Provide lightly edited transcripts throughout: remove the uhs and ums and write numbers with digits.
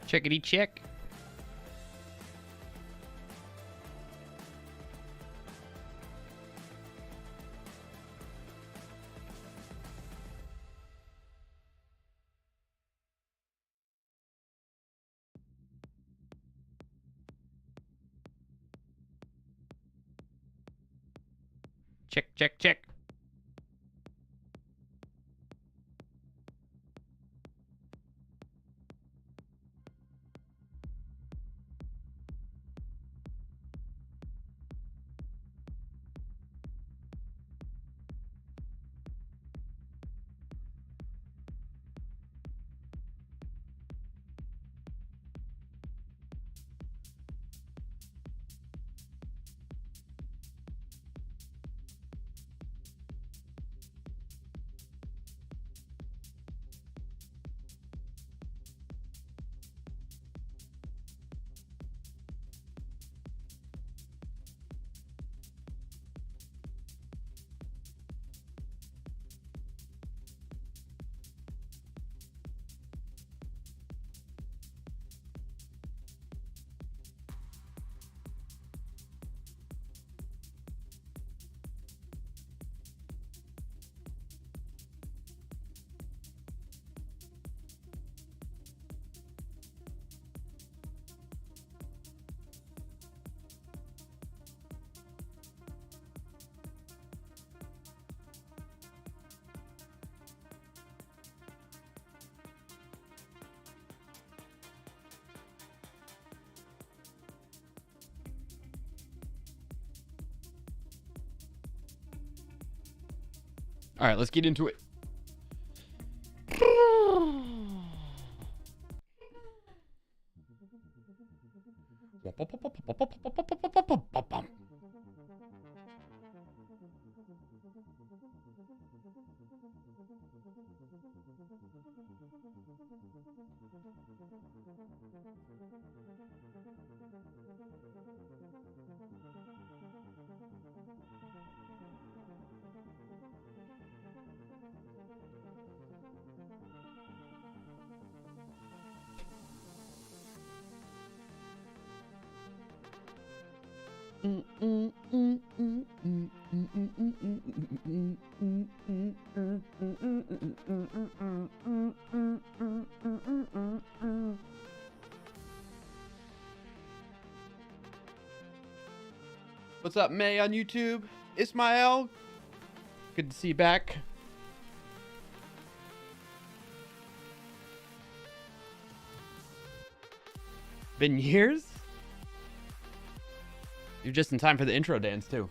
Checkity check. Check, check, check. All right, let's get into it. What's up, May on YouTube? Ismail, good to see you back. Been years? You're just in time for the intro dance, too.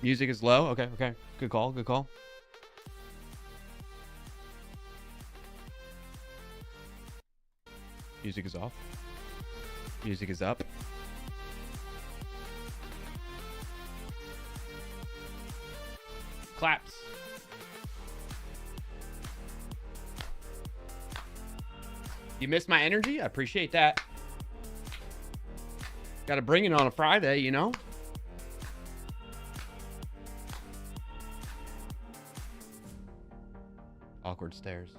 Music is low? Okay, okay. Good call, good call. Music is off. Music is up. Claps. You missed my energy? I appreciate that. Gotta bring it on a Friday, you know? Awkward stairs.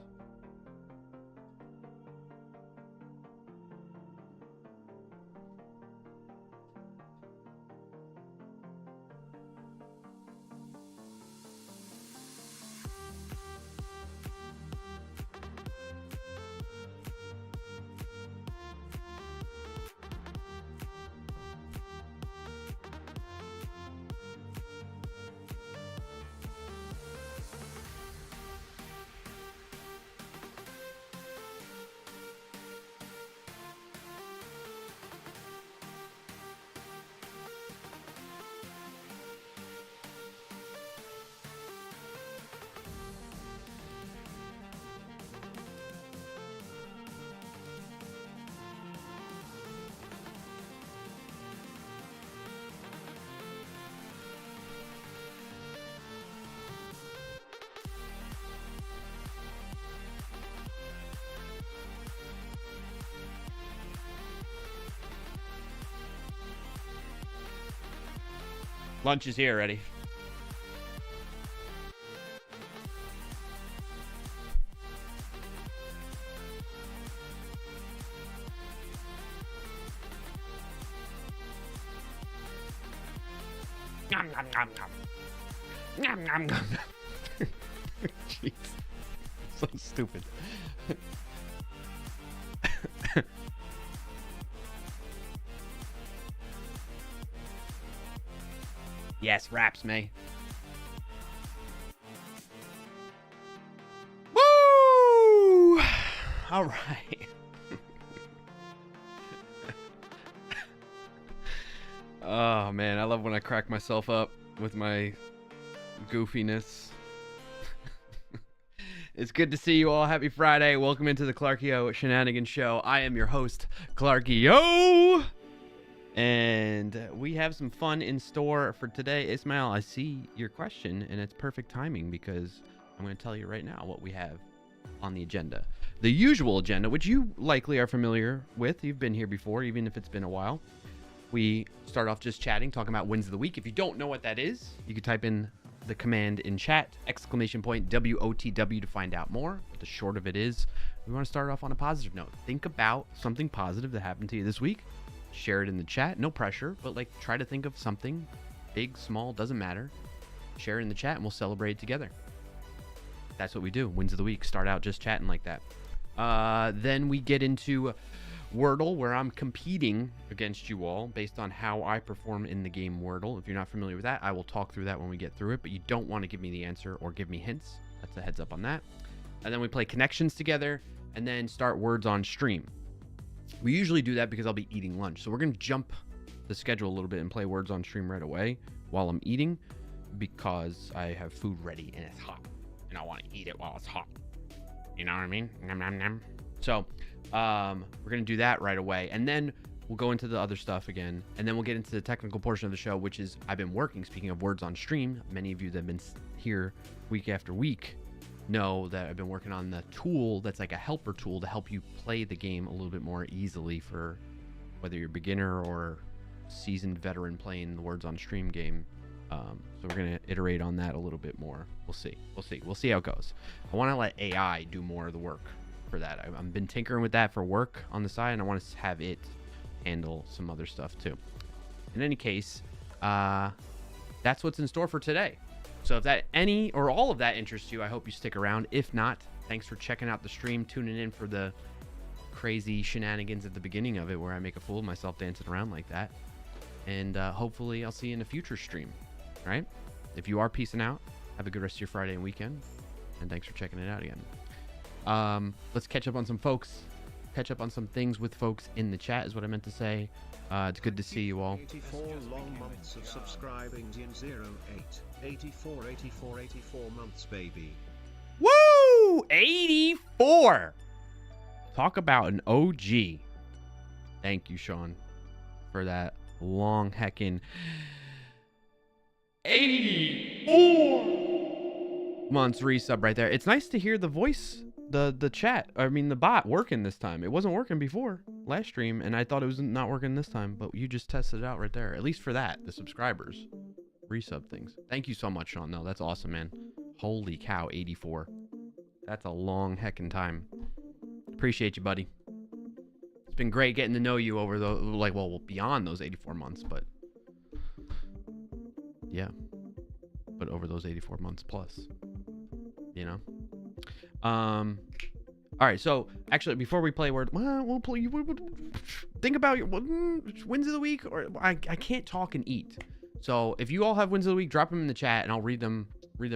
Lunch is here already. nom, nom, nom. Jeez. So stupid. Yes, raps, May. Woo! All right. Oh, man. I love when I crack myself up with my goofiness. It's good to see you all. Happy Friday. Welcome into the Clarkio Shenanigans Show. I am your host, Clarkio. And we have some fun in store for today. Ismail, I see your question, and it's perfect timing because I'm going to tell you right now what we have on the agenda. The usual agenda, which you likely are familiar with. You've been here before, even if it's been a while. We start off just chatting, talking about wins of the week. If you don't know what that is, you can type in the command in chat, !WOTW to find out more. But the short of it is, we want to start off on a positive note. Think about something positive that happened to you this week. Share it in the chat. No pressure, but like try to think of something big, small, doesn't matter. Share it in the chat and we'll celebrate it together. That's what we do. Wins of the week. Start out just chatting like that. Then we get into Wordle, where I'm competing against you all based on how I perform in the game Wordle. If you're not familiar with that, I will talk through that when we get through it, but you don't want to give me the answer or give me hints. That's a heads up on that. And then we play connections together and then start words on stream. We usually do that because I'll be eating lunch. So we're going to jump the schedule a little bit and play words on stream right away while I'm eating because I have food ready and it's hot and I want to eat it while it's hot. You know what I mean? Nom, nom, nom. So we're going to do that right away. And then we'll go into the other stuff again. And then we'll get into the technical portion of the show, which is I've been working. Speaking of words on stream, many of you that have been here week after week know that I've been working on the tool that's like a helper tool to help you play the game a little bit more easily for whether you're a beginner or seasoned veteran playing the words on stream game. So we're going to iterate on that a little bit more. We'll see how it goes. I want to let AI do more of the work for that. I've been tinkering with that for work on the side, and I want to have it handle some other stuff too. In any case, that's what's in store for today. So if that any or all of that interests you, I hope you stick around. If not, thanks for checking out the stream, tuning in for the crazy shenanigans at the beginning of it where I make a fool of myself dancing around like that. And hopefully I'll see you in a future stream, right? If you are peacing out, have a good rest of your Friday and weekend. And thanks for checking it out again. Let's catch up on some folks. Catch up on some things with folks in the chat is what I meant to say. It's good to see you all. 84 long months of subscribing in 08. 84 months, baby. Woo! 84! Talk about an OG. Thank you, Sean, for that long heckin' 84 months resub right there. It's nice to hear the voice, the chat, the bot working this time. It wasn't working before last stream, and I thought it was not working this time, but you just tested it out right there. At least for that, the subscribers resub things. Thank you so much, Sean, though. That's awesome, man. Holy cow, 84. That's a long heckin' time. Appreciate you, buddy. It's been great getting to know you over the, beyond those 84 months, but yeah. But over those 84 months plus, you know? All right, so actually, before we play we'll play. Think about your wins of the week, or I can't talk and eat. So if you all have wins of the week, drop them in the chat, and I'll read them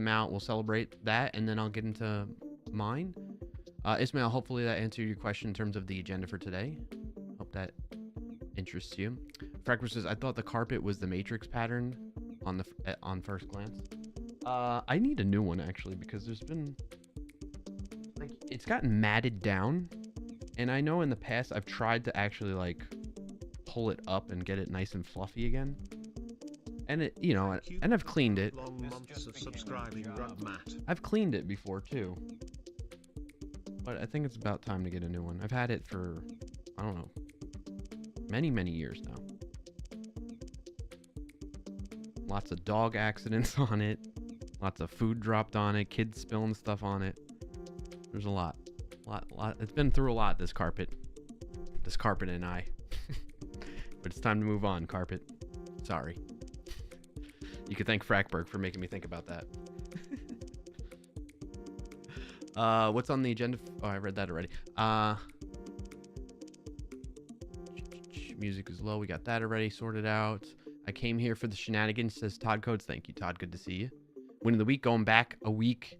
out. We'll celebrate that, and then I'll get into mine. Ismail, hopefully that answered your question in terms of the agenda for today. Hope that interests you. Fractal says, I thought the carpet was the Matrix pattern on first glance. I need a new one actually because there's been it's gotten matted down, and I know in the past I've tried to actually pull it up and get it nice and fluffy again. And it, and I've cleaned it. I've cleaned it before too. But I think it's about time to get a new one. I've had it for, I don't know, many years now. Lots of dog accidents on it. Lots of food dropped on it. Kids spilling stuff on it. There's a lot. It's been through a lot, this carpet. This carpet and I. But it's time to move on, carpet. Sorry. You could thank Frackberg for making me think about that. What's on the agenda? Oh, I read that already. Music is low. We got that already sorted out. I came here for the shenanigans, says Todd Coates. Thank you, Todd. Good to see you. Win of the week, going back a week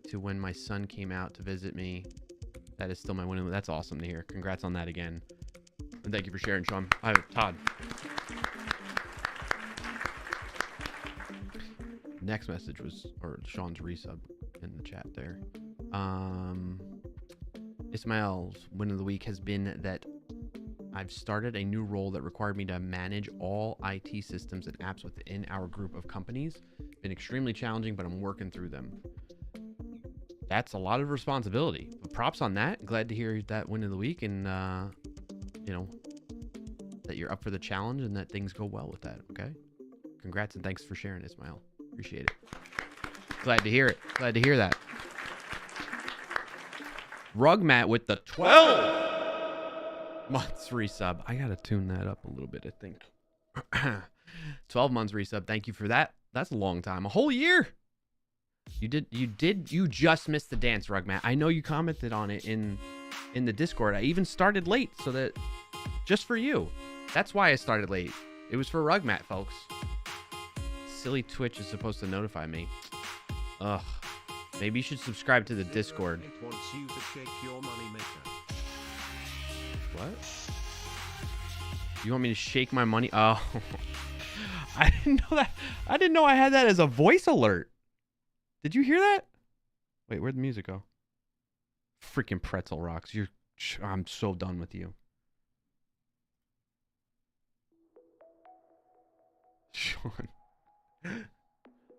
to when my son came out to visit me. That is still my win. That's awesome to hear. Congrats on that again. And thank you for sharing, Sean. Todd. Next message was, or Sean's resub in the chat there. Ismail's win of the week has been that I've started a new role that required me to manage all IT systems and apps within our group of companies. Been extremely challenging, but I'm working through them. That's a lot of responsibility. But props on that. Glad to hear that win of the week, and you know, that you're up for the challenge and that things go well with that. Okay. Congrats and thanks for sharing, Ismail. Appreciate it. Glad to hear it. Glad to hear that. Rugmat with the 12 months resub. I gotta tune that up a little bit, I think. 12 months resub. Thank you for that. That's a long time. A whole year. You just missed the dance, Rugmat. I know you commented on it in the Discord. I even started late so that just for you. That's why I started late. It was for Rugmat, folks. Silly Twitch is supposed to notify me. Ugh. Maybe you should subscribe to the Discord. It wants you to shake your money maker. What? You want me to shake my money? Oh. I didn't know that. I didn't know I had that as a voice alert. Did you hear that? Wait, where'd the music go? Freaking pretzel rocks. I'm so done with you. Sean.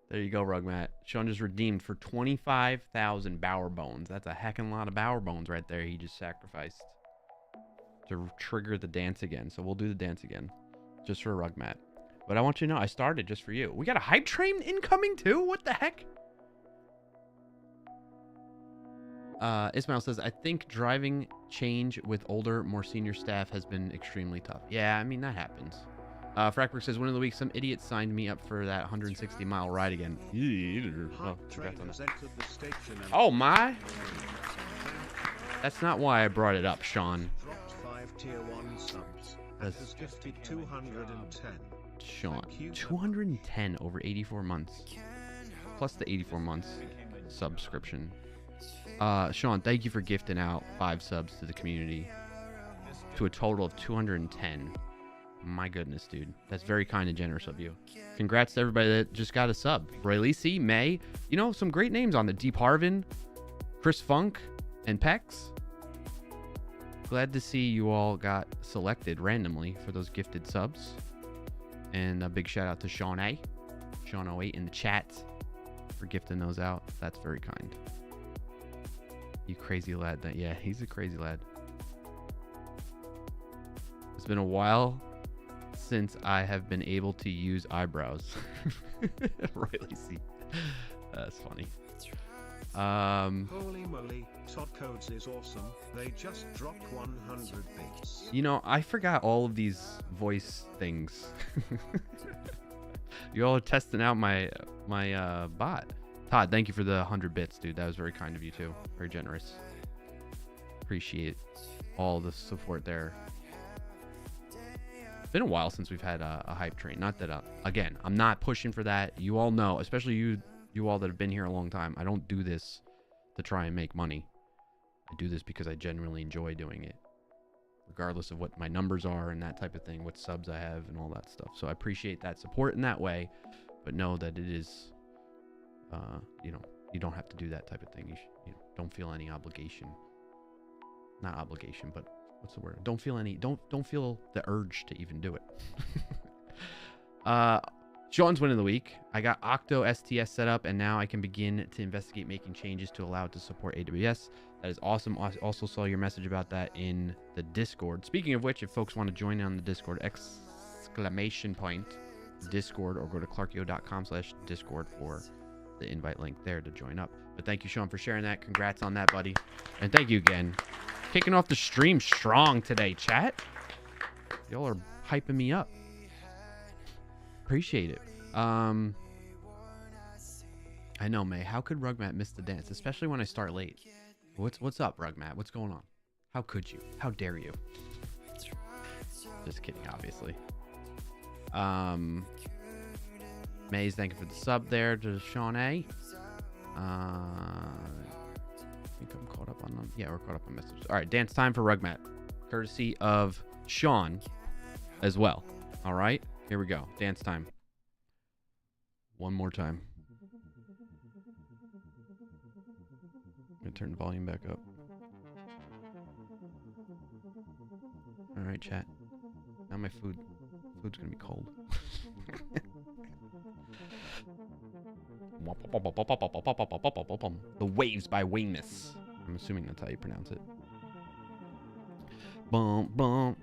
There you go, Rugmat. Sean just redeemed for 25,000 Bower Bones. That's a heckin' lot of Bower Bones right there he just sacrificed to trigger the dance again. So we'll do the dance again just for Rugmat. But I want you to know I started just for you. We got a hype train incoming too? What the heck? Ismail says, I think driving change with older, more senior staff has been extremely tough. Yeah, I mean, that happens. Frackberg says, win of the week, some idiot signed me up for that 160-mile ride again. Oh, my. That's not why I brought it up, Sean. Dropped 5 tier 1 subs. That's gifted 210. Sean, 210 over 84 months. Plus the 84 months subscription. Sean, thank you for gifting out 5 subs to the community. To a total of 210. My goodness, dude. That's very kind and generous of you. Congrats to everybody that just got a sub. Roy Lisi, May. You know, some great names on the Deep Harvin, Chris Funk, and Pex. Glad to see you all got selected randomly for those gifted subs. And a big shout out to Sean A. Sean 08 in the chat for gifting those out. That's very kind. You crazy lad. Yeah, he's a crazy lad. It's been a while since I have been able to use eyebrows. Rightly see. That's funny. Holy moly, Todd Codes is awesome. They just dropped 100 bits. You know, I forgot all of these voice things. You all are testing out my bot. Todd, thank you for the 100 bits, dude. That was very kind of you too. Very generous. Appreciate all the support there. It's been a while since we've had a hype train. Not that, again, I'm not pushing for that. You all know, especially you all that have been here a long time, I don't do this to try and make money. I do this because I genuinely enjoy doing it, regardless of what my numbers are and that type of thing, what subs I have and all that stuff. So I appreciate that support in that way, but know that it is, you know, you don't have to do that type of thing. You don't feel any obligation. Not obligation, but what's the word? Don't feel the urge to even do it. Sean's win of the week. I got Octo STS set up, and now I can begin to investigate making changes to allow it to support AWS. That is awesome. I also saw your message about that in the Discord. Speaking of which, if folks want to join on the Discord, !Discord, or go to clarkio.com/Discord for the invite link there to join up. But thank you, Sean, for sharing that. Congrats on that, buddy. And thank you again. Kicking off the stream strong today, chat. Y'all are hyping me up. Appreciate it. I know, May. How could Rugmat miss the dance, especially when I start late? What's up, Rugmat? What's going on? How could you? How dare you? Just kidding, obviously. May's thank you for the sub there to Sean A. I think I'm caught up on them. Yeah, we're caught up on messages. All right, dance time for Rugmat, courtesy of Sean as well. All right, here we go. Dance time. One more time. I'm gonna turn the volume back up. All right, chat. Now my food's gonna be cold. The Waves by Weymouth. I'm assuming that's how you pronounce it. Bum bum.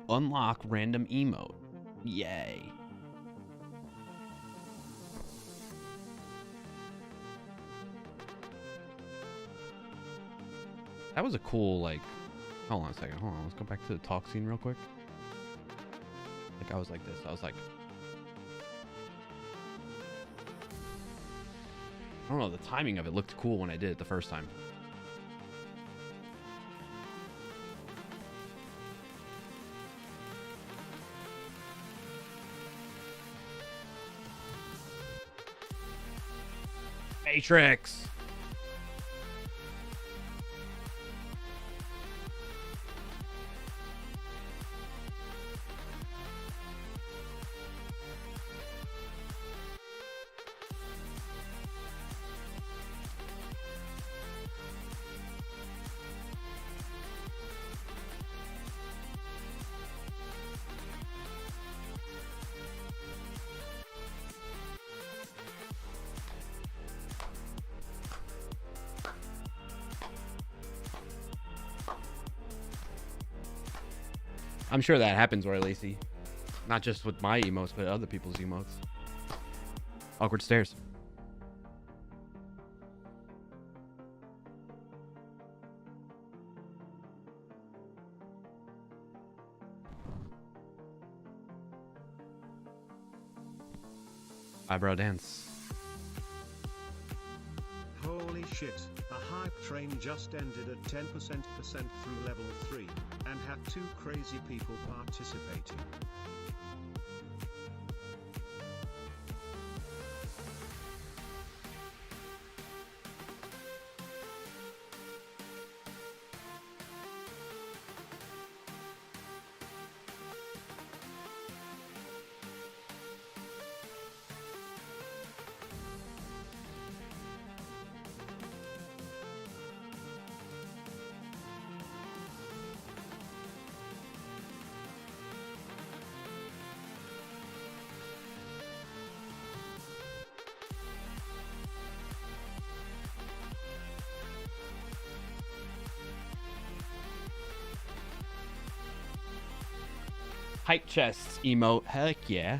Unlock random emote. Yay. That was a cool, like, hold on a second. Hold on. Let's go back to the talk scene real quick. Like, I was like this. I was like, I don't know. The timing of it looked cool when I did it the first time. Matrix. I'm sure that happens, Roy Lacey. Not just with my emotes, but other people's emotes. Awkward stairs. Eyebrow dance. Holy shit, a hype train just ended at 10% through level 3, and had 2 crazy people participating. Hype chests emote. Heck yeah.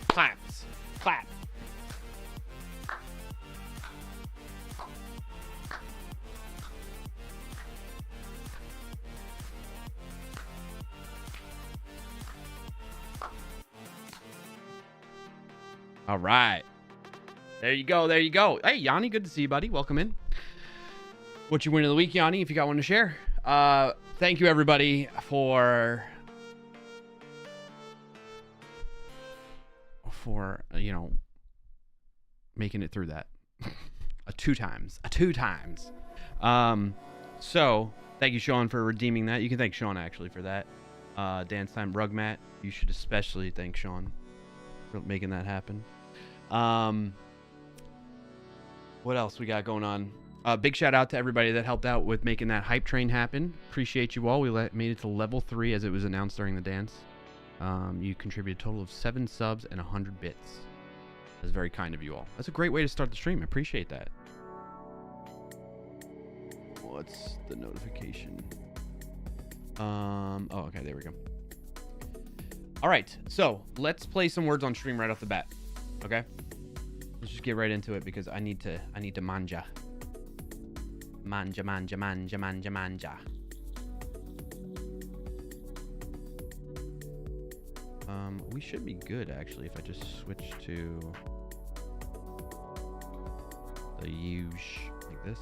Claps. Clap. All right. There you go. There you go. Hey, Yanni, good to see you, buddy. Welcome in. What you win of the week, Yanni, if you got one to share. Thank you, everybody, for making it through that. Two times. So, thank you, Sean, for redeeming that. You can thank Sean, actually, for that. Dance Time Rugmat, you should especially thank Sean for making that happen. What else we got going on? Big shout out to everybody that helped out with making that hype train happen. Appreciate you all. We made it to level 3 as it was announced during the dance. You contributed a total of 7 subs and 100 bits. That's very kind of you all. That's a great way to start the stream. I appreciate that. What's the notification? Oh, okay, there we go. All right, so let's play some words on stream right off the bat. Okay, let's just get right into it because I need to manja. We should be good actually if I just switch to the use like this.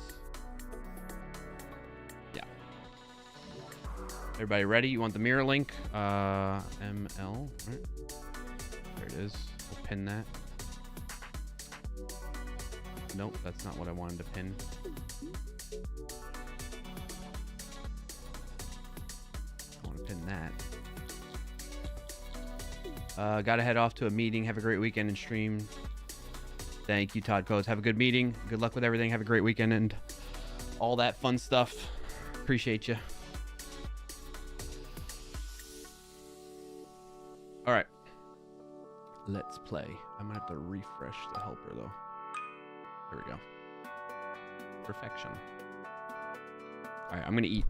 Yeah. Everybody ready? You want the mirror link? ML. Right. There it is. We'll pin that. Nope, that's not what I wanted to pin. I want to pin that. Gotta head off to a meeting. Have a great weekend and stream. Thank you, Todd Coates. Have a good meeting. Good luck with everything. Have a great weekend and all that fun stuff. Appreciate you. All right. Let's play. I'm gonna have to refresh the helper though. There we go. Perfection. All right, I'm gonna eat.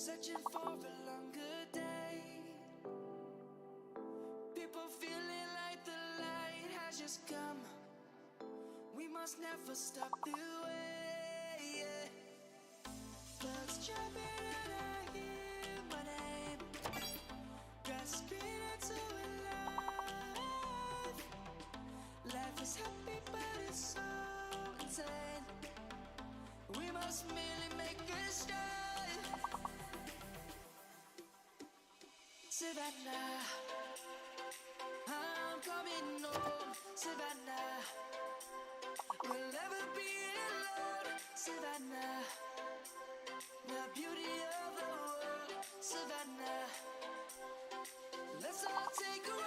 searching for a longer day. People feeling like the light has just come. must never stop the way. Yeah. Birds jumping and I hear my name. Grasping into life. Life is happy, but it's so insane. We must merely make a start. Savannah, I'm coming home. Savannah, we'll never be alone. Savannah, the beauty of the world. Savannah, let's all take a roll.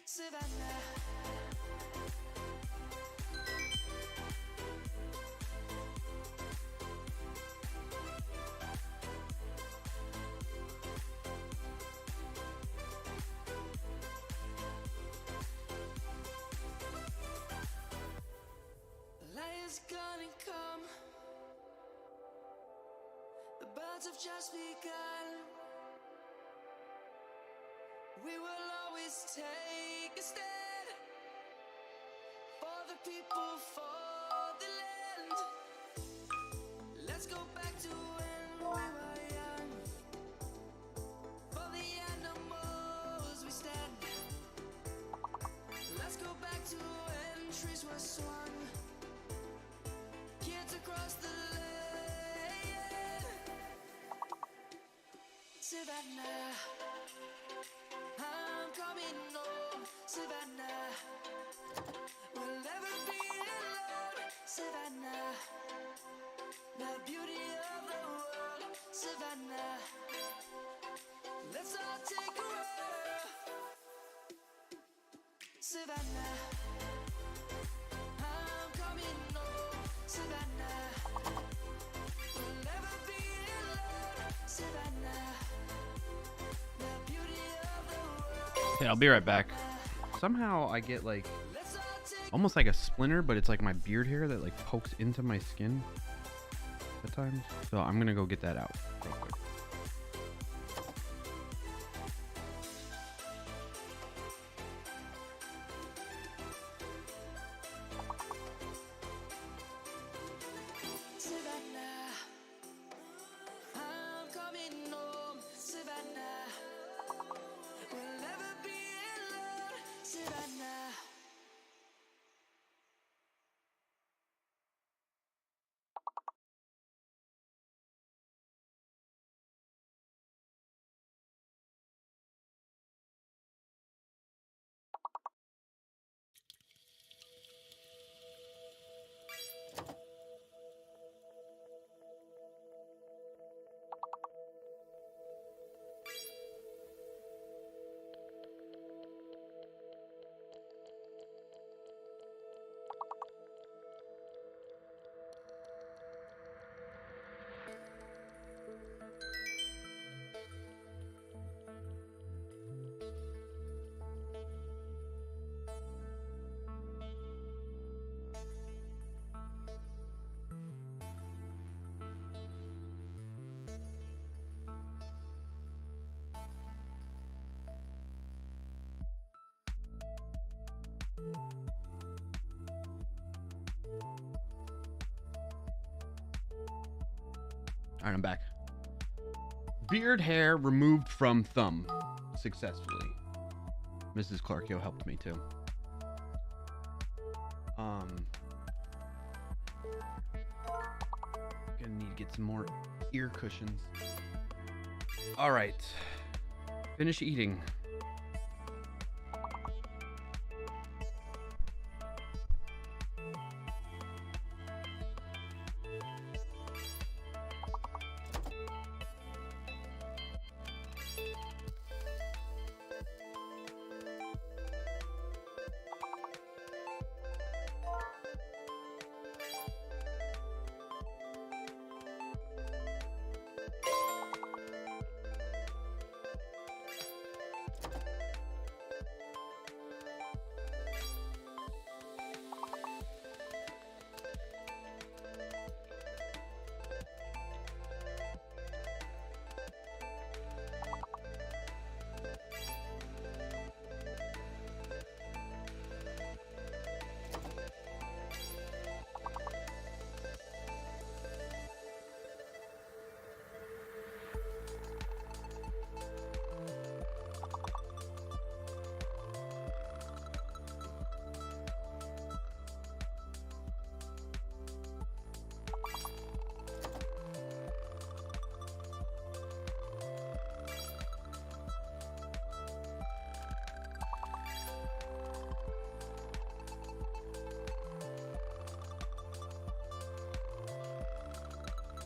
Savannah. Light is gonna come. The birds have just begun. We will always take a stand for the people, for the land. Let's go back to when we were young. For the animals we stand. Let's go back to when trees were swung. Kids across the land. Savannah, I'm coming home. Savannah, we'll never be alone. Savannah, the beauty of the world. Savannah, let's all take a roll. Savannah, I'm coming home. Savannah, we'll never be alone. Savannah, the beauty of the world. Okay, I'll be right back. Somehow I get like Let's all take almost like a splinter, but it's like my beard hair that like pokes into my skin at times. So I'm gonna go get that out real quick. Savannah, I'm coming home. Savannah, we'll never be alone. Savannah. All right, I'm back. Beard hair removed from thumb successfully. Mrs. Clarkio helped me too. Gonna need to get some more ear cushions. All right, finish eating.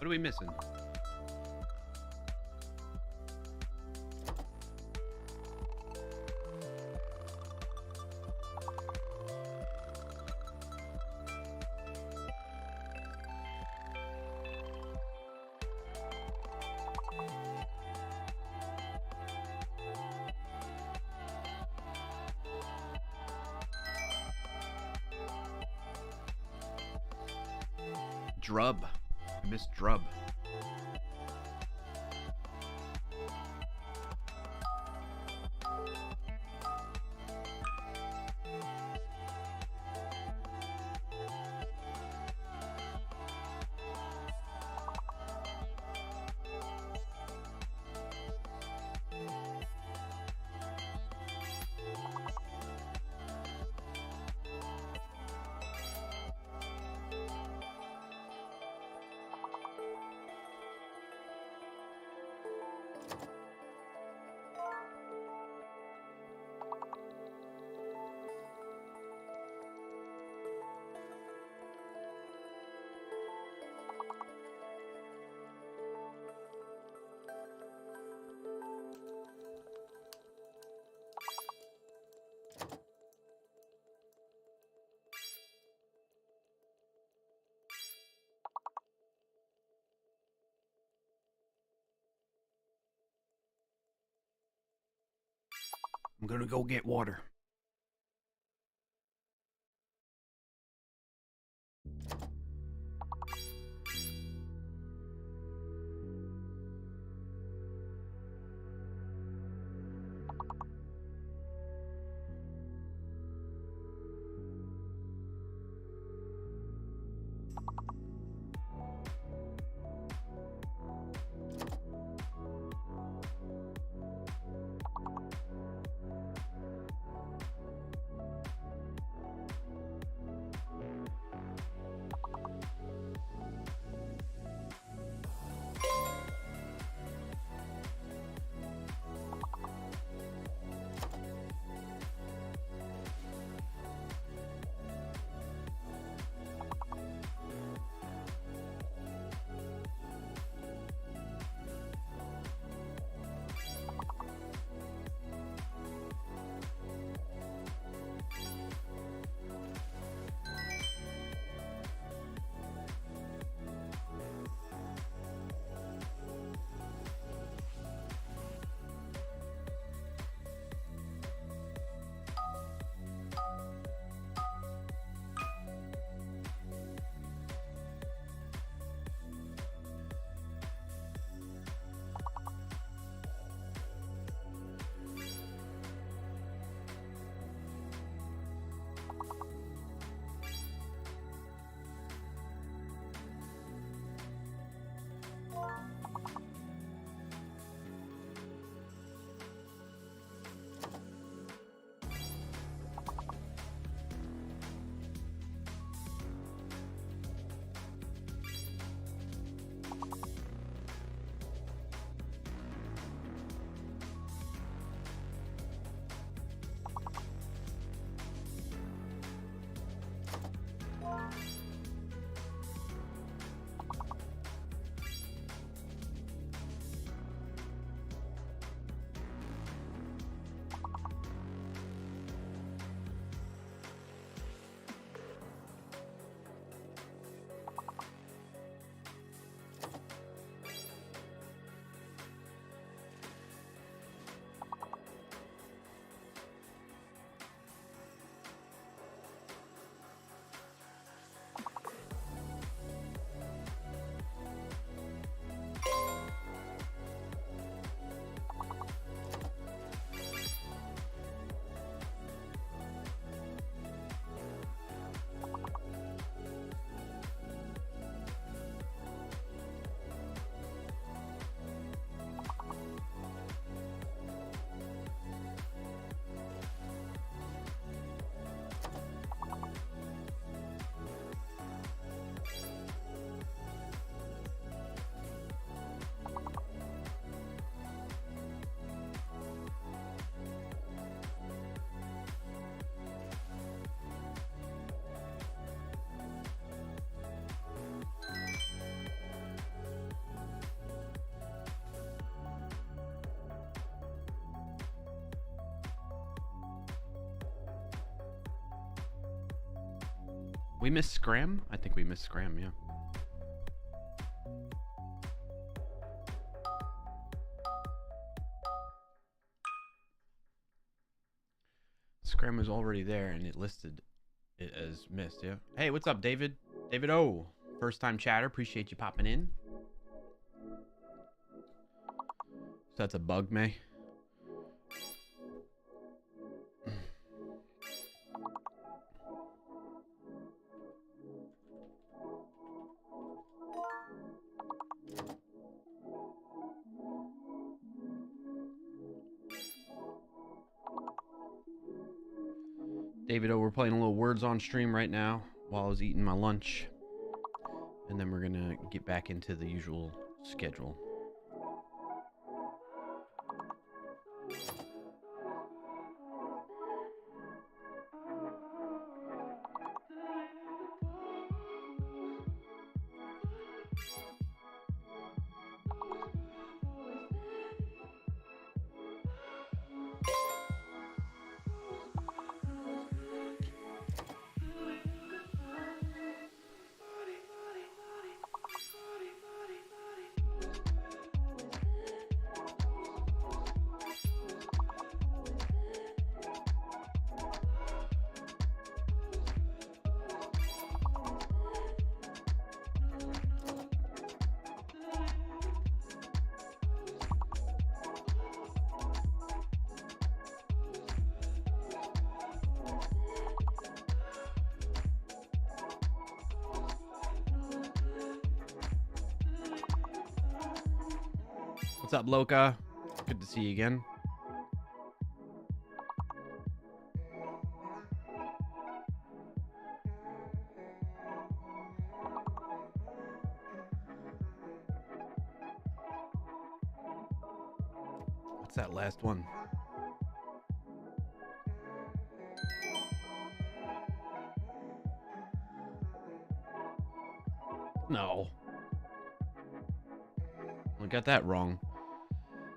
What are we missing? Drub. I missed Drub. I'm gonna go get water. We missed Scram? I think we missed Scram, yeah. Scram was already there and it listed it as missed, yeah. Hey, what's up, David? David O. First time chatter. Appreciate you popping in. So that's a bug, May. David O, we're playing a little words on stream right now while I was eating my lunch. And then we're gonna get back into the usual schedule. What's up, Loca? Good to see you again. What's that last one? No. I got that wrong.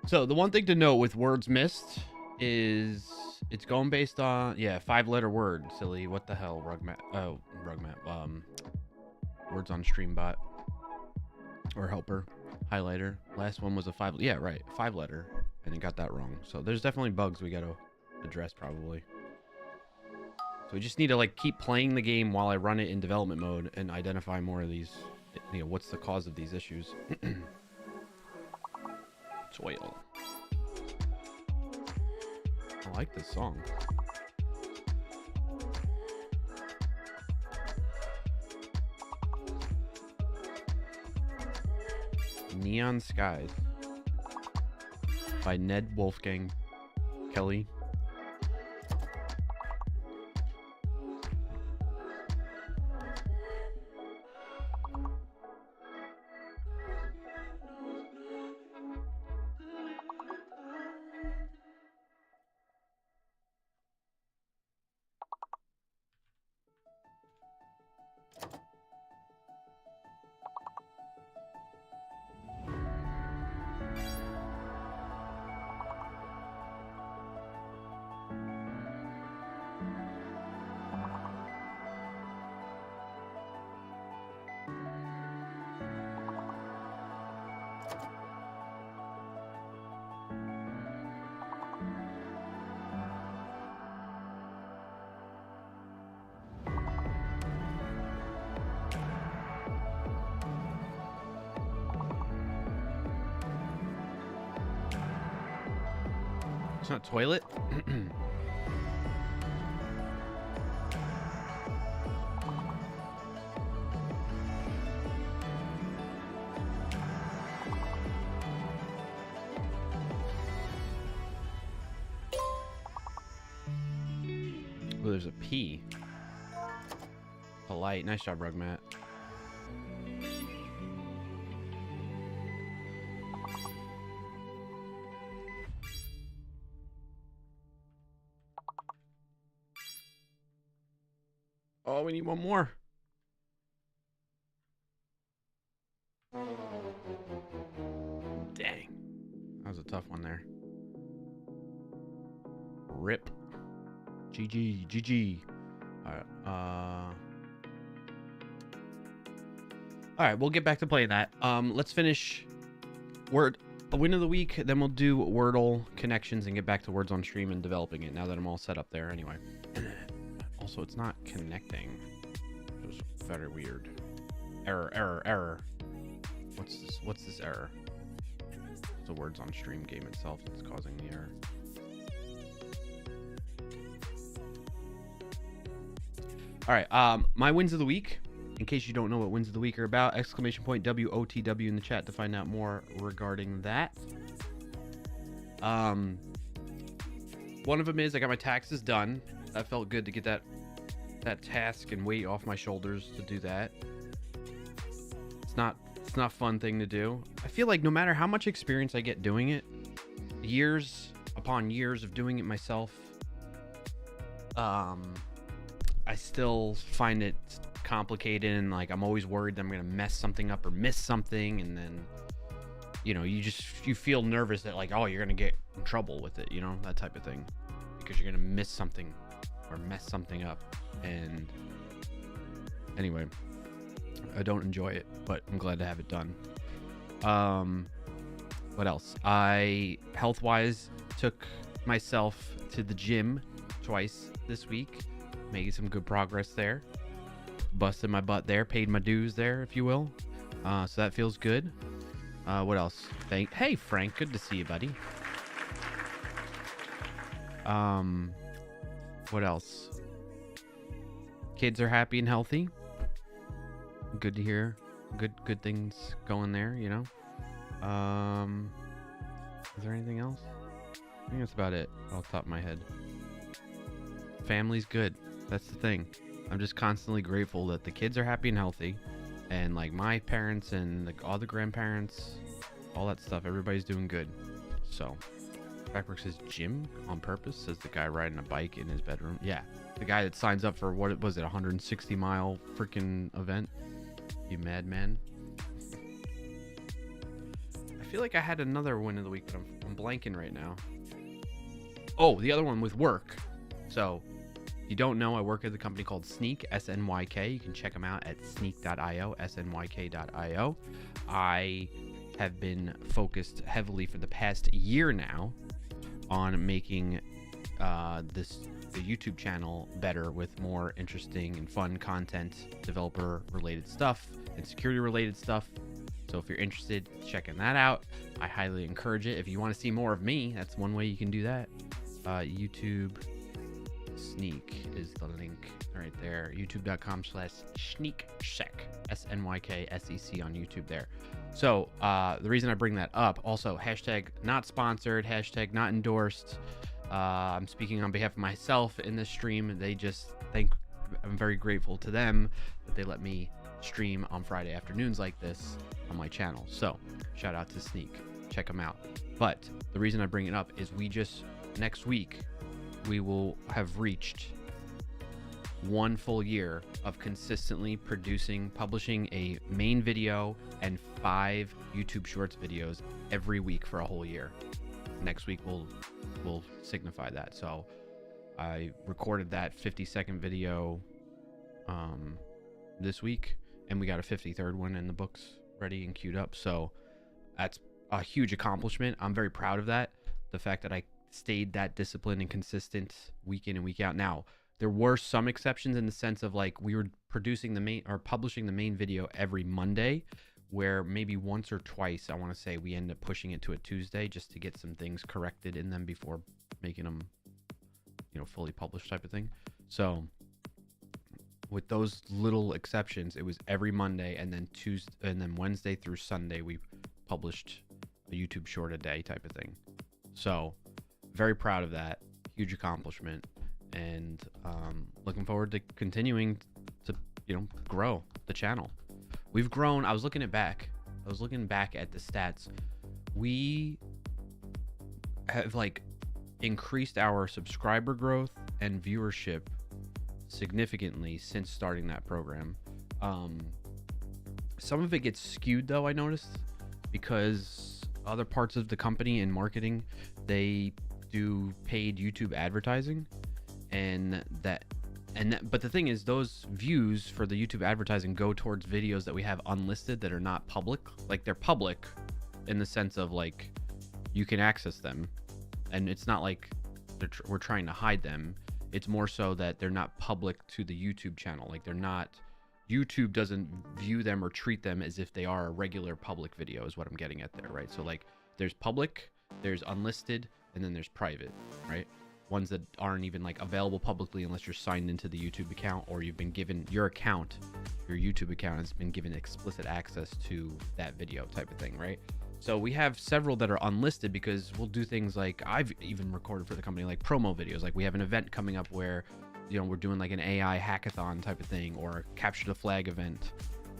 So the one thing to note with words missed is it's going based on 5-letter word. Silly, what the hell, Rugmat? Oh, Rugmat. Words on Streambot or helper highlighter. Last one was a 5-letter, and it got that wrong. So there's definitely bugs we got to address probably. So we just need to like keep playing the game while I run it in development mode and identify more of these. You know, what's the cause of these issues? Soil. I like this song. Neon Skies by Ned Wolfgang Kelly. It's not toilet. Oh, there's a P. Polite. Nice job, Rugmat. Oh, we need one more. Dang. That was a tough one there. Rip. GG. GG. Alright. All right, we'll get back to playing that. Let's finish a win of the week, then we'll do Wordle connections and get back to words on stream and developing it now that I'm all set up there anyway. Also, it's not connecting, which is very weird. Error. What's this error? It's a words on stream game itself that's causing the error. All right, my wins of the week. In case you don't know what wins of the week are about, exclamation point WOTW in the chat to find out more regarding that. One of them is I got my taxes done. That felt good to get that task and weight off my shoulders to do that. It's not a fun thing to do. I feel like no matter how much experience I get doing it, years upon years of doing it myself, I still find it complicated, and like I'm always worried that I'm gonna mess something up or miss something, and then you feel nervous that like, oh, you're gonna get in trouble with it, that type of thing, because you're gonna miss something or mess something up. And anyway, I don't enjoy it, but I'm glad to have it done. What else? I health-wise took myself to the gym twice this week, making some good progress there. Busted my butt there, paid my dues there, if you will. So that feels good. What else? Hey Frank, good to see you, buddy. What else? Kids are happy and healthy. Good to hear. Good things going there, Is there anything else? I think that's about it off the top of my head. Family's good. That's the thing. I'm just constantly grateful that the kids are happy and healthy, and like my parents and all the grandparents, all that stuff, everybody's doing good. So Backwork says gym on purpose, says the guy riding a bike in his bedroom. Yeah, the guy that signs up for what was it, 160-mile freaking event. You madman. I feel like I had another win of the week, but I'm blanking right now. Oh, the other one with work. So if you don't know, I work at a company called Sneak, SNYK. You can check them out at sneak.io, snyk.io. I have been focused heavily for the past year now on making the YouTube channel better with more interesting and fun content, developer-related stuff, and security-related stuff. So if you're interested in checking that out, I highly encourage it. If you want to see more of me, that's one way you can do that. YouTube Sneak is the link right there. youtube.com/sneaksec, SNYKSEC on YouTube there. So the reason I bring that up, also hashtag not sponsored, hashtag not endorsed. I'm speaking on behalf of myself in this stream. I'm very grateful to them that they let me stream on Friday afternoons like this on my channel. So shout out to Sneak, check them out. But the reason I bring it up is next week we will have reached 1 full year of consistently publishing a main video and 5 YouTube Shorts videos every week for a whole year. Next week will signify that. So I recorded that 50-second video this week, and we got a 53rd one in the books ready and queued up. So that's a huge accomplishment. I'm very proud of that. The fact that I stayed that disciplined and consistent week in and week out. Now, there were some exceptions in the sense of like we were publishing the main video every Monday, where maybe once or twice, I want to say, we ended up pushing it to a Tuesday just to get some things corrected in them before making them, fully published type of thing. So with those little exceptions, it was every Monday, and then Tuesday, and then Wednesday through Sunday, we published a YouTube short a day type of thing. So very proud of that. Huge accomplishment. And looking forward to continuing to, grow the channel. We've grown. I was looking back at the stats. We have increased our subscriber growth and viewership significantly since starting that program. Some of it gets skewed though, I noticed, because other parts of the company in marketing, they do paid YouTube advertising, and But the thing is, those views for the YouTube advertising go towards videos that we have unlisted that are not public. Like, they're public in the sense of like you can access them, and it's not like we're trying to hide them. It's more so that they're not public to the YouTube channel. Like, they're not, YouTube doesn't view them or treat them as if they are a regular public video, is what I'm getting at there, right? So like, there's public, there's unlisted, and then there's private, right? Ones that aren't even like available publicly unless you're signed into the YouTube account, or you've been given your account, your YouTube account has been given explicit access to that video type of thing, right? So we have several that are unlisted because we'll do things like, I've even recorded for the company, like promo videos. Like, we have an event coming up where, you know, we're doing like an AI hackathon type of thing, or a capture the flag event.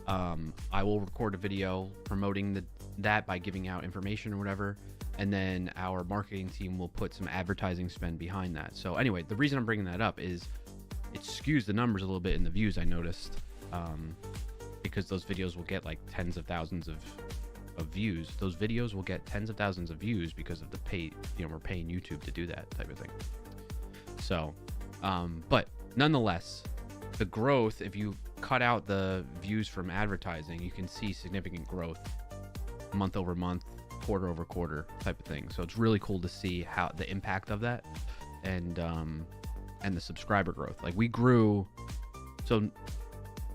I will record a video promoting that by giving out information or whatever, and then our marketing team will put some advertising spend behind that. So anyway, the reason I'm bringing that up is it skews the numbers a little bit in the views, I noticed, because those videos will get like tens of thousands of views. Those videos will get tens of thousands of views because of the pay, you know, we're paying YouTube to do that type of thing. So, but nonetheless, the growth, if you cut out the views from advertising, you can see significant growth month over month, quarter over quarter type of thing. So it's really cool to see how the impact of that, and the subscriber growth. Like, we grew, so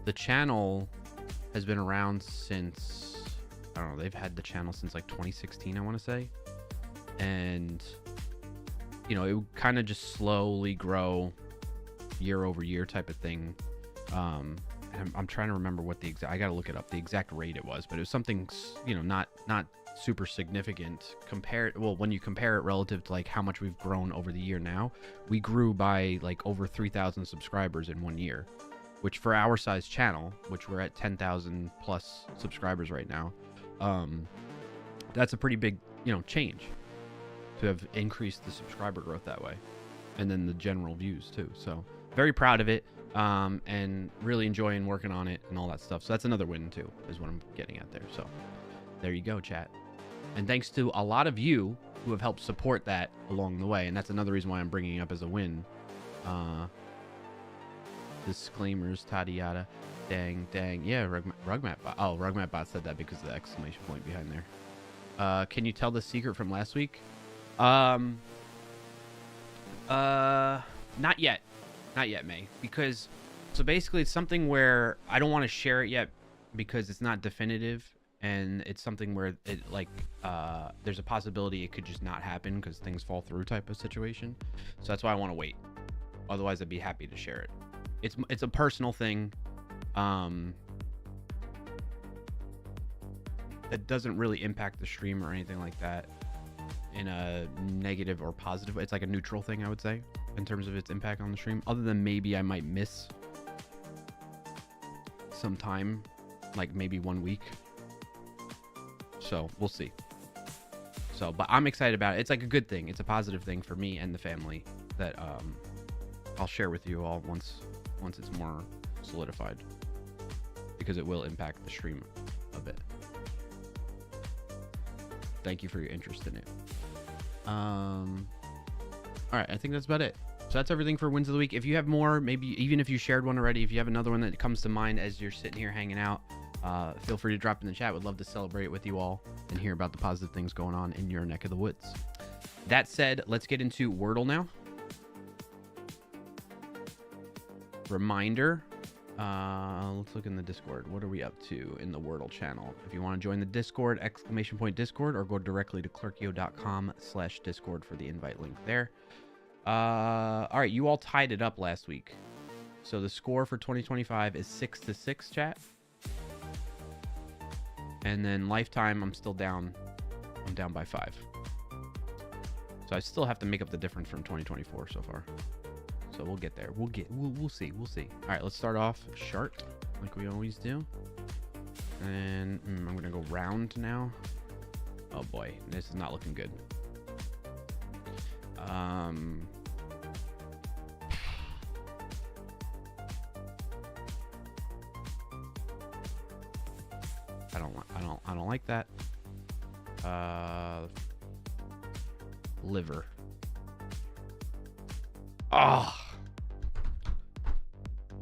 the channel has been around since, I don't know, they've had the channel since like 2016, I want to say. And, you know, it would kind of just slowly grow year over year type of thing. And I'm trying to remember what the exact, I got to look it up, the exact rate it was, but it was something, you know, not super significant compared, well, when you compare it relative to like how much we've grown over the year now. We grew by like over 3,000 subscribers in 1 year, which for our size channel, which we're at 10,000 plus subscribers right now, that's a pretty big, you know, change to have increased the subscriber growth that way, and then the general views too. So very proud of it, and really enjoying working on it and all that stuff. So that's another win too, is what I'm getting at there. So there you go, chat. And thanks to a lot of you who have helped support that along the way, and that's another reason why I'm bringing it up as a win. Disclaimers, tada yada. Dang. Yeah, Rugmatbot. Oh, Rugmatbot said that because of the exclamation point behind there. Can you tell the secret from last week? Not yet. Not yet, May. Because, so basically it's something where I don't want to share it yet because it's not definitive, and it's something where it like, there's a possibility it could just not happen because things fall through type of situation. So that's why I want to wait. Otherwise, I'd be happy to share it. It's a personal thing. That doesn't really impact the stream or anything like that in a negative or positive way. It's like a neutral thing, I would say, in terms of its impact on the stream, other than maybe I might miss some time, like maybe 1 week. So we'll see. So, but I'm excited about it. It's like a good thing. It's a positive thing for me and the family that I'll share with you all once it's more solidified, because it will impact the stream a bit. Thank you for your interest in it. All right, I think that's about it. So that's everything for wins of the week. If you have more, maybe even if you shared one already, if you have another one that comes to mind as you're sitting here hanging out, feel free to drop in the chat. Would love to celebrate with you all and hear about the positive things going on in your neck of the woods. That said, let's get into Wordle now. Reminder, let's look in the Discord. What are we up to in the Wordle channel? If you want to join the Discord, !Discord, or go directly to clarkio.com/Discord for the invite link there. All right, you all tied it up last week. So the score for 2025 is 6-6, chat. And then lifetime, I'm still down. I'm down by 5. So I still have to make up the difference from 2024 so far. So we'll get there. We'll see. We'll see. All right, let's start off sharp, like we always do. And I'm gonna go round now. Oh boy, this is not looking good. I don't like that. Liver. Oh.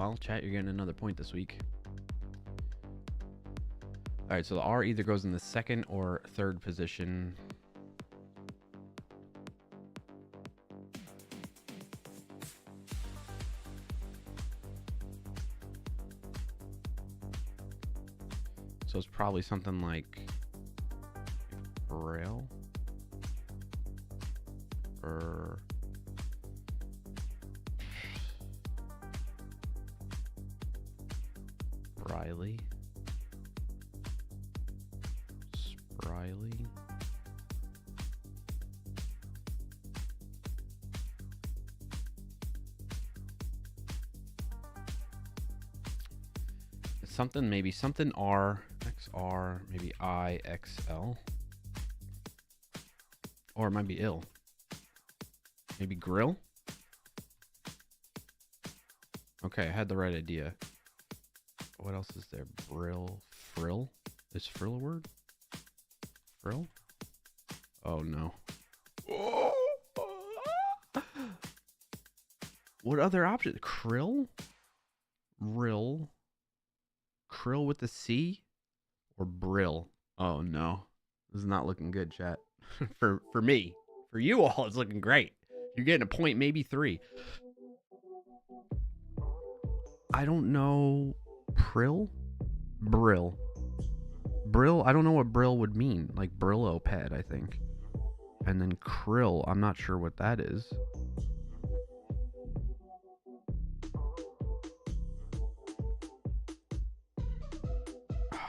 Well, chat, you're getting another point this week. All right, so the R either goes in the second or third position. So it's probably something like Braille or Spryly. Spryly. Something, maybe something R, XR, maybe IXL. Or it might be ill. Maybe grill. Okay, I had the right idea. What else is there? Brill, frill. Is frill a word? Frill? Oh no. What other option? Krill? Rill? Krill with the C? Or brill? Oh no. This is not looking good, chat. For me. For you all, it's looking great. You're getting a point, maybe 3. I don't know. Prill? Brill. Brill? I don't know what brill would mean. Like Brillo pad, I think. And then krill. I'm not sure what that is.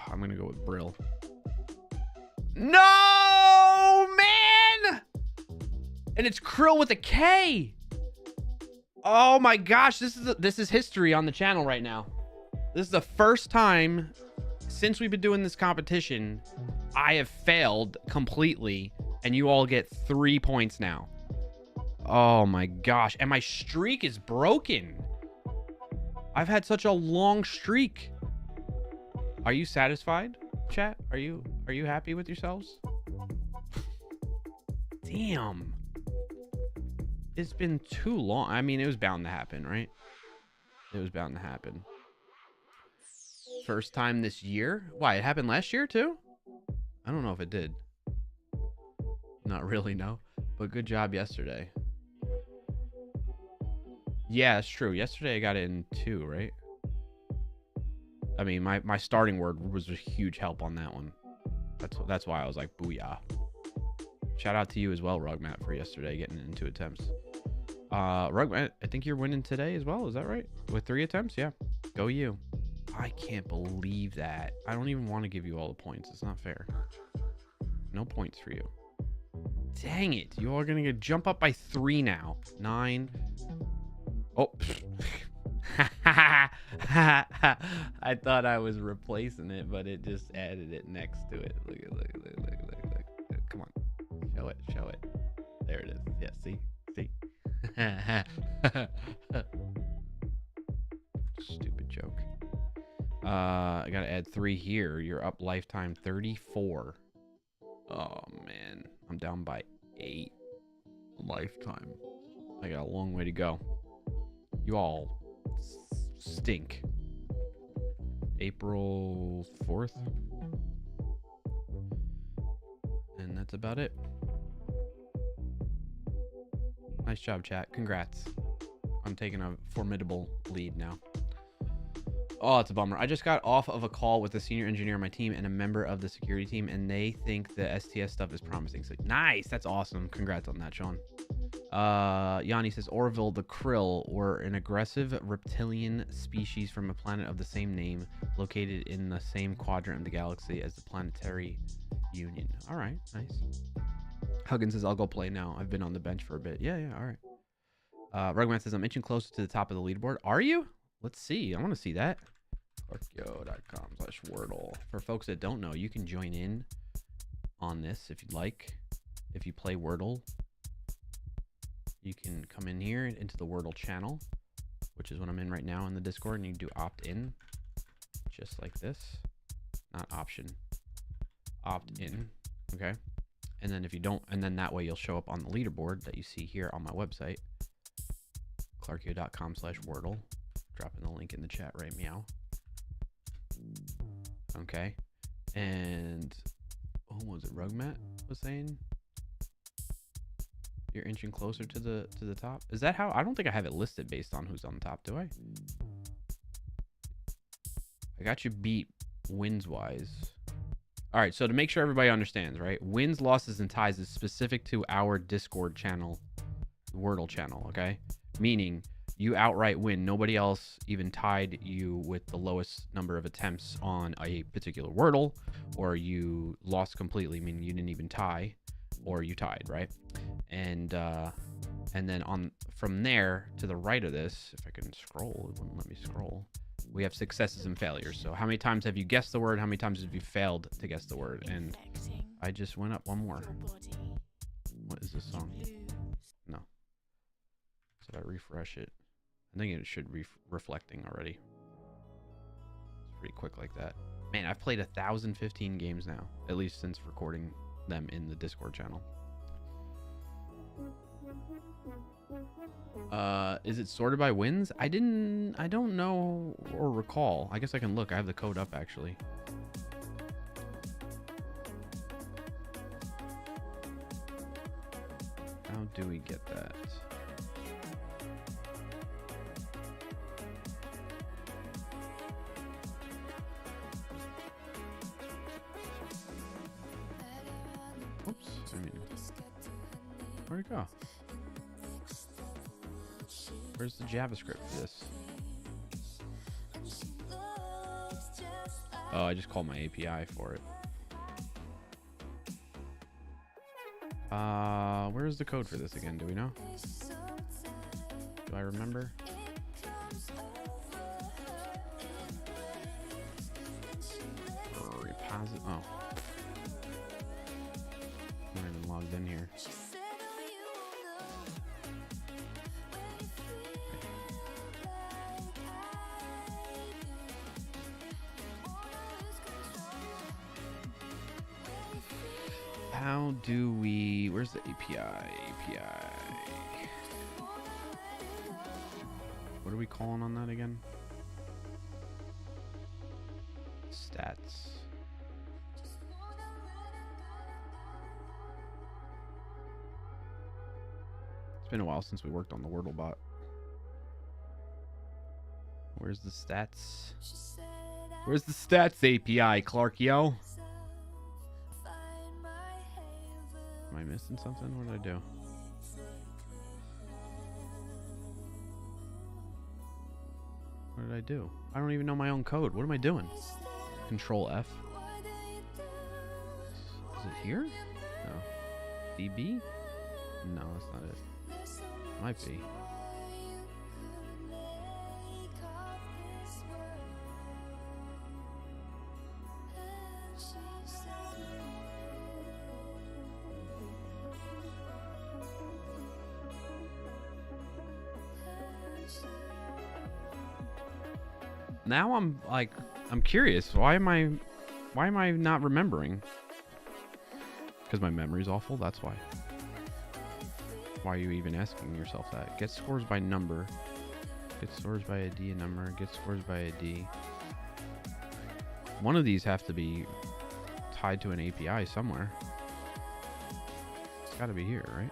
I'm going to go with brill. No, man! And it's krill with a K. Oh my gosh, this is history on the channel right now. This is the first time since we've been doing this competition I have failed completely, and you all get 3 points now. Oh my gosh, and my streak is broken. I've had such a long streak. Are you satisfied, chat? Are you happy with yourselves? Damn. It's been too long. I mean, it was bound to happen, right? It was bound to happen. First time this year? Why, it happened last year too? I don't know if it did. Not really, no. But good job yesterday. Yeah, that's true. Yesterday I got it in 2, right? I mean, my starting word was a huge help on that one. That's why I was like, booyah. Shout out to you as well, Rugmat, for yesterday getting it in 2 attempts. Rugmat, I think you're winning today as well. Is that right? With 3 attempts? Yeah. Go you. I can't believe that. I don't even want to give you all the points. It's not fair. No points for you. Dang it. You all are going to jump up by 3 now. 9. Oh. I thought I was replacing it, but it just added it next to it. Look. Come on. Show it. There it is. Yeah, see? Stupid joke. I gotta add 3 here. You're up lifetime 34. Oh man, I'm down by 8 lifetime. I got a long way to go. You all stink. April 4th. And that's about it. Nice job, chat. Congrats. I'm taking a formidable lead now. Oh, it's a bummer. I just got off of a call with a senior engineer on my team and a member of the security team, and they think the STS stuff is promising. So nice. That's awesome. Congrats on that, Sean. Yanni says Orville the krill were an aggressive reptilian species from a planet of the same name located in the same quadrant of the galaxy as the planetary union. All right, nice. Huggins says I'll go play now. I've been on the bench for a bit. Yeah, all right. Rugman says I'm inching closer to the top of the leaderboard. Are you? Let's see. I want to see that. Clarkyo.com/Wordle. For folks that don't know, you can join in on this if you'd like. If you play Wordle, you can come in here into the Wordle channel, which is what I'm in right now in the Discord, and you do opt in just like this. Not option. Opt in. Okay. And then if you don't, and then that way you'll show up on the leaderboard that you see here on my website, clarkyo.com/Wordle. dropping the link in the chat, right? Meow. Okay. And who was it? Rugmat was saying you're inching closer to the top. Is that how? I don't think I have it listed based on who's on top, do I? I got you beat wins wise. All right, so to make sure everybody understands, right? Wins, losses, and ties is specific to our Discord channel, Wordle channel, okay? Meaning you outright win. Nobody else even tied you with the lowest number of attempts on a particular Wordle, or you lost completely, meaning you didn't even tie, or you tied, right? And then from there to the right of this, if I can scroll, it wouldn't let me scroll. We have successes and failures. So how many times have you guessed the word? How many times have you failed to guess the word? And I just went up one more. What is this song? No. Should I refresh it? I think it should be reflecting already. It's pretty quick like that. Man, I've played 1,015 games now, at least since recording them in the Discord channel. Is it sorted by wins? I don't know or recall. I guess I can look. I have the code up actually. How do we get that? Oops. I mean, where'd it go? Where's the JavaScript for this? Oh, I just called my API for it. Where's the code for this again? Do we know? Do I remember? Reposit. Oh. I'm not even logged in here. How do we... Where's the API? What are we calling on that again? Stats. It's been a while since we worked on the Wordle bot. Where's the stats? Where's the stats API, Clarkio? Am I missing something? What did I do? What did I do? I don't even know my own code. What am I doing? Control F. Is it here? No. DB? No, that's not it. Might be. Now I'm curious. Why am I not remembering? Because my memory's awful. That's why. Why are you even asking yourself that? Get scores by number. Get scores by ID and number. Get scores by ID. One of these have to be tied to an API somewhere. It's got to be here, right?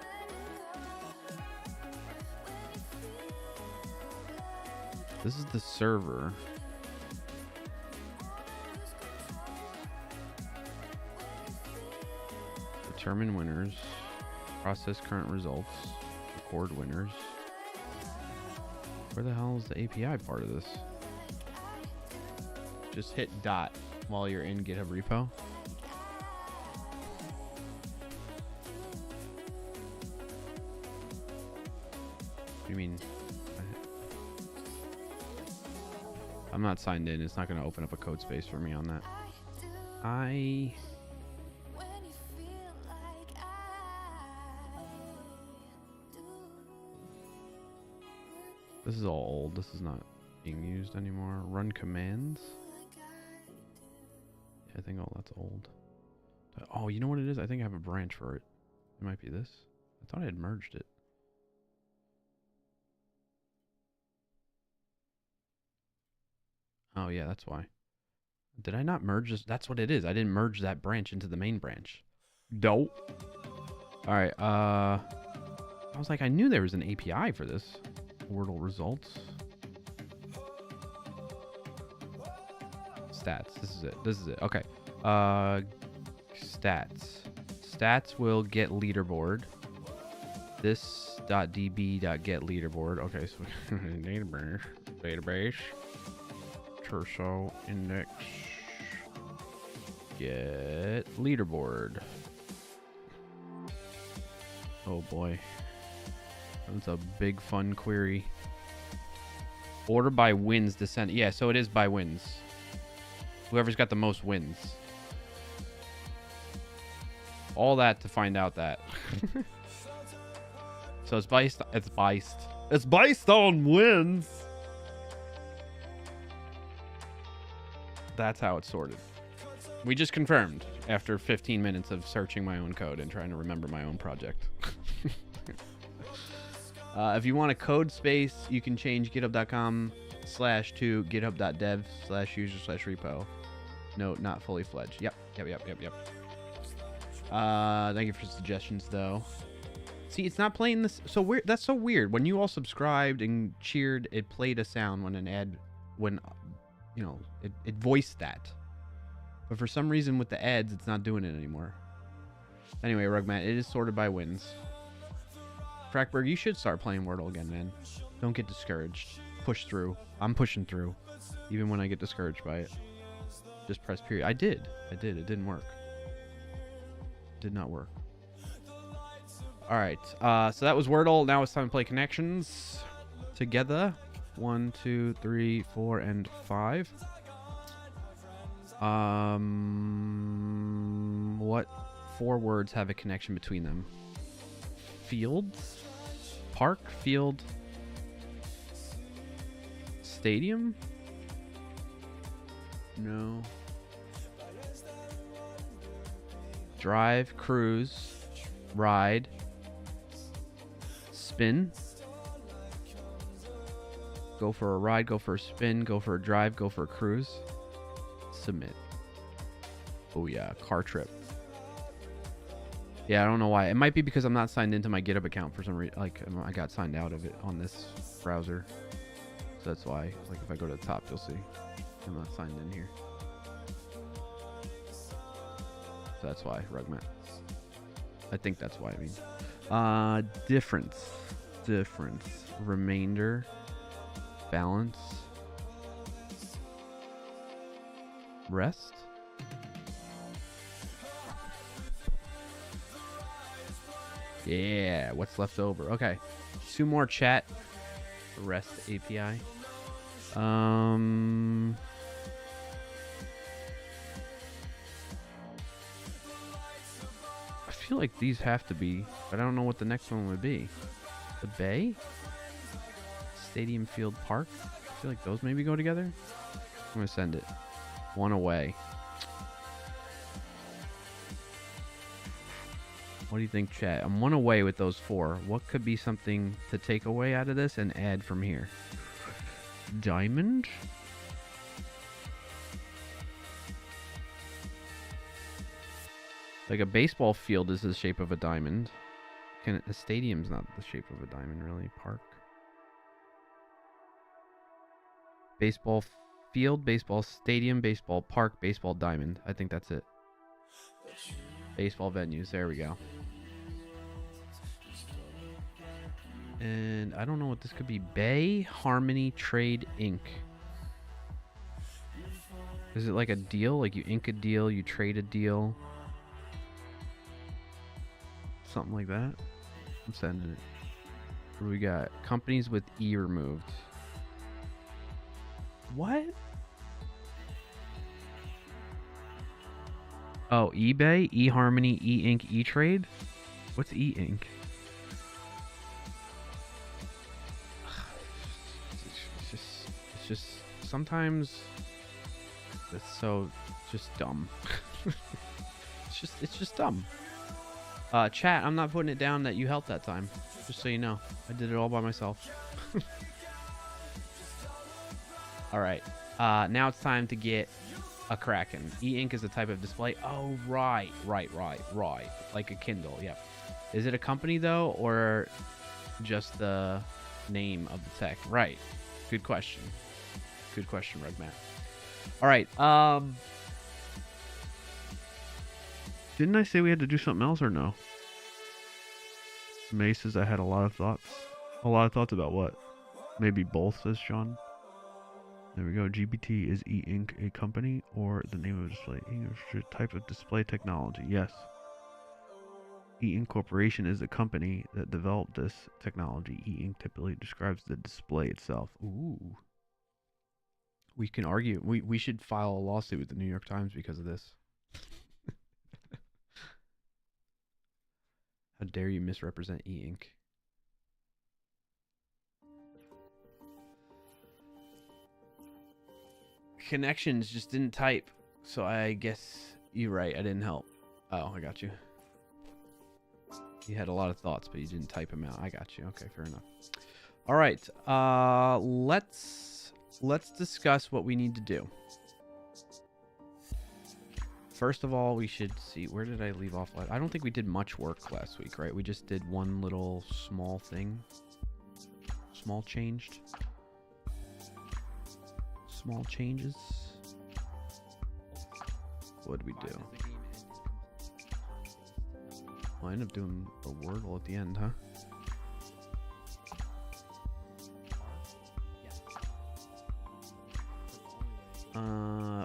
This is the server. Determine winners. Process current results. Record winners. Where the hell is the API part of this? Just hit dot while you're in GitHub repo. What do you mean? I'm not signed in. It's not going to open up a code space for me on that. This is all old. This is not being used anymore. Run commands. Yeah, I think all that's old. Oh, you know what it is? I think I have a branch for it. It might be this. I thought I had merged it. Oh, yeah, that's why. Did I not merge this? That's what it is. I didn't merge that branch into the main branch. Dope. All right. I was like, I knew there was an API for this. Wordle results. Stats. This is it. This is it. Okay. Stats. Stats will get leaderboard. This .db.get leaderboard. Okay, so database. Torso index. Get leaderboard. Oh boy. That's a big fun query. Order by wins descent. Yeah, so it is by wins. Whoever's got the most wins. All that to find out that. So it's based on wins. That's how it's sorted. We just confirmed after 15 minutes of searching my own code and trying to remember my own project. If you want a code space, you can change github.com/ to github.dev/user/repo. No, not fully fledged. Yep. Thank you for suggestions, though. See, it's not playing this. So weird. That's so weird. When you all subscribed and cheered, it played a sound when an ad, you know, it voiced that. But for some reason with the ads, it's not doing it anymore. Anyway, Rugmat, it is sorted by wins. Frackberg, you should start playing Wordle again, man. Don't get discouraged. Push through. I'm pushing through. Even when I get discouraged by it. Just press period. I did. It didn't work. Did not work. Alright. So that was Wordle. Now it's time to play connections. Together. 1, 2, 3, 4, and 5. What 4 words have a connection between them? Fields? Park? Field? Stadium? No. Drive, cruise, ride, spin. Go for a ride, go for a spin, go for a drive, go for a cruise. Submit. Oh yeah, car trip. Yeah, I don't know why. It might be because I'm not signed into my GitHub account for some reason. Like, I got signed out of it on this browser. So that's why. Like, if I go to the top, you'll see I'm not signed in here. So that's why, Rugmat. I think that's why, I mean. Difference. Remainder. Balance. Rest. Yeah, what's left over? Okay. 2 more chat. REST API. I feel like these have to be, but I don't know what the next one would be. The Bay? Stadium Field Park? I feel like those maybe go together. I'm gonna send it. 1 away. What do you think, chat? I'm 1 away with those 4. What could be something to take away out of this and add from here? Diamond? Like a baseball field is the shape of a diamond. A stadium's not the shape of a diamond, really. Park. Baseball field, baseball stadium, baseball park, baseball diamond. I think that's it. Baseball venues. There we go. And I don't know what this could be. Bay Harmony Trade Inc. Is it like a deal? Like you ink a deal, you trade a deal? Something like that. I'm sending it. What do we got? Companies with E removed. What? Oh, eBay, eHarmony, eInk, eTrade? What's eInk? It's just sometimes it's so just dumb. It's just dumb. Chat, I'm not putting it down that you helped that time. Just so you know. I did it all by myself. Alright. Now it's time to get a Kraken. E-ink is a type of display. Oh, right. Like a Kindle, yep. Is it a company, though, or just the name of the tech? Right. Good question. Good question, Rugman. All right. Didn't I say we had to do something else or no? May says I had a lot of thoughts. A lot of thoughts about what? Maybe both, says Sean. There we go. GBT, is E-ink a company or the name of a display? E-ink is a type of display technology. Yes. E-ink Corporation is the company that developed this technology. E-ink typically describes the display itself. Ooh. We can argue. We should file a lawsuit with the New York Times because of this. How dare you misrepresent E-ink? Connections just didn't type, so I guess you're right. I didn't help. Oh, I got you. You had a lot of thoughts, but you didn't type them out. I got you. Okay, fair enough. All right. Let's discuss what we need to do. First of all, we should see, where did I leave off last? I don't think we did much work last week, right? We just did one little small thing. Small changed. Small changes. What did we do? Well, I ended up doing a Wordle at the end, huh?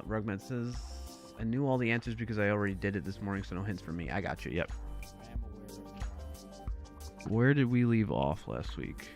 Rugman says, I knew all the answers because I already did it this morning, so no hints for me. I got you, yep. Where did we leave off last week?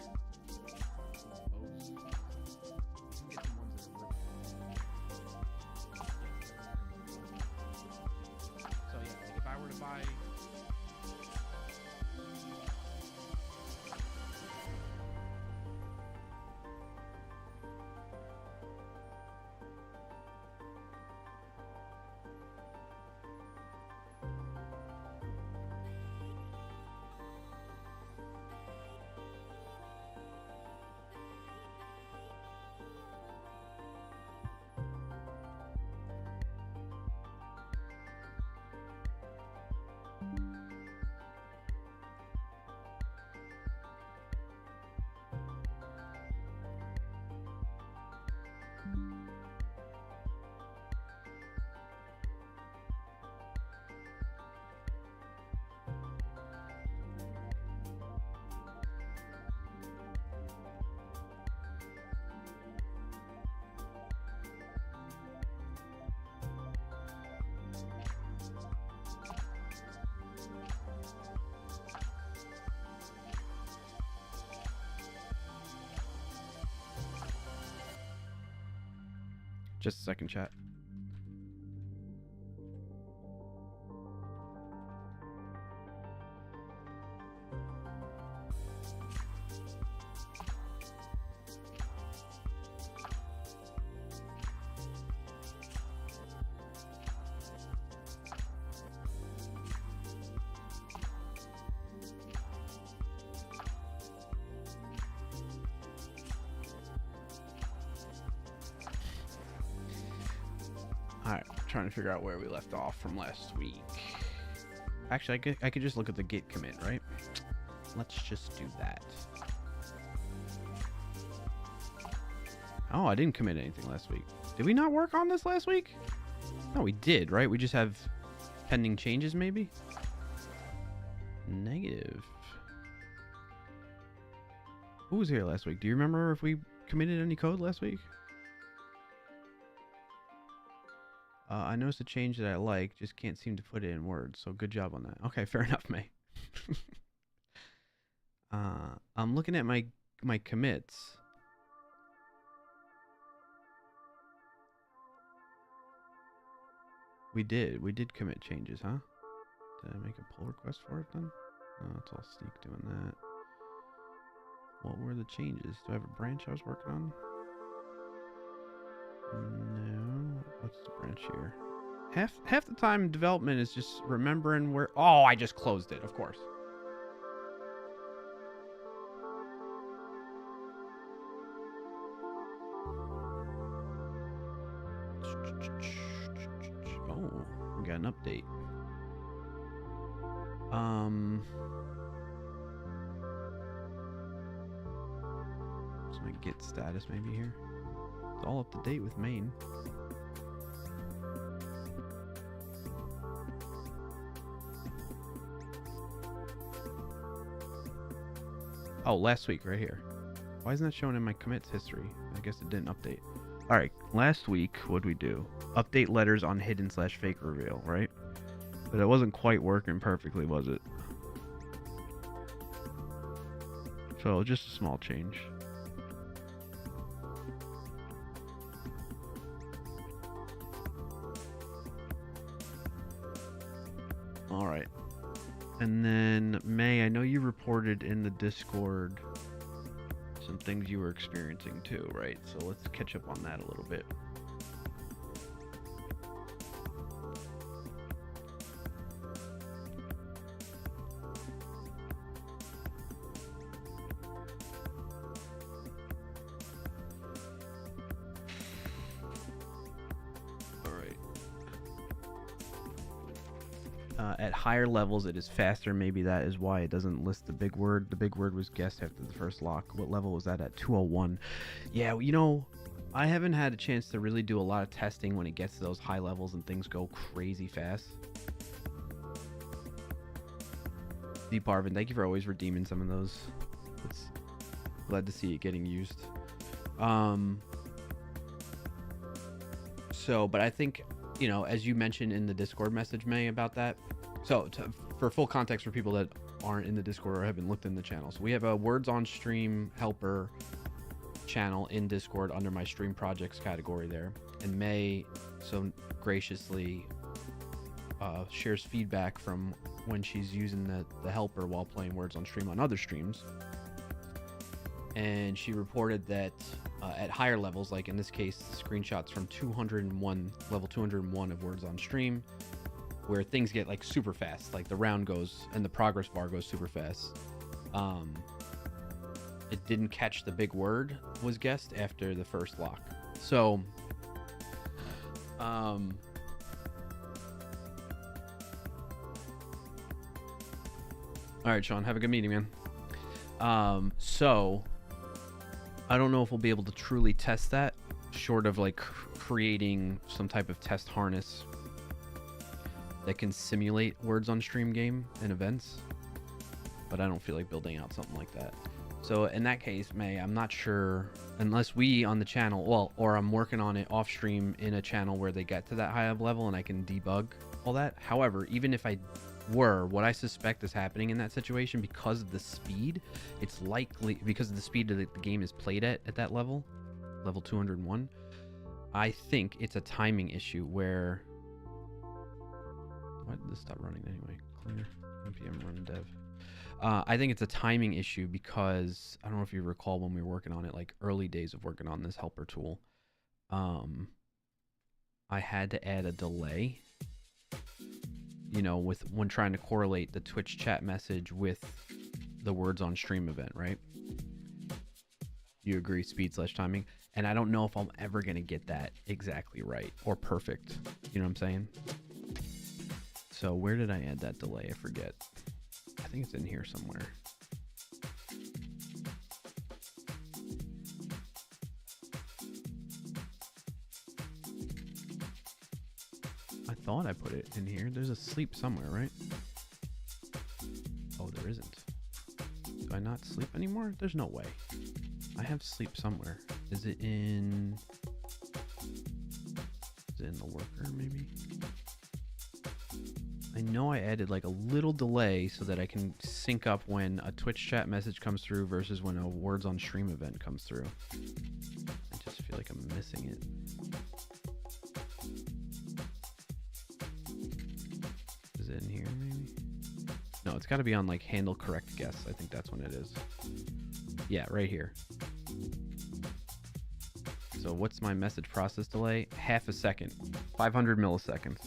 Just a second, chat. Alright, trying to figure out where we left off from last week. Actually, I could just look at the git commit, right? Let's just do that. Oh, I didn't commit anything last week. Did we not work on this last week? No, we did, right? We just have pending changes, maybe? Negative. Who was here last week? Do you remember if we committed any code last week? I noticed a change that I like, just can't seem to put it in words. So good job on that. Okay, fair enough, May. I'm looking at my commits. We did commit changes, huh? Did I make a pull request for it then? No, it's all Sneak doing that. What were the changes? Do I have a branch I was working on? No. What's the branch here? Half the time development is just remembering where... Oh, I just closed it, of course. Oh, we got an update. So I get status maybe here. It's all up to date with main. Oh, last week right here. Why isn't that showing in my commits history? I guess it didn't update. Alright, last week, what'd we do? Update letters on hidden/fake reveal, right? But it wasn't quite working perfectly, was it? So, just a small change. Alright. And then, May, I know you reported in the Discord some things you were experiencing too, right? So let's catch up on that a little bit. At higher levels, it is faster. Maybe that is why it doesn't list the big word. The big word was guessed after the first lock. What level was that at? 201. Yeah, you know, I haven't had a chance to really do a lot of testing when it gets to those high levels and things go crazy fast. Deep Arvin, thank you for always redeeming some of those. It's glad to see it getting used. But I think, you know, as you mentioned in the Discord message, May, about that. So, for full context for people that aren't in the Discord or haven't looked in the channel, so we have a Words on Stream helper channel in Discord under my stream projects category there. And May so graciously shares feedback from when she's using the helper while playing Words on Stream on other streams. And she reported that at higher levels, like in this case, screenshots from level 201 of Words on Stream, where things get like super fast, like the round goes and the progress bar goes super fast. It didn't catch the big word was guessed after the first lock. So, all right, Sean, have a good meeting, man. So I don't know if we'll be able to truly test that, short of like creating some type of test harness that can simulate Words on Stream game and events, but I don't feel like building out something like that. So in that case, May, I'm not sure, unless we on the channel, well, or I'm working on it off stream in a channel where they get to that high up level and I can debug all that. However, even if I were, what I suspect is happening in that situation, because of the speed, it's likely, because of the speed that the game is played at that level 201, I think it's a timing issue where, why did this stop running anyway? Clear npm run dev. I think it's a timing issue because I don't know if you recall when we were working on it, like early days of working on this helper tool, I had to add a delay, you know, with when trying to correlate the Twitch chat message with the Words on Stream event, right? You agree, speed/timing? And I don't know if I'm ever going to get that exactly right or perfect. You know what I'm saying? So where did I add that delay? I forget. I think it's in here somewhere. I thought I put it in here. There's a sleep somewhere, right? Oh, there isn't. Do I not sleep anymore? There's no way. I have sleep somewhere. Is it in the worker, maybe? I know I added like a little delay so that I can sync up when a Twitch chat message comes through versus when a Words on Stream event comes through. I just feel like I'm missing it. Is it in here, maybe? No, it's got to be on like handle correct guess. I think that's when it is. Yeah, right here. So what's my message process delay? Half a second. 500 milliseconds.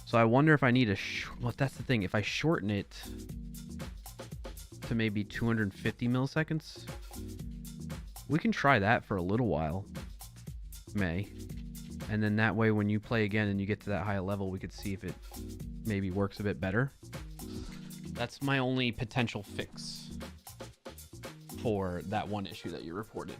So I wonder if I need well, that's the thing. If I shorten it to maybe 250 milliseconds, we can try that for a little while. May. And then that way, when you play again and you get to that high level, we could see if it maybe works a bit better. That's my only potential fix for that one issue that you reported.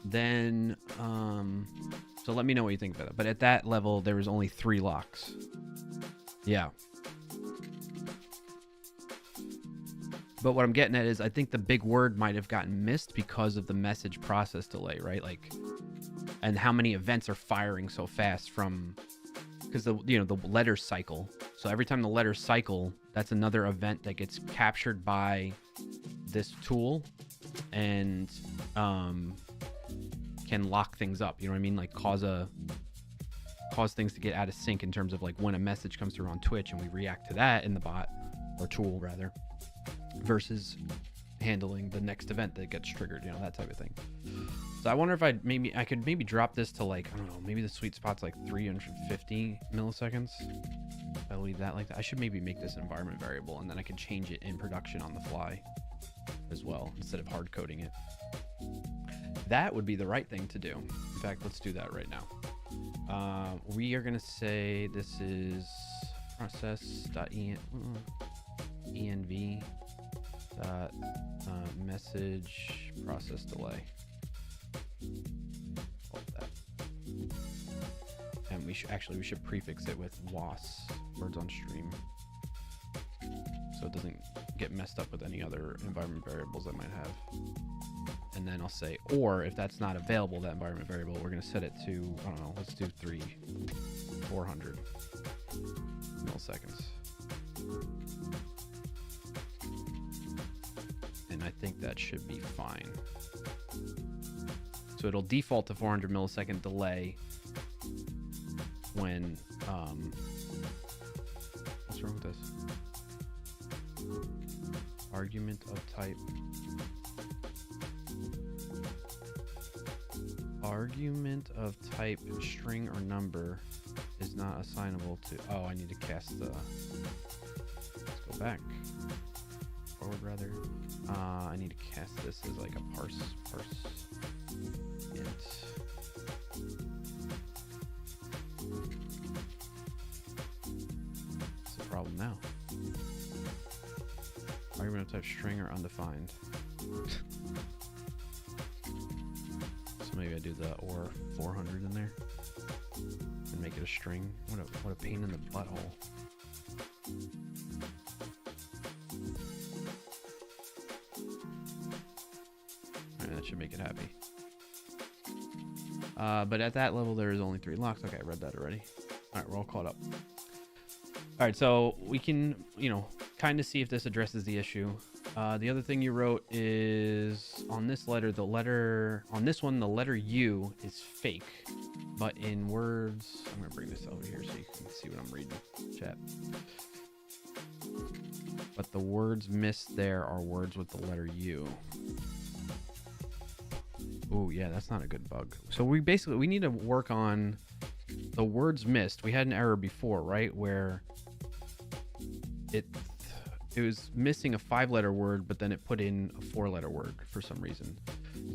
Then, so let me know what you think about it. But at that level, there was only 3 locks. Yeah. But what I'm getting at is I think the big word might have gotten missed because of the message process delay, right? Like, and how many events are firing so fast from, because the letters cycle. So every time the letters cycle, that's another event that gets captured by this tool and can lock things up. You know what I mean? Like cause things to get out of sync in terms of like when a message comes through on Twitch and we react to that in the bot or tool rather, versus handling the next event that gets triggered, that type of thing. So I wonder if I could maybe drop this to like, I don't know, maybe the sweet spot's like 350 milliseconds. If I leave that like that, I should maybe make this an environment variable and then I can change it in production on the fly as well instead of hard coding it. That would be the right thing to do. In fact, let's do that right now. We are gonna say this is process.env message process delay. Hold that. And we should prefix it with was, words on stream, so it doesn't get messed up with any other environment variables I might have. And then I'll say, or if that's not available, that environment variable, we're going to set it to, I don't know, let's do 400 milliseconds. And I think that should be fine. So it'll default to 400 millisecond delay when, what's wrong with this? Argument of type. Argument of type string or number is not assignable to, oh, I need to cast the, let's go back, forward rather. I need to cast this as like a parse int. What's the problem now? Argument of type string or undefined. So maybe I do the or 400 in there and make it a string. What a pain in the butthole. Alright, that should make it happy. But at that level, there is only 3 locks. Okay, I read that already. Alright, we're all caught up. Alright, so we can, kind of see if this addresses the issue. The other thing you wrote is on this letter, on this one, the letter U is fake, but in words, I'm going to bring this over here so you can see what I'm reading, chat. But the words missed there are words with the letter U. Oh yeah, that's not a good bug. So we need to work on the words missed. We had an error before, right? Where it was missing a 5-letter word, but then it put in a 4-letter word for some reason.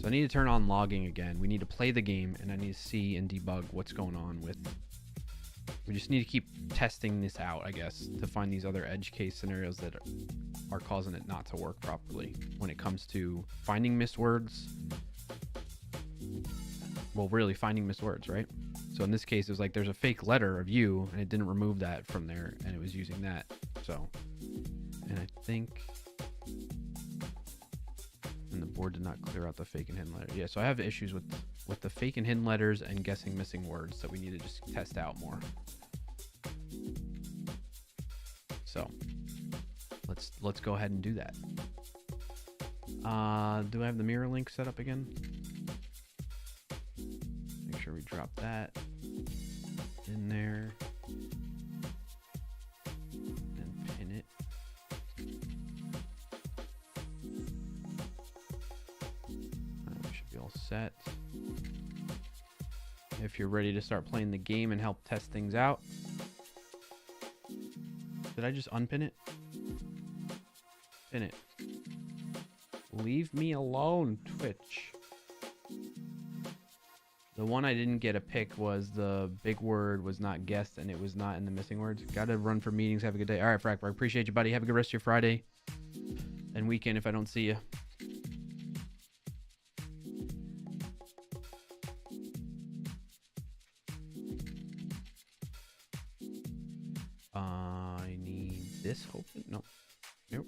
So I need to turn on logging again. We need to play the game, and I need to see and debug what's going on with. We just need to keep testing this out, I guess, to find these other edge case scenarios that are causing it not to work properly when it comes to finding missed words. Well, really finding missed words, right? So in this case, it was like there's a fake letter of U, and it didn't remove that from there, and it was using that. So, and I think, and the board did not clear out the fake and hidden letter. Yeah, so I have issues with the fake and hidden letters and guessing missing words that we need to just test out more. So let's go ahead and do that. Do I have the mirror link set up again? Make sure we drop that in there and pin it. We should be all set. If you're ready to start playing the game and help test things out. Did I just unpin it? Pin it. Leave me alone, Twitch. The one I didn't get a pick was the big word was not guessed and it was not in the missing words. Gotta run for meetings. Have a good day. All right, Frackberg. Appreciate you, buddy. Have a good rest of your Friday and weekend if I don't see you. I need this open. Nope. Nope.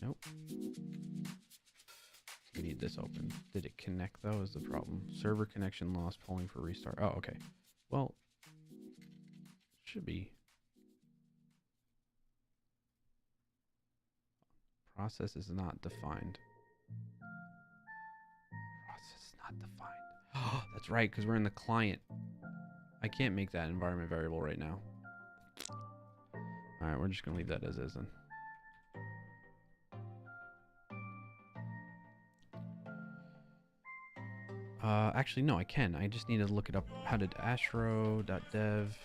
Nope. We need this open. Did it connect though is the problem. Server connection lost, polling for restart. Oh, okay. Well, should be. Process is not defined. Process is not defined. Oh, that's right, because we're in the client. I can't make that environment variable right now. Alright, we're just going to leave that as is then. Actually, no, I can. I just need to look it up. How did astro.dev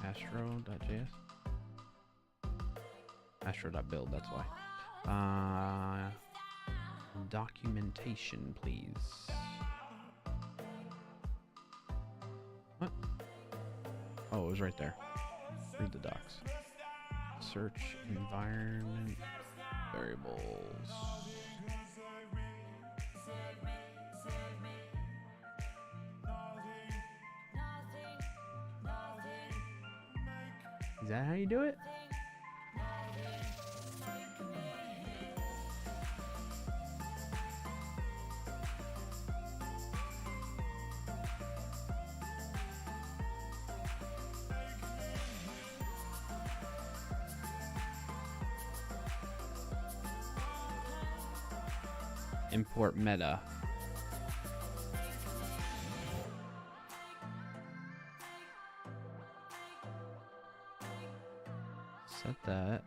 astro.js astro.build, that's why. Documentation, please. What? Oh, it was right there. Read the docs. Search environment variables. Is that how you do it? Import meta. Set that.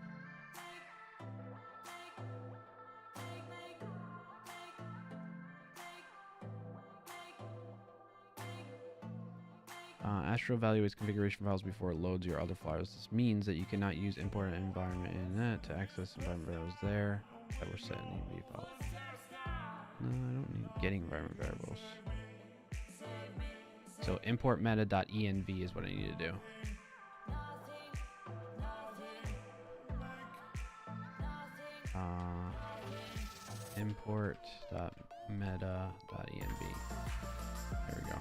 Astro evaluates configuration files before it loads your other files. This means that you cannot use import environment in that to access environment variables there that were set in the env file. No, I don't need getting environment variables. So import meta.env is what I need to do. Import.meta.env. There we go.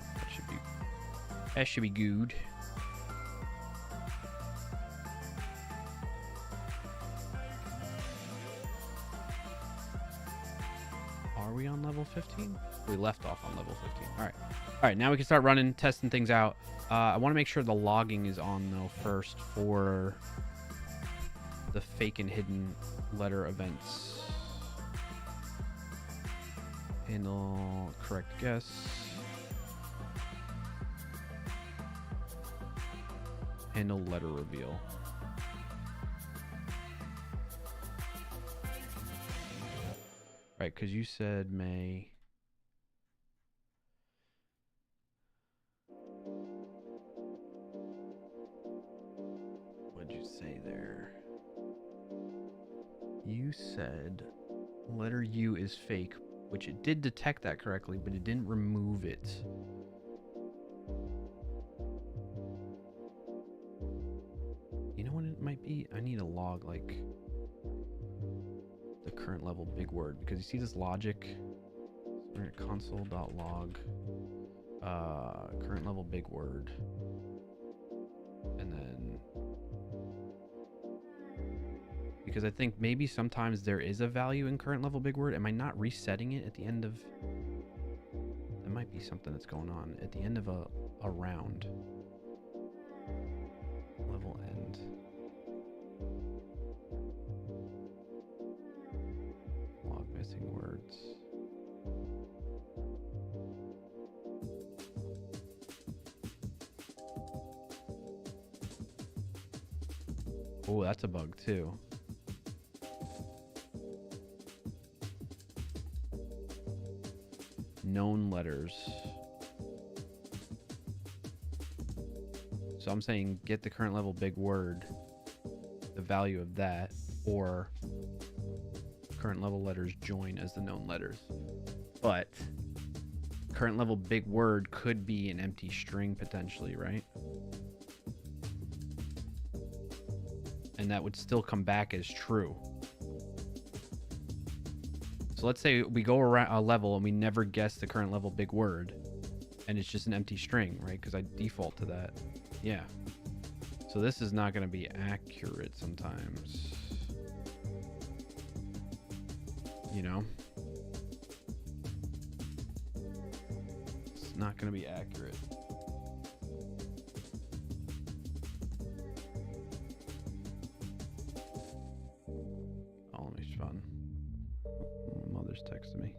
That should be good. Are we on level 15? We left off on level 15. All right. All right, now we can start running, testing things out. I want to make sure the logging is on, though, first for the fake and hidden letter events. Handle correct guess. Handle letter reveal. Right, because you said May. What'd you say there? You said letter U is fake, which it did detect that correctly, but it didn't remove it. You know what it might be? I need a log like the current level big word, because you see this logic. We're at console.log current level big word, and then because I think maybe sometimes there is a value in current level big word. Am I not resetting it at the end of? There might be something that's going on at the end of a round. Level end. Log missing words. Oh, that's a bug too. Known letters. So I'm saying get the current level big word, the value of that, or current level letters join as the known letters. But current level big word could be an empty string potentially, right? And that would still come back as true. So let's say we go around a level and we never guess the current level big word, and it's just an empty string, right? Because I default to that. Yeah. So this is not going to be accurate sometimes. You know? It's not going to be accurate. Oh, let me fun. My mother's texting me.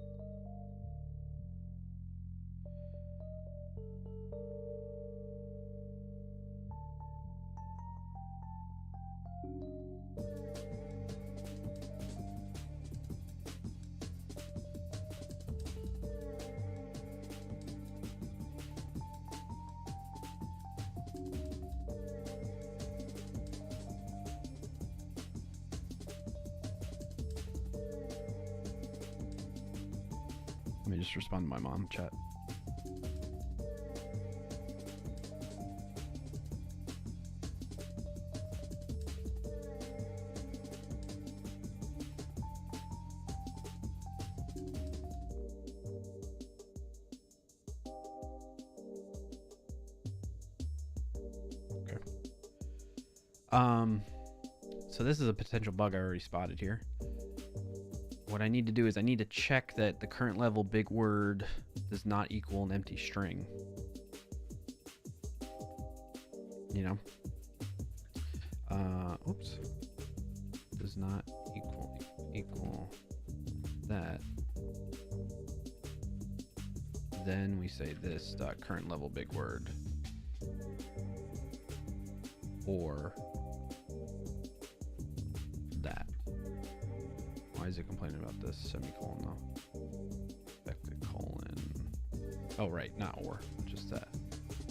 Let me just respond to my mom chat. Okay. So this is a potential bug I already spotted here. What I need to do is I need to check that the current level big word does not equal an empty string. You know? Oops. Does not equal that. Then we say this dot current level big word. Or that. Why is it complaining about this? Semicolon though. Expected colon. Oh, right. Not or. Just that.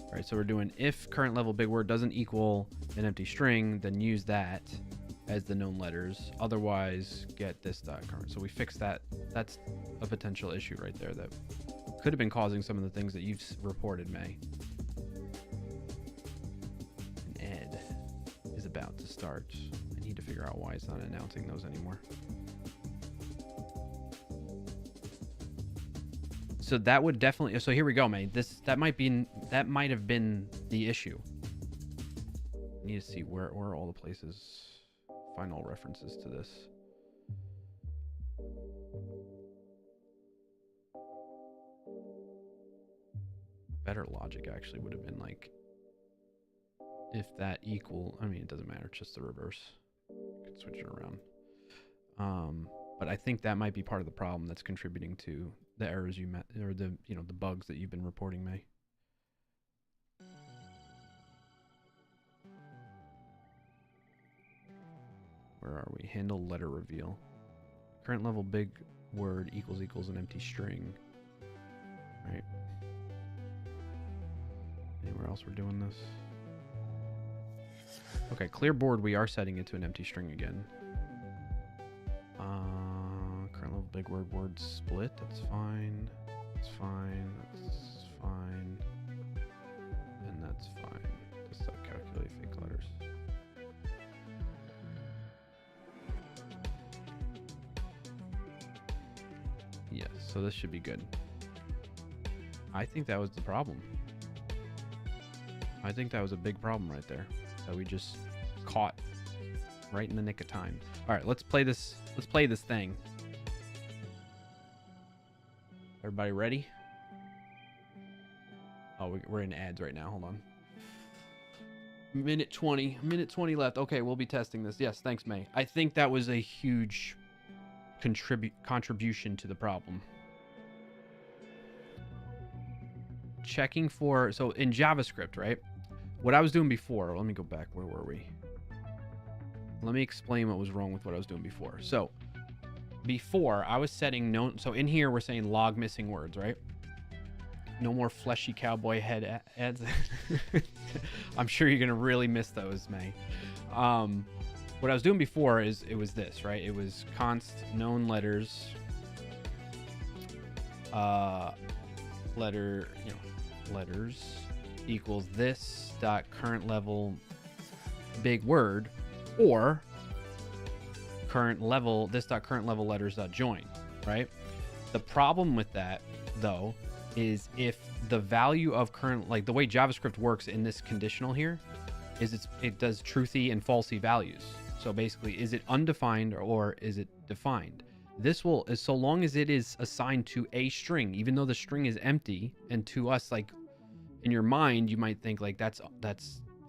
All right. So we're doing if current level big word doesn't equal an empty string, then use that as the known letters. Otherwise, get this dot current. So we fixed that. That's a potential issue right there that could have been causing some of the things that you've reported, May. And Ed is about to start. I need to figure out why it's not announcing those anymore. So that would definitely. So here we go, May. That might have been the issue. I need to see where are all the places, final references to this. Better logic actually would have been like, if that equal. I mean, it doesn't matter. It's just the reverse. You could switch it around. But I think that might be part of the problem that's contributing to the errors you met, or the the bugs that you've been reporting, May. Where are we? Handle letter reveal. Current level big word equals an empty string. Right. Anywhere else we're doing this? Okay, clear board. We are setting it to an empty string again. Current level big word split. That's fine. That's fine. That's fine. And that's fine. Just not calculate fake letters. Yes, so this should be good. I think that was the problem. I think that was a big problem right there that we just caught right in the nick of time. All right, let's play this. Let's play this thing. Everybody ready? Oh, we're in ads right now. Hold on. Minute 20 left. Okay, we'll be testing this. Yes, thanks, May. I think that was a huge contribution to the problem. Checking for, so in JavaScript, right? What I was doing before, let me go back. Where were we? Let me explain what was wrong with what I was doing before. So before I was setting no, so in here we're saying log missing words, right? No more fleshy cowboy head ads. I'm sure you're gonna really miss those, May. what I was doing before is it was this, right? It was const known letters, letters equals this dot current level big word, or current level this dot current level letters dot join, right? The problem with that though is if the value of current, like the way JavaScript works in this conditional here is it does truthy and falsy values. So basically, is it undefined or is it defined? This will, is so long as it is assigned to a string, even though the string is empty, and to us, like in your mind, you might think like that's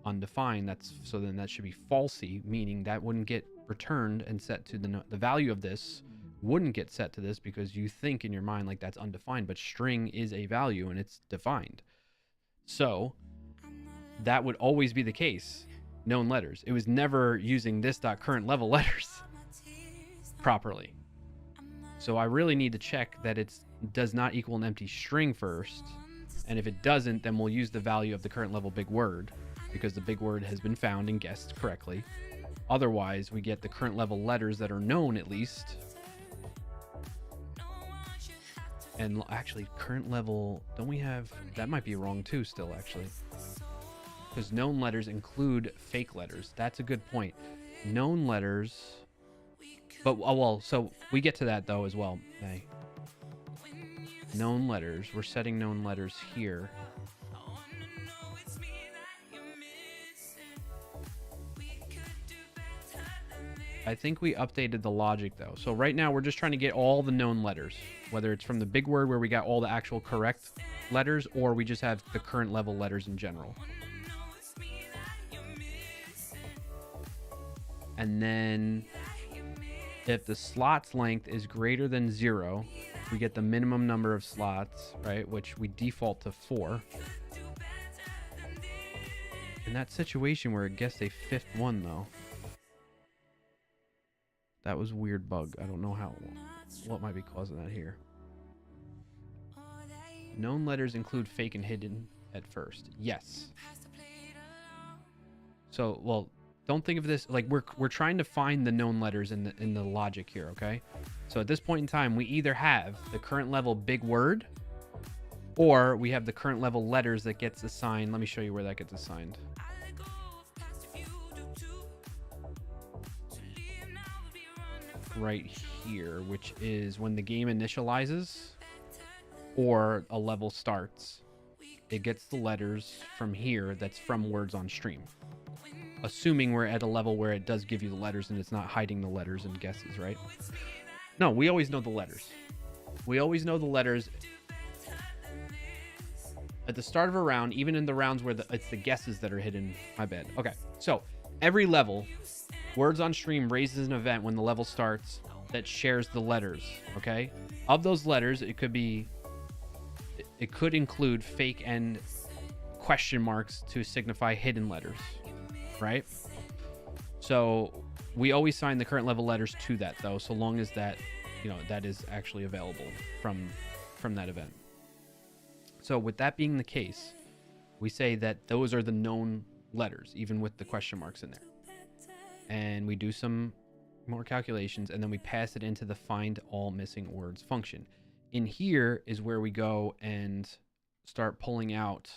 undefined. So then that should be falsy, meaning that wouldn't get returned and set to the value of this wouldn't get set to this because you think in your mind like that's undefined, but string is a value and it's defined. So that would always be the case. Known letters. It was never using this dot current level letters properly. So I really need to check that it does not equal an empty string first. And if it doesn't, then we'll use the value of the current level big word because the big word has been found and guessed correctly. Otherwise, we get the current level letters that are known at least. And actually, current level, don't we have, that might be wrong too still actually. Because known letters include fake letters. That's a good point. Known letters, but, oh, well, so we get to that though as well. Hey. Known letters, we're setting known letters here. I think we updated the logic though. So right now we're just trying to get all the known letters, whether it's from the big word where we got all the actual correct letters, or we just have the current level letters in general. And then if the slot's length is greater than 0, we get the minimum number of slots, right? Which we default to 4. In that situation where it guessed a 5th one though. That was a weird bug. I don't know what might be causing that here. Known letters include fake and hidden at first. Yes. So, well, don't think of this like we're trying to find the known letters in the logic here, okay? So at this point in time, we either have the current level big word, or we have the current level letters that gets assigned. Let me show you where that gets assigned. Right here, which is when the game initializes or a level starts, it gets the letters from here that's from words on stream. Assuming we're at a level where it does give you the letters and it's not hiding the letters and guesses, right? No, we always know the letters. We always know the letters at the start of a round, even in the rounds where it's the guesses that are hidden. My bad. Okay, so every level, words on stream raises an event when the level starts that shares the letters, okay? Of those letters, it could include fake and question marks to signify hidden letters, right? So we always assign the current level letters to that though, so long as that, that is actually available from that event. So with that being the case, we say that those are the known letters, even with the question marks in there. And we do some more calculations, and then we pass it into the find all missing words function. In here is where we go and start pulling out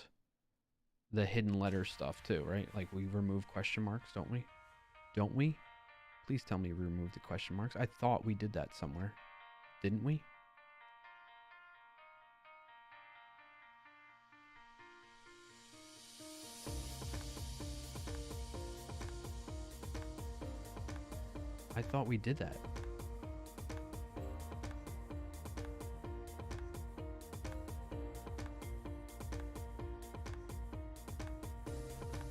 the hidden letter stuff too, right? Like we remove question marks, don't we? Don't we? Please tell me we removed the question marks. I thought we did that somewhere. Didn't we? I thought we did that.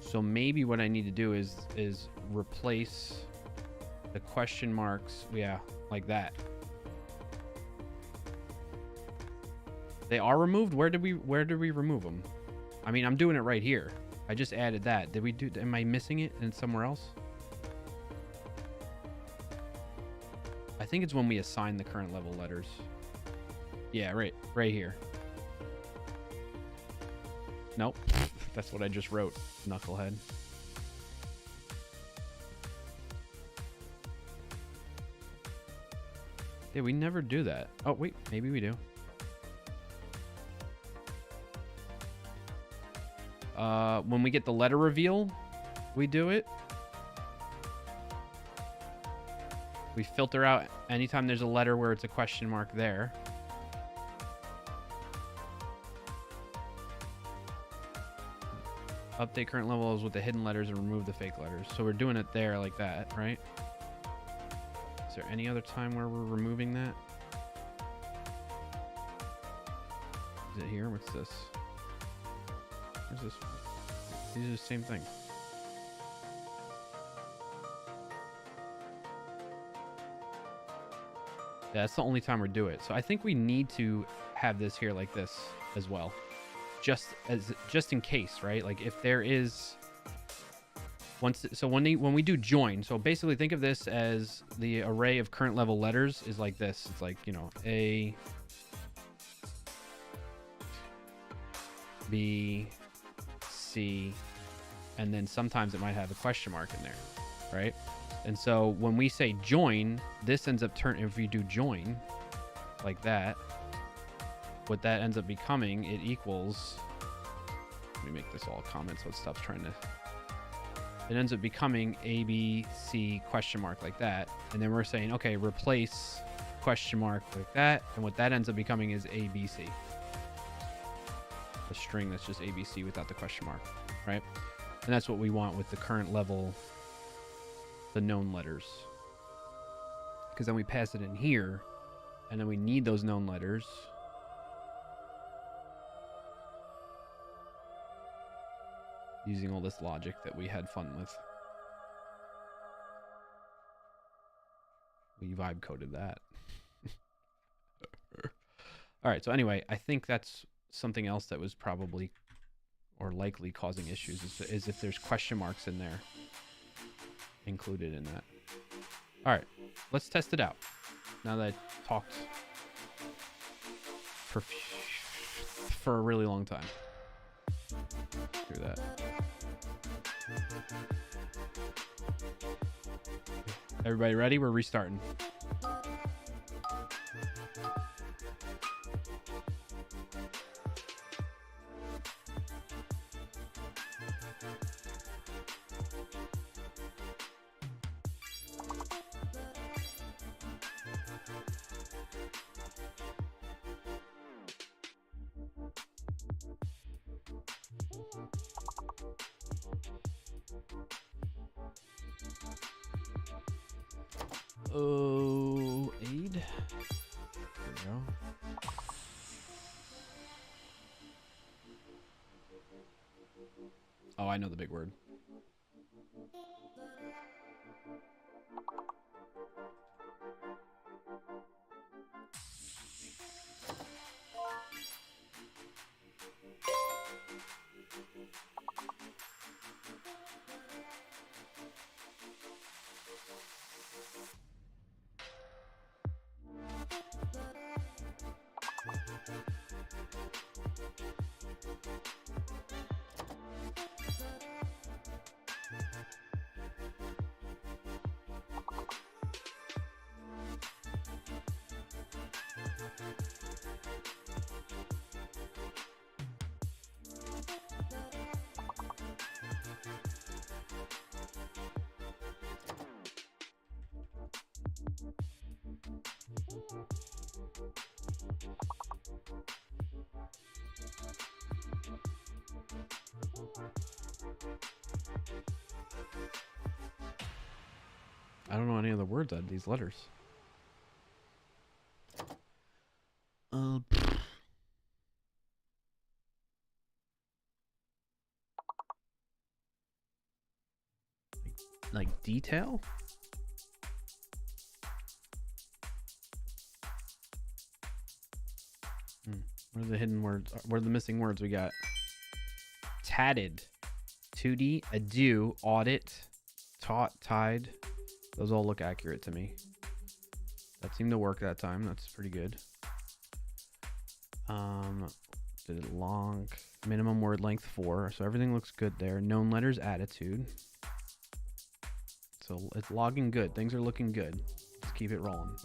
So maybe what I need to do is replace the question marks, yeah, like that. They are removed. Where did we remove them? I mean, I'm doing it right here. I just added that. Am I missing it in somewhere else? I think it's when we assign the current level letters. Yeah, right here. Nope. That's what I just wrote, knucklehead. Yeah, we never do that. Oh, wait, maybe we do. When we get the letter reveal, we do it. We filter out anytime there's a letter where it's a question mark there. Update current levels with the hidden letters and remove the fake letters. So we're doing it there like that, right? Is there any other time where we're removing that? Is it here? What's this? Where's this one? These are the same thing. Yeah, that's the only time we do it. So I think we need to have this here like this as well. Just in case, right? Like if there is when we do join, so basically think of this as the array of current level letters is like this. It's like, you know, A, B, C, and then sometimes it might have a question mark in there, right? And so when we say join, this ends up if you do join like that, what that ends up becoming, it equals, let me make this all a comment so it stops trying to, it ends up becoming A, B, C, question mark like that. And then we're saying, okay, replace question mark like that. And what that ends up becoming is A, B, C. A string that's just A, B, C without the question mark, right? And that's what we want with the current level, the known letters. Because then we pass it in here, and then we need those known letters. Using all this logic that we had fun with. We vibe coded that. All right, so anyway, I think that's something else that was probably or likely causing issues is if there's question marks in there included in that. All right, let's test it out. Now that I talked for a really long time. Through that. Everybody ready? We're restarting. Oh, aid. There we go. Oh, I know the big word. I don't know any other words out of these letters. Like detail? What are the hidden words? What are the missing words we got? Tatted, 2D, ado, audit, taught, tied. Those all look accurate to me. That seemed to work that time. That's pretty good. Did it long, minimum word length 4. So everything looks good there. Known letters, attitude. So it's logging good. Things are looking good. Let's keep it rolling.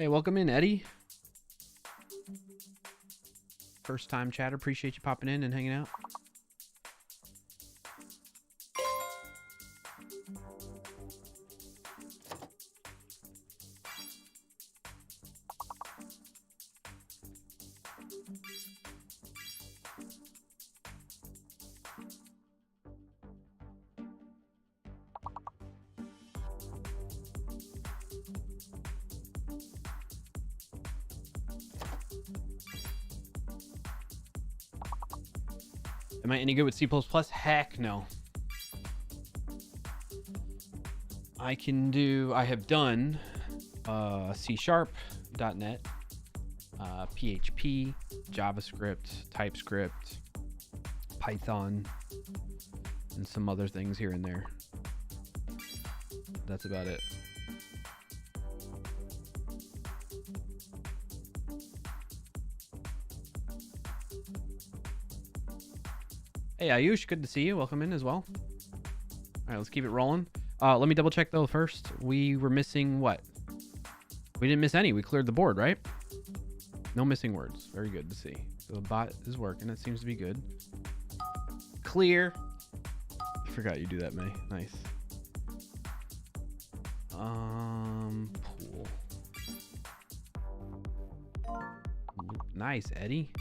Hey, welcome in, Eddie. First time chatter. Appreciate you popping in and hanging out. Am I any good with C++? Heck no. I have done C#, .NET, PHP, JavaScript, TypeScript, Python, and some other things here and there. That's about it. Hey, Ayush, good to see you. Welcome in as well. All right, let's keep it rolling. Let me double check though first. We were missing what? We didn't miss any. We cleared the board, right? No missing words. Very good to see. So the bot is working. It seems to be good. Clear. I forgot you do that, May. Nice. Pool. Nice, Eddie.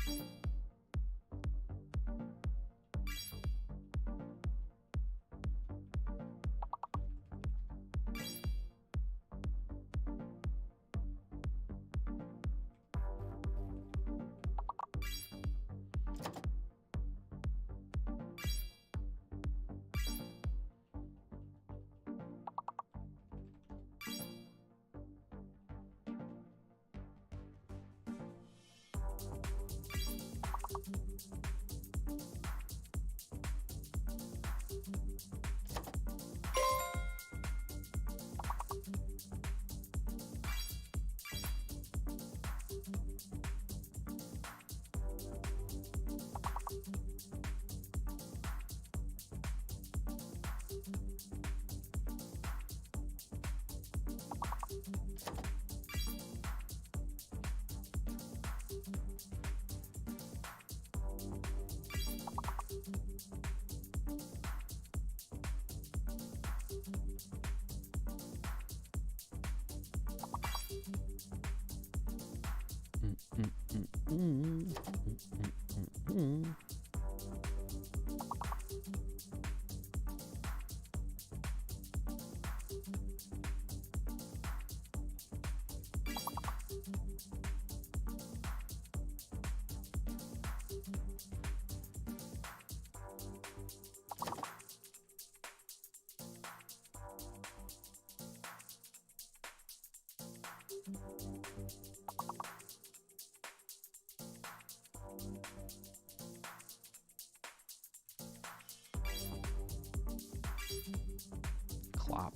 Clop.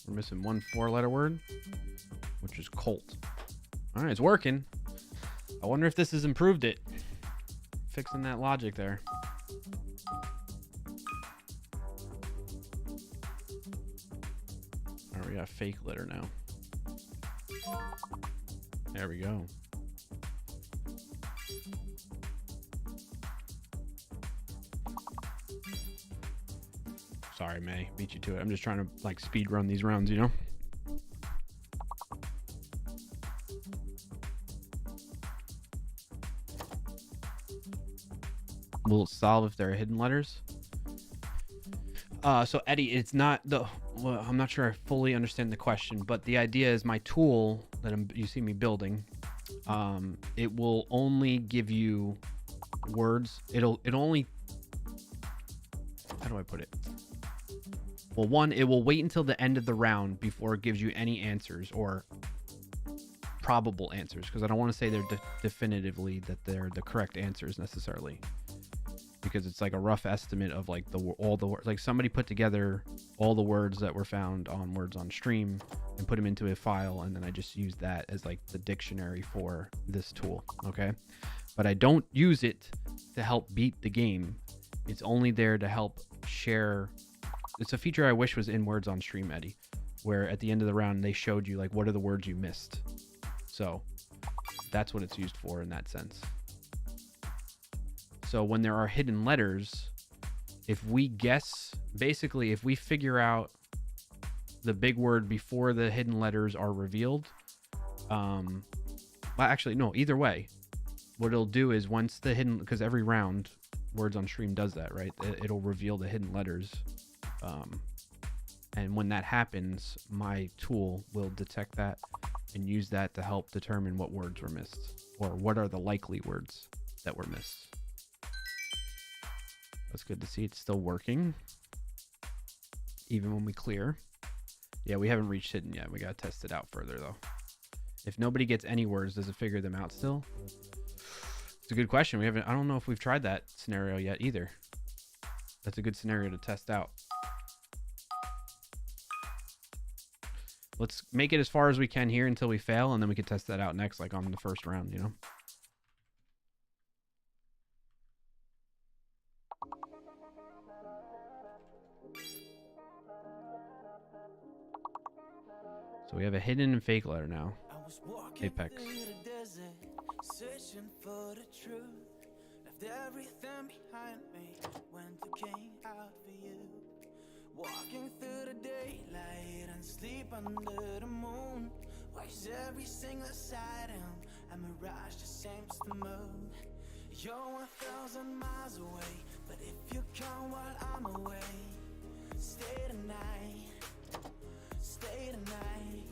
We're missing one 4-letter word, which is Colt. All right, it's working. I wonder if this has improved it. Fixing that logic there. All right, we got a fake letter now. There we go. Sorry, May. Beat you to it. I'm just trying to like speed run these rounds, you know? Will it solve if there are hidden letters? So Eddie, it's not the, well, I'm not sure I fully understand the question, but the idea is my tool that you see me building, it will only give you words. It'll only, how do I put it? Well, one, it will wait until the end of the round before it gives you any answers or probable answers, because I don't want to say they're definitively that they're the correct answers necessarily, because it's like a rough estimate of like all the words. Like somebody put together all the words that were found on Words on Stream and put them into a file, and then I just use that as like the dictionary for this tool. Okay, but I don't use it to help beat the game. It's only there to help share. It's a feature I wish was in Words on Stream, Eddie, where at the end of the round they showed you like what are the words you missed. So that's what it's used for in that sense. So when there are hidden letters, if we guess, basically, if we figure out the big word before the hidden letters are revealed, well, actually, no, either way, what it'll do is once the hidden, because every round, Words on Stream does that, right? It'll reveal the hidden letters. And when that happens, my tool will detect that and use that to help determine what words were missed or what are the likely words that were missed. That's good to see. It's still working even when we clear. Yeah, we haven't reached hidden yet. We got to test it out further though. If nobody gets any words, does it figure them out still? It's a good question. I don't know if we've tried that scenario yet either. That's a good scenario to test out. Let's make it as far as we can here until we fail, and then we can test that out next, like on the first round, you know? So we have a hidden and fake letter now. Apex. Searching for the truth, left everything behind me, went to king out for you. Walking through the daylight and sleep under the moon. Watch every single sight and mirage just seems to move. You're 1,000 miles away, but if you come while I'm away, stay tonight, stay tonight.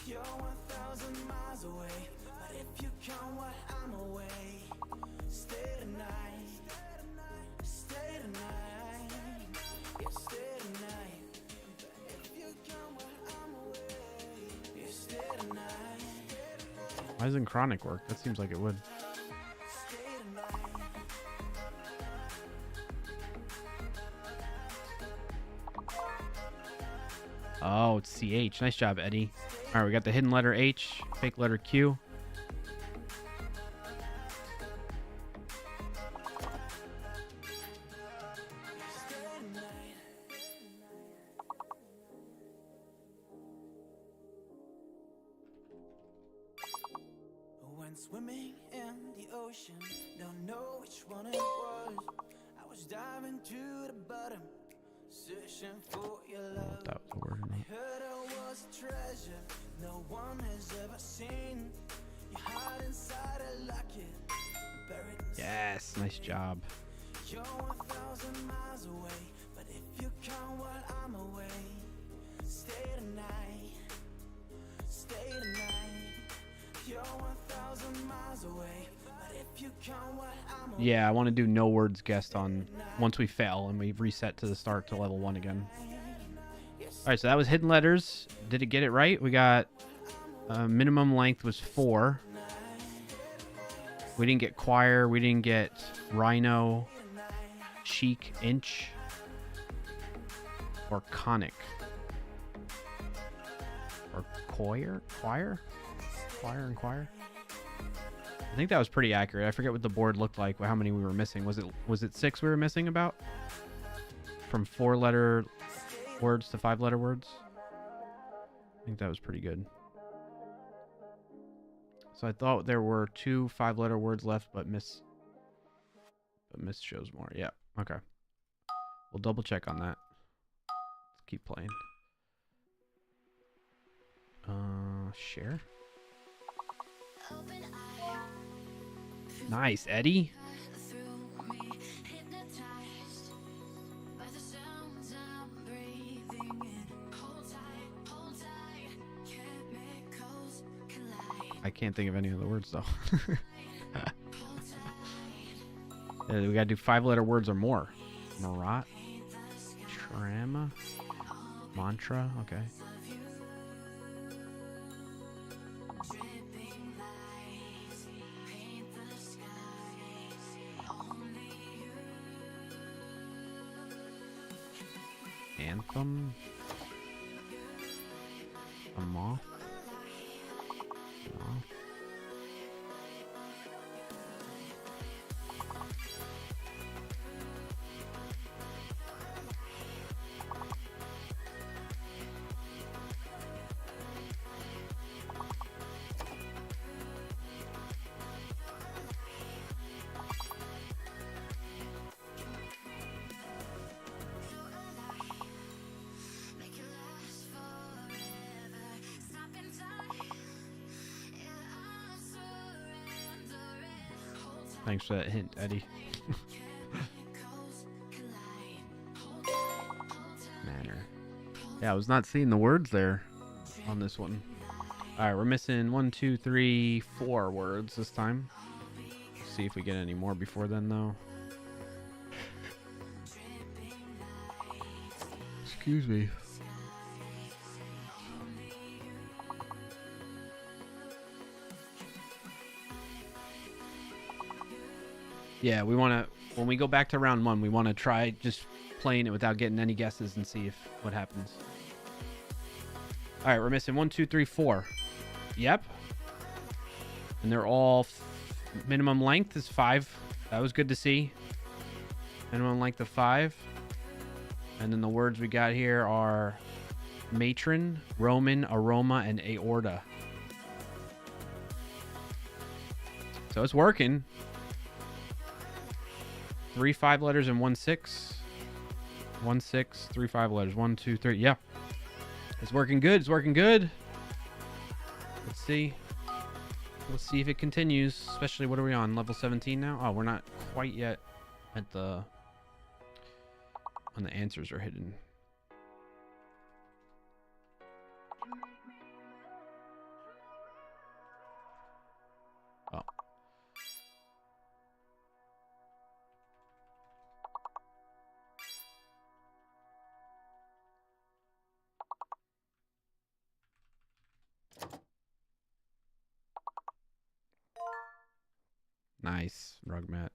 You're 1,000 miles away, but if you come while I'm away, stay tonight, stay tonight, yeah, stay tonight. If you come while I'm away, yeah, stay tonight. Why doesn't Chronic work? That seems like it would. Oh, it's CH. Nice job, Eddie. All right, we got the hidden letter H, fake letter Q. When swimming in the ocean, don't know which one it was. I was diving to the bottom, searching for your love. That was a word. I heard it was a treasure no one has ever seen. You hide inside a locket, buried in Yes, nice job. You're 1,000 miles away, but if you come while I'm away, stay tonight, stay tonight. You're 1,000 miles away, but if you come while I'm away. Yeah, I want to do no words guessed on once we fail and we reset to the start to level 1 again. All right, so that was hidden letters. Did it get it right? We got minimum length was 4. We didn't get choir. We didn't get rhino, chic, inch, or conic, or choir, and choir. I think that was pretty accurate. I forget what the board looked like. How many we were missing? Was it 6 we were missing about? From 4-letter words to 5-letter words. I think that was pretty good. So I thought there were 2 5-letter words left, but miss shows more. Yeah. Okay. We'll double check on that. Let's keep playing. Share. Nice, Eddie. I can't think of any of the words though. Yeah, we gotta do 5-letter words or more. Marat, Trama, mantra. Okay. Anthem. A moth. Moth. Thanks for that hint, Eddie. Manner. Yeah, I was not seeing the words there on this one. All right, we're missing 1, 2, 3, 4 words this time. See if we get any more before then, though. Excuse me. Yeah, we want to, when we go back to round 1, we want to try just playing it without getting any guesses and see if what happens. All right, we're missing 1, 2, 3, 4. Yep. And they're all minimum length is 5. That was good to see. Minimum length of 5. And then the words we got here are matron, Roman, aroma, and aorta. So it's working. 3 5 letters and 1 6. 1 6, 3 5 letters. 1, 2, 3. Yeah. It's working good. It's working good. Let's see. Let's see if it continues. Especially, what are we on? Level 17 now? Oh, we're not quite yet at the... when the answers are hidden. Oh. Nice, rug mat.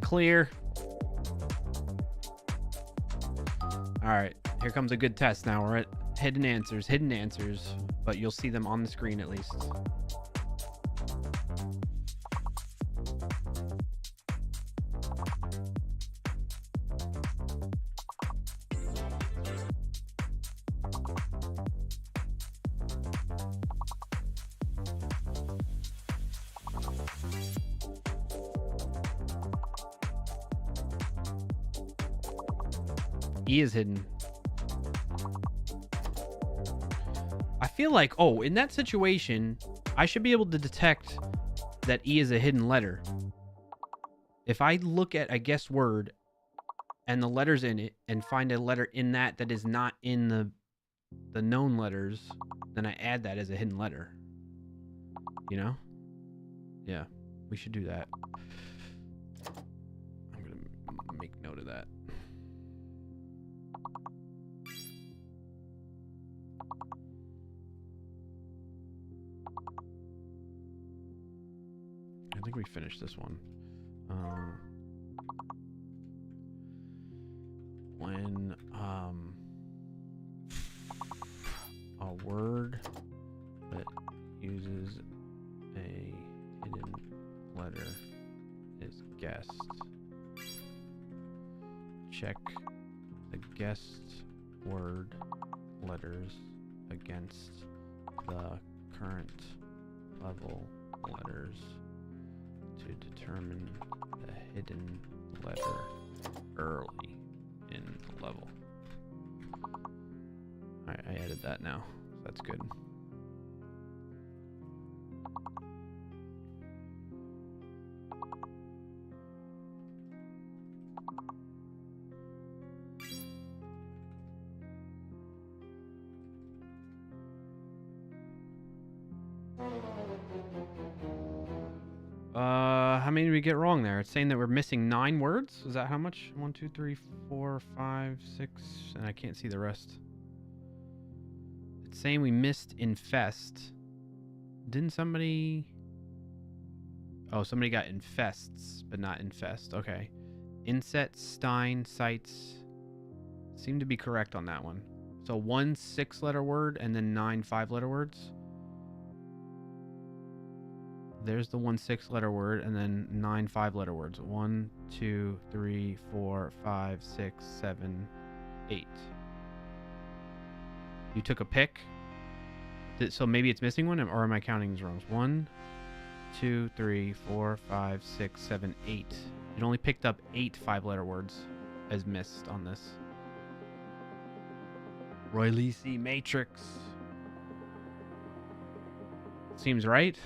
Clear. All right, here comes a good test now. We're at hidden answers, but you'll see them on the screen at least. E is hidden. I feel like, oh, in that situation, I should be able to detect that E is a hidden letter. If I look at a guessed word and the letters in it and find a letter in that is not in the known letters, then I add that as a hidden letter. You know? Yeah, we should do that. I'm going to make note of that. I think we finished this one. When a word that uses a hidden letter is guessed, check the guessed word letters against the current level letters to determine the hidden letter early in the level. Alright, I added that now. So that's good. How many did we get wrong there? It's saying that we're missing 9 words. Is that how much? 1, 2, 3, 4, 5, 6, and I can't see the rest. It's saying we missed infest. Didn't somebody... Oh, somebody got infests, but not infest. Okay. Inset, stein, sites. Seem to be correct on that one. So 1 6-letter word and then 9 5-letter words. There's the 1 6-letter word and then 9 5-letter words. 1, 2, 3, 4, 5, 6, 7, 8. You took a pick. So maybe it's missing one, or am I counting these wrong? 1, 2, 3, 4, 5, 6, 7, 8. It only picked up 8 5-letter words as missed on this. Roy Lisi Matrix. Seems right.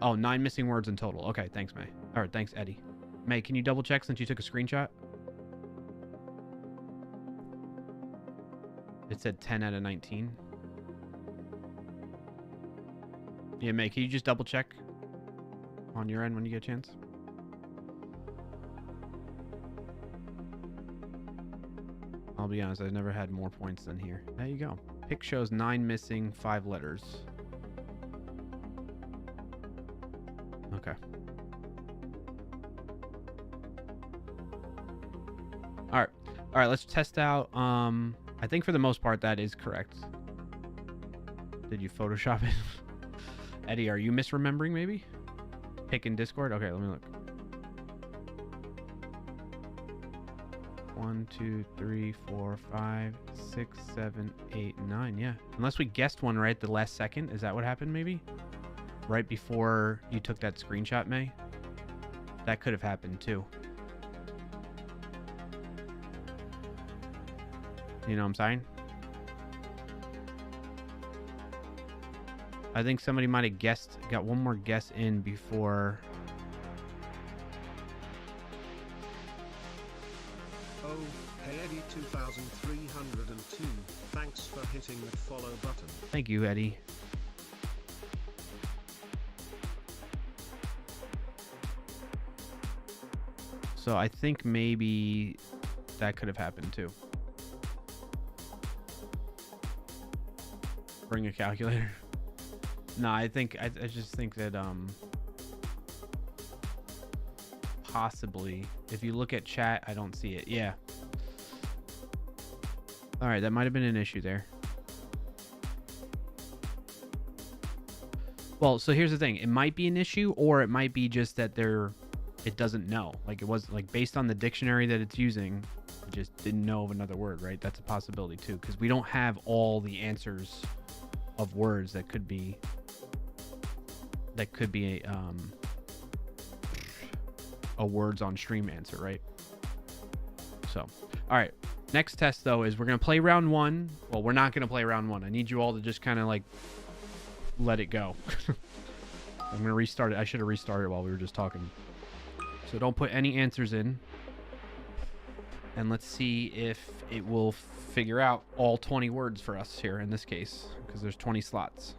Oh, 9 missing words in total. Okay, thanks, May. All right, thanks, Eddie. May, can you double check since you took a screenshot? It said 10 out of 19. Yeah, May, can you just double check on your end when you get a chance? I'll be honest, I've never had more points than here. There you go. Pick shows 9 missing 5 letters. Okay. All right, let's test out. I think for the most part that is correct. Did you Photoshop it? Eddie, are you misremembering maybe? Pick in Discord? Okay, let me look. 1, 2, 3, 4, 5, 6, 7, 8, 9. Yeah. Unless we guessed one right at the last second. Is that what happened maybe? Right before you took that screenshot, May? That could have happened too. You know what I'm saying? I think somebody might have guessed, got one more guess in before. Oh, hey Eddie 2302, thanks for hitting that follow button. Thank you, Eddie. So I think maybe that could have happened too. Bring a calculator. No, I just think that possibly if you look at chat, I don't see it. Yeah. All right, that might have been an issue there. Well, so here's the thing. It might be an issue, or it might be just that it doesn't know. Like it was like based on the dictionary that it's using, it just didn't know of another word, right? That's a possibility too, because we don't have all the answers of words that could be a words on stream answer, right? So, all right. Next test though is we're gonna play round 1. Well, we're not gonna play round 1. I need you all to just kind of like let it go. I'm gonna restart it. I should have restarted while we were just talking. So don't put any answers in. And let's see if it will figure out all 20 words for us here in this case, because there's 20 slots.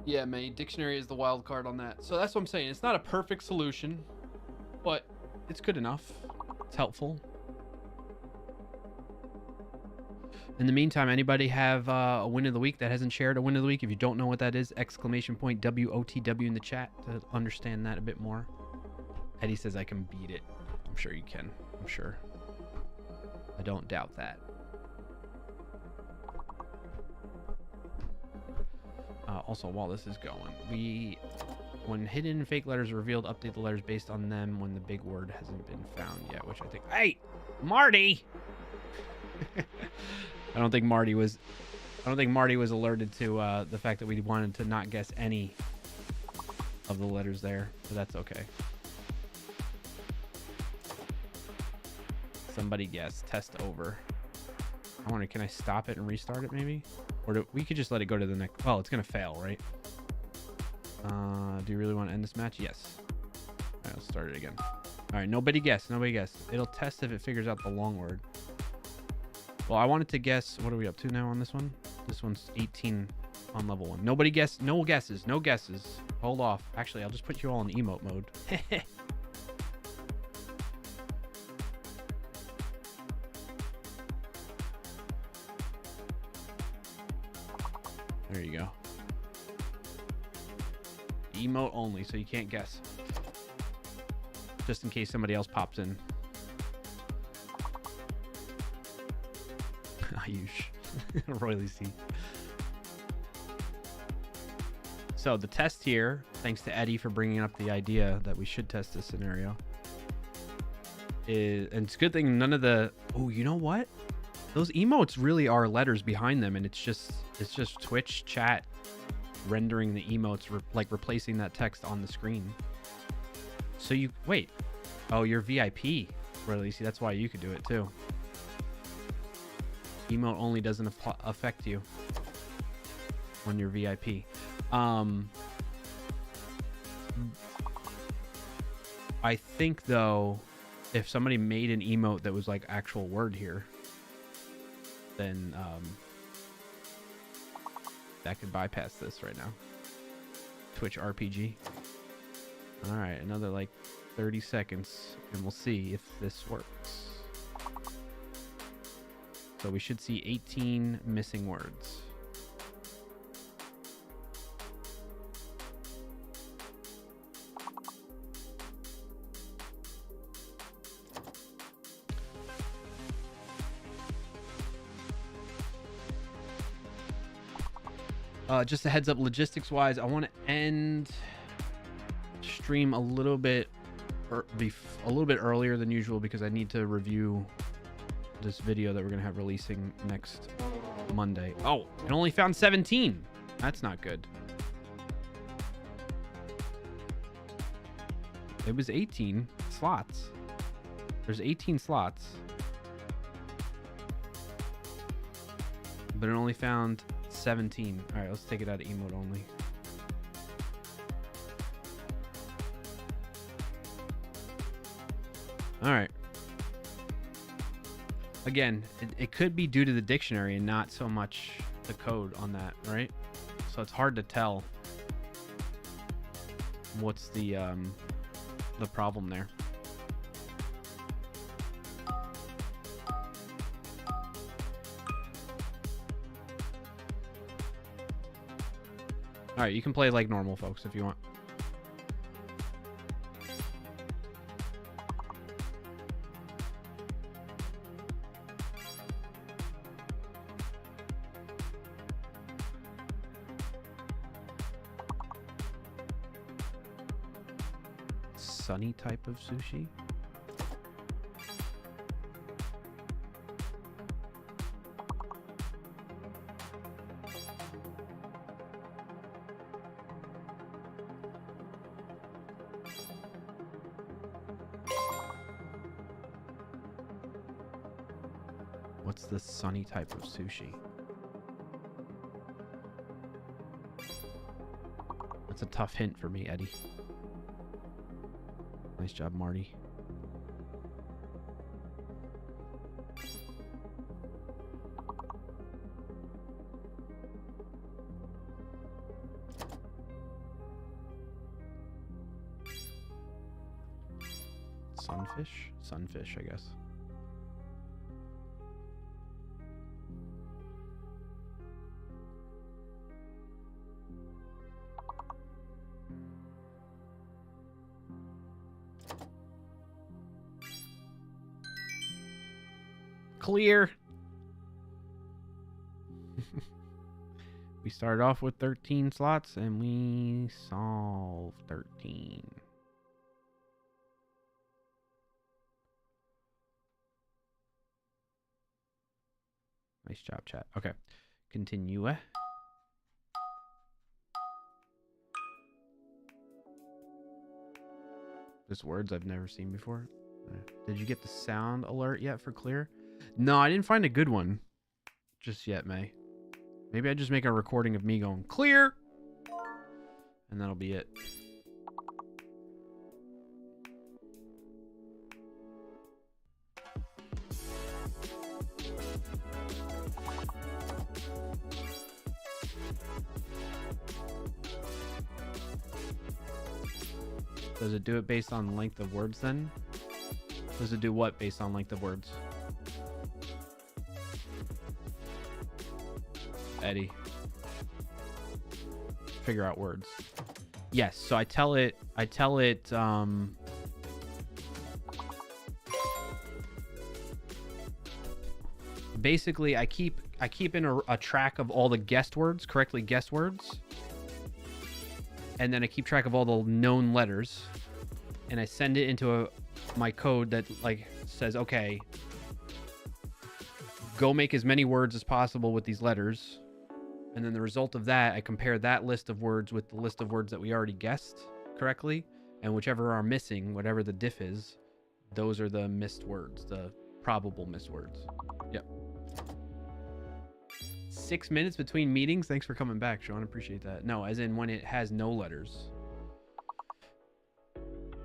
Yeah, May, dictionary is the wild card on that. So that's what I'm saying. It's not a perfect solution, but it's good enough. It's helpful. In the meantime, anybody have a win of the week that hasn't shared a win of the week? If you don't know what that is, exclamation point WOTW in the chat to understand that a bit more. Eddie says I can beat it. I'm sure you can. I'm sure. I don't doubt that. Also, while this is going, when hidden and fake letters are revealed, update the letters based on them when the big word hasn't been found yet, which I think... Hey! Marty! I don't think Marty was alerted to the fact that we wanted to not guess any of the letters there, but that's okay. Somebody guess. Test over. I wonder, can I stop it and restart it maybe? Or we could just let it go to the next... Well, it's going to fail, right? Do you really want to end this match? Yes. All right, let's start it again. All right, nobody guess. Nobody guess. It'll test if it figures out the long word. Well, I wanted to guess... What are we up to now on this one? This one's 18 on level 1. Nobody guess. No guesses. No guesses. Hold off. Actually, I'll just put you all in emote mode. There you go. Emote only, so you can't guess. Just in case somebody else pops in. Ayush. Royally C. So the test here, thanks to Eddie for bringing up the idea that we should test this scenario, is, and it's a good thing none of the... Oh, you know what? Those emotes really are letters behind them, and it's just Twitch chat rendering the emotes, like replacing that text on the screen. So you wait. Oh, you're VIP. Really? See, that's why you could do it too. Emote only doesn't affect you when you're VIP. I think though, if somebody made an emote that was like actual word here, then that could bypass this right now. Twitch RPG. All right, another like 30 seconds, and we'll see if this works. So we should see 18 missing words. Just a heads up, logistics wise, I want to end stream a little bit earlier than usual because I need to review this video that we're gonna have releasing next Monday. Oh, it only found 17. That's not good. It was 18 slots. There's 18 slots, but it only found 17. All right, let's take it out of emote only. All right. Again, it could be due to the dictionary and not so much the code on that, right? So it's hard to tell what's the problem there. All right, you can play like normal, folks, if you want. Sunny type of sushi? What's the sunny type of sushi? That's a tough hint for me, Eddie. Nice job, Marty. Sunfish? Sunfish, I guess. Clear. We started off with 13 slots and we solved 13. Nice job, chat. Okay. Continue. Just words I've never seen before. Did you get the sound alert yet for clear? No, I didn't find a good one just yet, May. Maybe I just make a recording of me going clear, and that'll be it. Does it do it based on length of words then? Does it do what based on length of words? Eddie. Figure out words. Yes, so I tell it basically I keep in a track of all the guessed words, correctly guessed words. And then I keep track of all the known letters, and I send it into my code that like says, okay, go make as many words as possible with these letters. And then the result of that, I compare that list of words with the list of words that we already guessed correctly. And whichever are missing, whatever the diff is, those are the missed words, the probable missed words. Yep. 6 minutes between meetings. Thanks for coming back, Sean. Appreciate that. No, as in when it has no letters.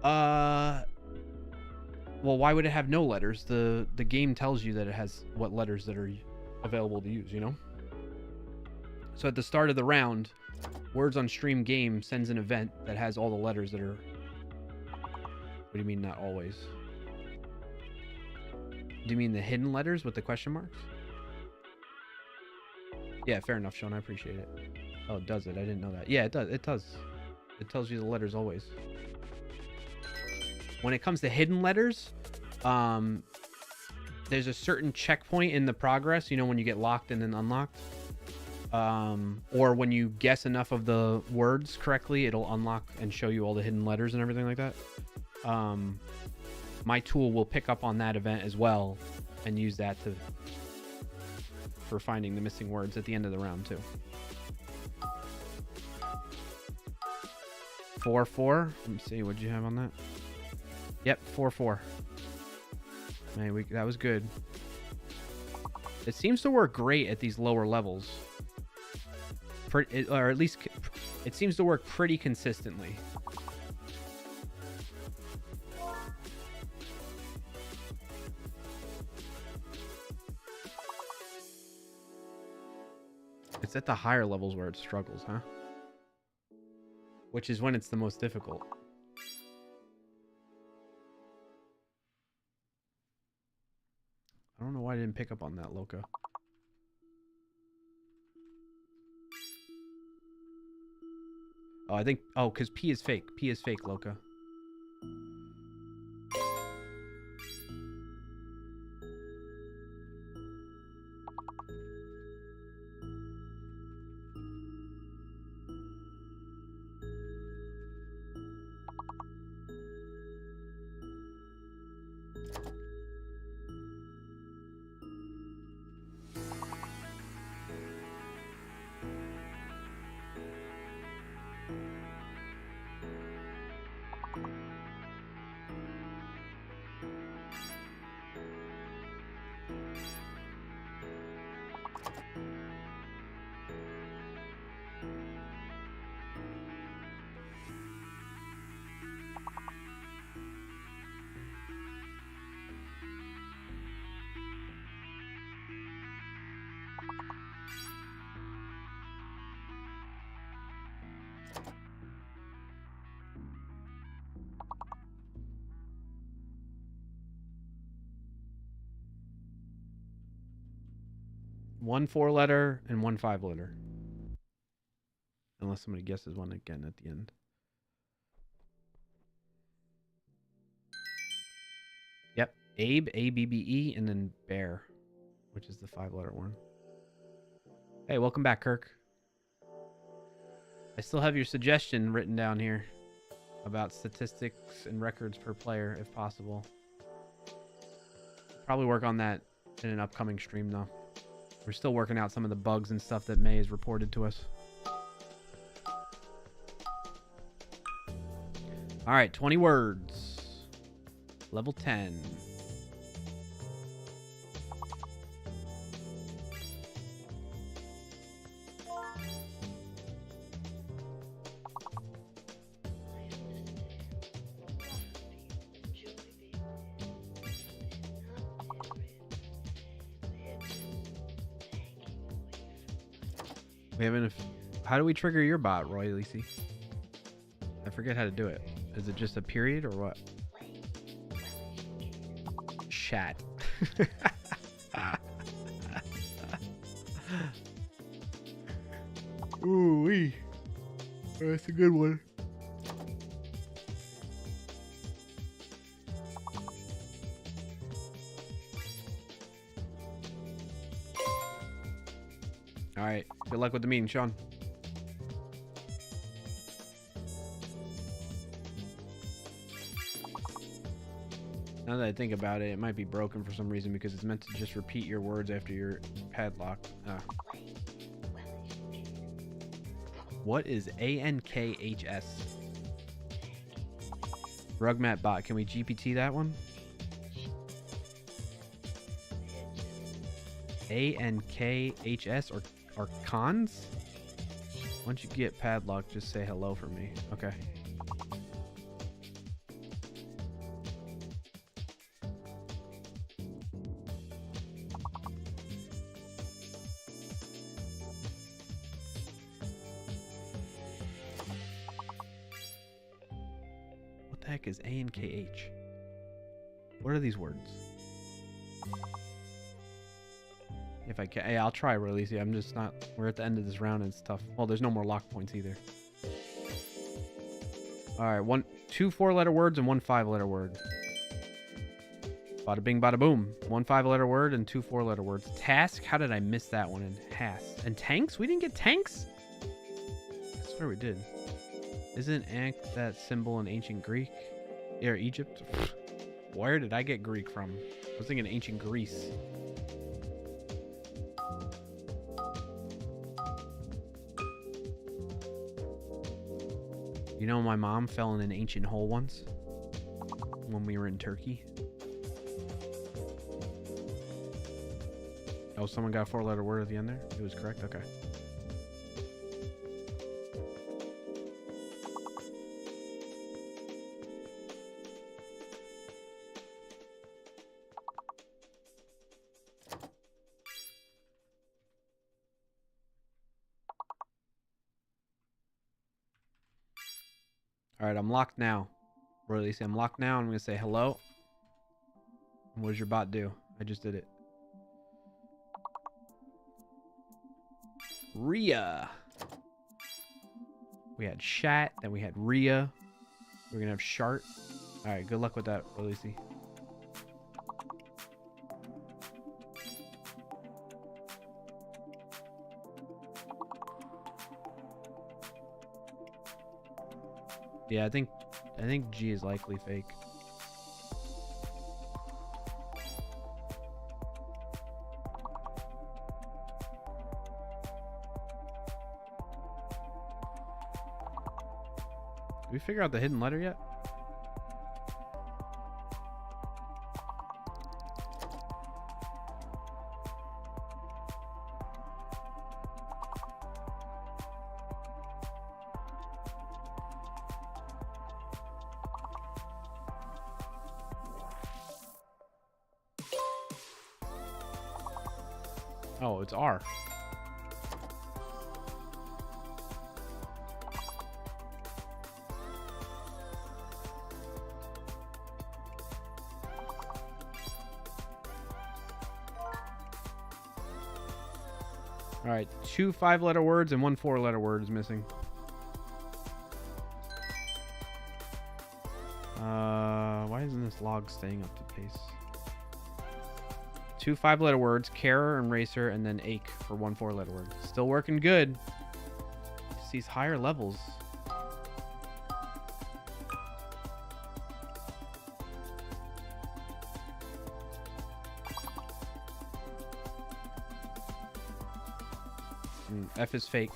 Well, why would it have no letters? The game tells you that it has what letters that are available to use, you know? So at the start of the round, Words on Stream game sends an event that has all the letters that are... What do you mean not always? Do you mean the hidden letters with the question marks? Yeah, fair enough, Sean. I appreciate it. Oh, it does it? I didn't know that. Yeah, it does. It does. It tells you the letters always. When it comes to hidden letters, there's a certain checkpoint in the progress, you know, when you get locked and then unlocked. Or when you guess enough of the words correctly, it'll unlock and show you all the hidden letters and everything like that. My tool will pick up on that event as well and use that for finding the missing words at the end of the round too. 4-4. Let me see. What'd you have on that? Yep, 4-4. Man, that was good. It seems to work great at these lower levels. Or at least it seems to work pretty consistently. It's at the higher levels where it struggles, huh? Which is when it's the most difficult. I don't know why I didn't pick up on that, Loca. Oh, I think... Oh, because P is fake. P is fake, Loca. One 4-letter and one 5-letter. Unless somebody guesses one again at the end. Yep. Abe, A-B-B-E, and then Bear, which is the 5-letter one. Hey, welcome back, Kirk. I still have your suggestion written down here about statistics and records per player, if possible. Probably work on that in an upcoming stream, though. We're still working out some of the bugs and stuff that May has reported to us. All right, 20 words. Level 10. We haven't. How do we trigger your bot, Roy Lacey? I forget how to do it. Is it just a period or what? Chat. Ooh wee. That's a good one. All right. Good luck with the meeting, Sean. Now that I think about it, it might be broken for some reason because it's meant to just repeat your words after your padlock. What is ANKHS? Rugmat bot. Can we GPT that one? ANKHS or cons? Once you get padlock, just say hello for me. Okay. What the heck is ANKH? What are these words? If I can, hey, I'll try really easy. I'm just not. We're at the end of this round and it's tough. Well, there's no more lock points either. All right, 2 4-letter words and 1 5-letter word. Bada bing, bada boom. 1 5-letter word and 2 4-letter words. Task. How did I miss that one? And has and tanks. We didn't get tanks. I swear we did. Isn't Ankh that symbol in ancient Greek? Or Egypt? Where did I get Greek from? I was thinking ancient Greece. You know, my mom fell in an ancient hole once when we were in Turkey. Oh, someone got a 4-letter word at the end there? It was correct? Okay. All right, I'm locked now. Or at least I'm locked now. I'm going to say hello. And what does your bot do? I just did it. Rhea. We had Shat, then we had Rhea. We're going to have Shart. All right, good luck with that, Releasey. Yeah, I think G is likely fake. Did we figure out the hidden letter yet? Oh, it's R. All right, 2 5-letter words and 1 4-letter word is missing. Why isn't this log staying up to pace? 2 5-letter words, carer and racer, and then ache for 1 4-letter word. Still working good. Just these higher levels. F is fake.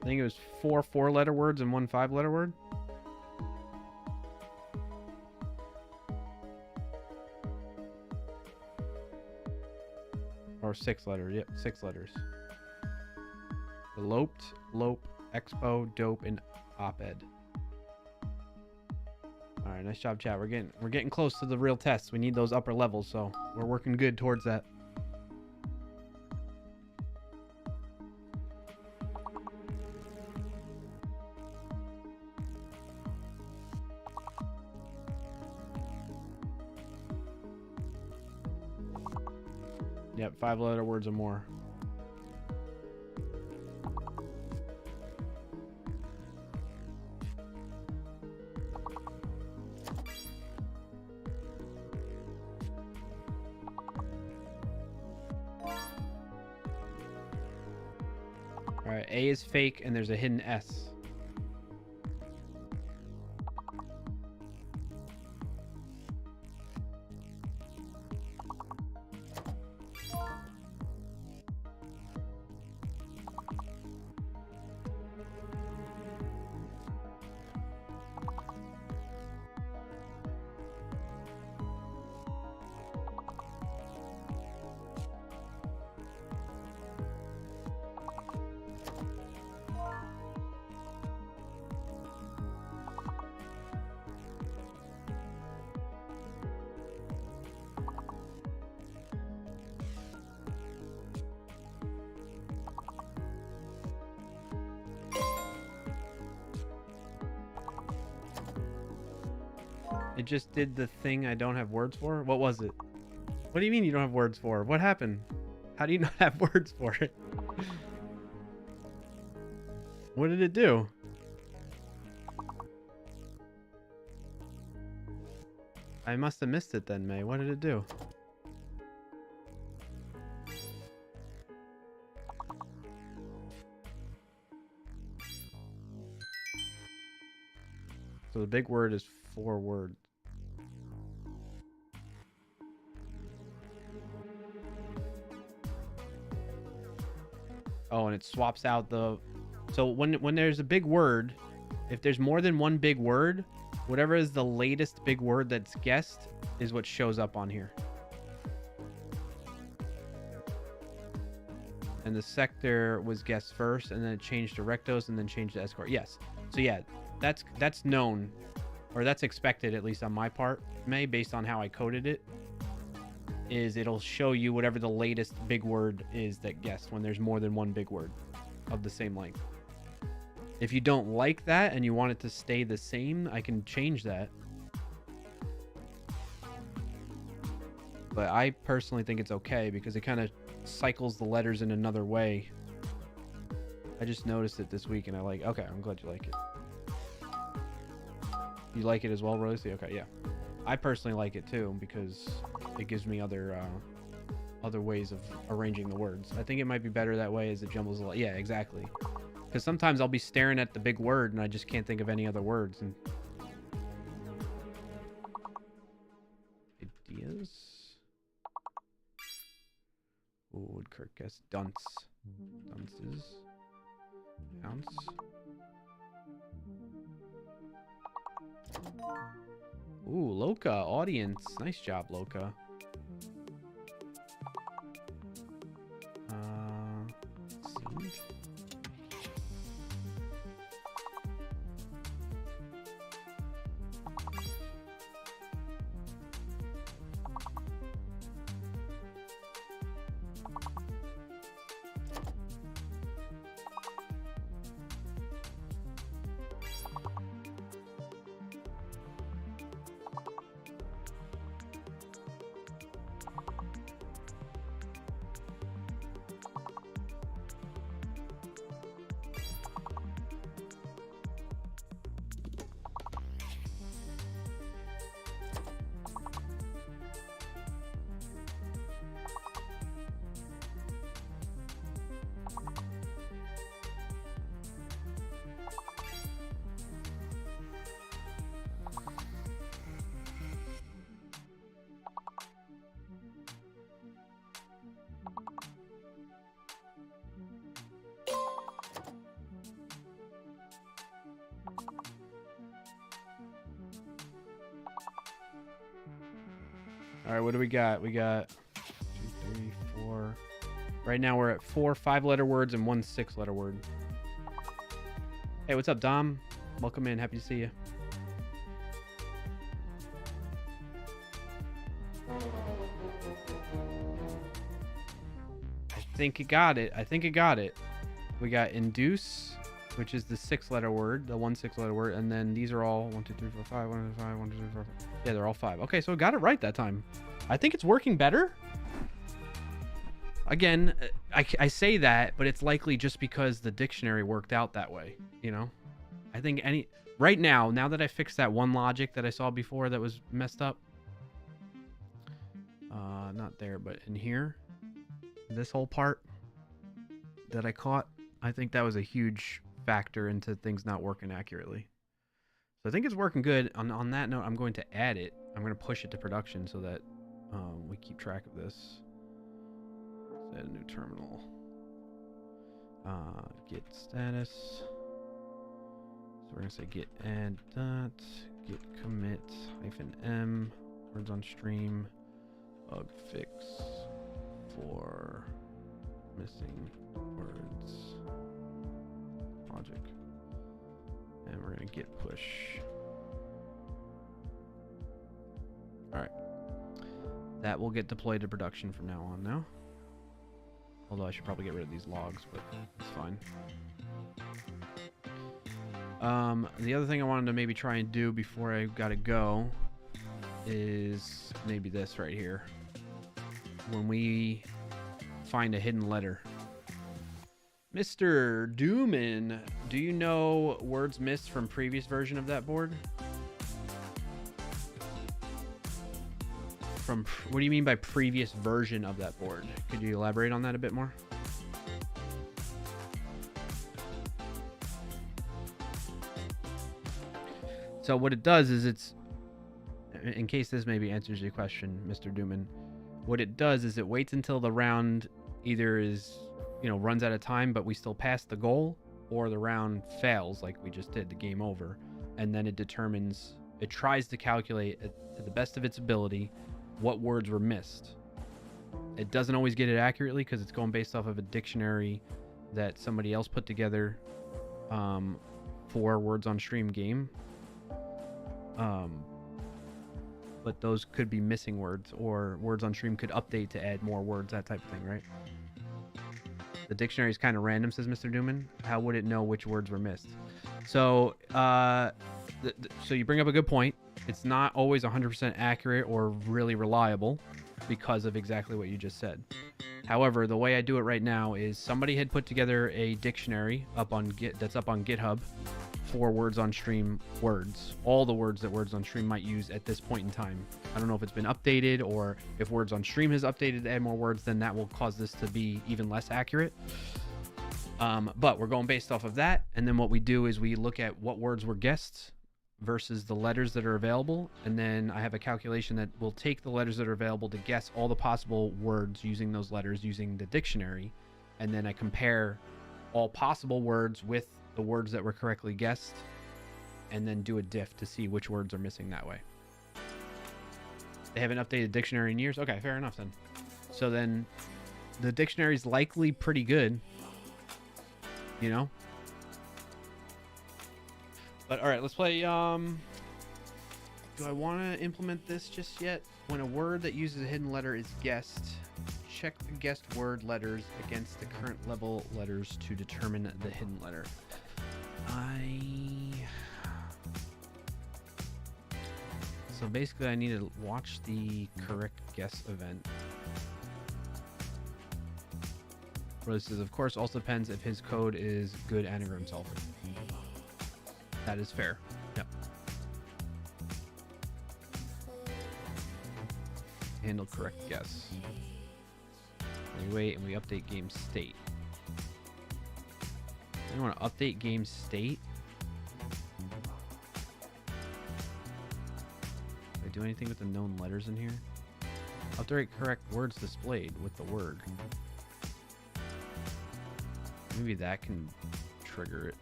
think it was 4 4-letter words and 1 5-letter word. Or 6 letters. Yep, 6 letters. Eloped, lope, expo, dope, and op-ed. All right, nice job, chat. We're getting close to the real tests. We need those upper levels, so we're working good towards that. Yep, 5-letter words or more. All right, A is fake, and there's a hidden S. It just did the thing I don't have words for? What was it? What do you mean you don't have words for? What happened? How do you not have words for it? What did it do? I must have missed it then, May. What did it do? So the big word is 4 words. Oh, and it swaps out the... So when there's a big word, if there's more than one big word, whatever is the latest big word that's guessed is what shows up on here. And the sector was guessed first, and then it changed to rectos, and then changed to escort. Yes. So yeah, that's known, or that's expected, at least on my part, May, based on how I coded it, is it'll show you whatever the latest big word is that guessed when there's more than one big word of the same length. If you don't like that and you want it to stay the same, I can change that. But I personally think it's okay because it kind of cycles the letters in another way. I just noticed it this week and okay, I'm glad you like it. You like it as well, Rosie? Okay, yeah. I personally like it too because it gives me other ways of arranging the words. I think it might be better that way as it jumbles a lot. Yeah, exactly. Because sometimes I'll be staring at the big word and I just can't think of any other words. And ideas. Ooh, would Kirk guess dunce? Dunces. Ounce. Ooh, Loka, audience. Nice job, Loka. Seed. All right, what do we got? We got 2, 3, 4. Right now we're at 4 5-letter words and 1 6-letter word. Hey, what's up, Dom? Welcome in. Happy to see you. I think it got it. I think it got it. We got induce, which is the 6-letter word, the 1 6-letter word, and then these are all 1 2 3 4 5 1 2 5 1 2 3 4 5. Yeah, they're all 5. Okay, so I got it right that time. I think it's working better. Again, I say that, but it's likely just because the dictionary worked out that way, you know? I think right now that I fixed that one logic that I saw before that was messed up, not there, but in here, this whole part that I caught, I think that was a huge factor into things not working accurately. So I think it's working good. On that note, I'm going to add it. I'm going to push it to production so that we keep track of this. Let's add a new terminal. Git status. So we're going to say git add dot git commit -m words on stream bug fix for missing words logic, and we're going to git push. All right, that will get deployed to production from now on now. Although I should probably get rid of these logs, but it's fine. The other thing I wanted to maybe try and do before I gotta go is maybe this right here. When we find a hidden letter. Mr. Dooman, do you know words missed from previous version of that board? What do you mean by previous version of that board? Could you elaborate on that a bit more? So what it does is in case this maybe answers your question, Mr. Dooman, what it does is it waits until the round either runs out of time, but we still pass the goal, or the round fails like we just did, the game over. And then it tries to calculate to the best of its ability what words were missed. It doesn't always get it accurately because it's going based off of a dictionary that somebody else put together for words on stream game. But those could be missing words, or words on stream could update to add more words, that type of thing, right? The dictionary is kind of random, says Mr. Dooman. How would it know which words were missed? So, so you bring up a good point. It's not always 100% accurate or really reliable because of exactly what you just said. However, the way I do it right now is somebody had put together a dictionary that's up on GitHub for words on stream words. All the words that words on stream might use at this point in time. I don't know if it's been updated, or if words on stream has updated to add more words, then that will cause this to be even less accurate. But we're going based off of that. And then what we do is we look at what words were guessed versus the letters that are available. And then I have a calculation that will take the letters that are available to guess all the possible words using those letters using the dictionary. And then I compare all possible words with the words that were correctly guessed, and then do a diff to see which words are missing that way. They haven't updated dictionary in years? Okay, fair enough then. So then the dictionary's likely pretty good, you know? But all right, let's play. Do I want to implement this just yet? When a word that uses a hidden letter is guessed, check the guessed word letters against the current level letters to determine the hidden letter. So basically I need to watch the correct guess event. This is, of course, also depends if his code is good anagram solver. That is fair. Yep. Handle correct guess. We wait and we update game state. I want to update game state. Do I do anything with the known letters in here? Update correct words displayed with the word. Maybe that can trigger it.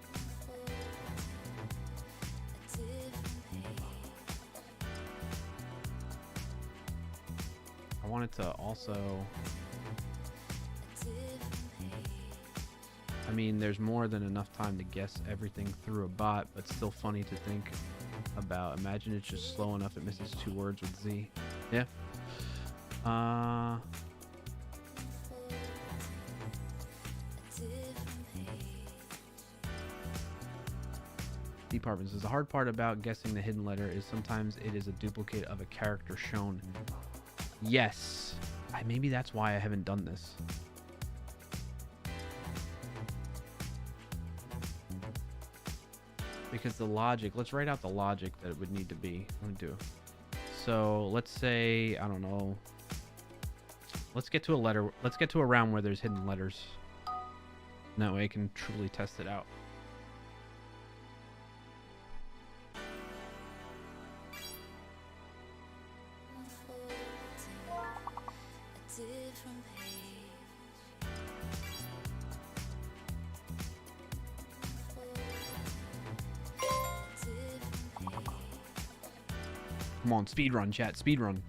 wanted to also... I mean, there's more than enough time to guess everything through a bot, but still funny to think about. Imagine it's just slow enough it misses 2 words with Z. Yeah. Department says the hard part about guessing the hidden letter is sometimes it is a duplicate of a character shown. Yes. Maybe that's why I haven't done this. Because the logic, let's write out the logic that it would need to be. Let me do. So let's say, I don't know. Let's get to a letter. Let's get to a round where there's hidden letters. And that way I can truly test it out. Come on, speed run, chat, speed run.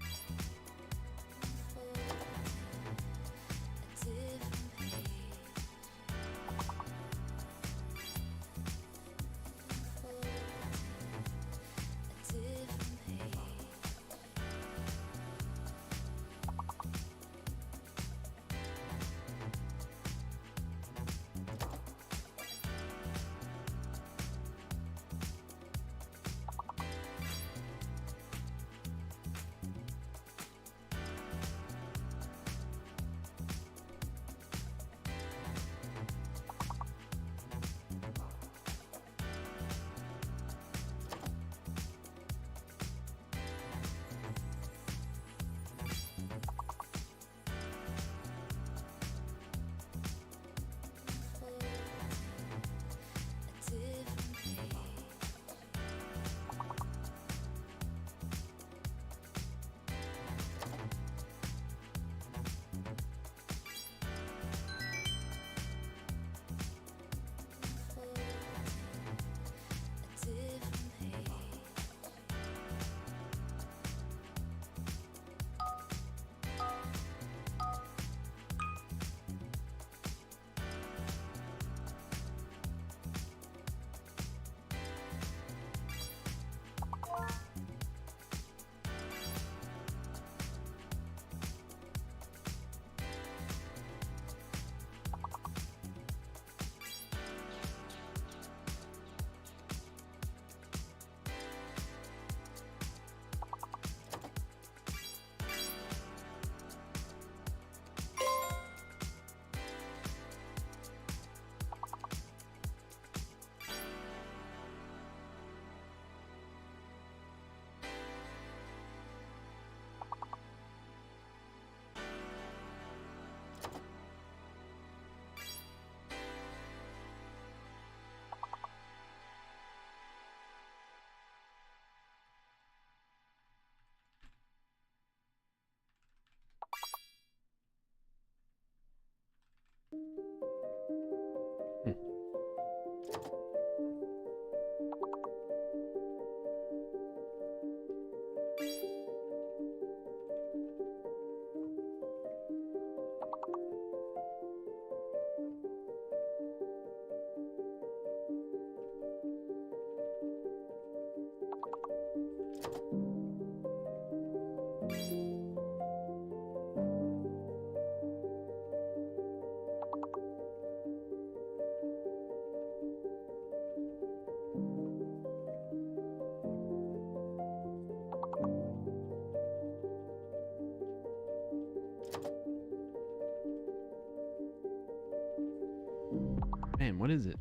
Man, what is it?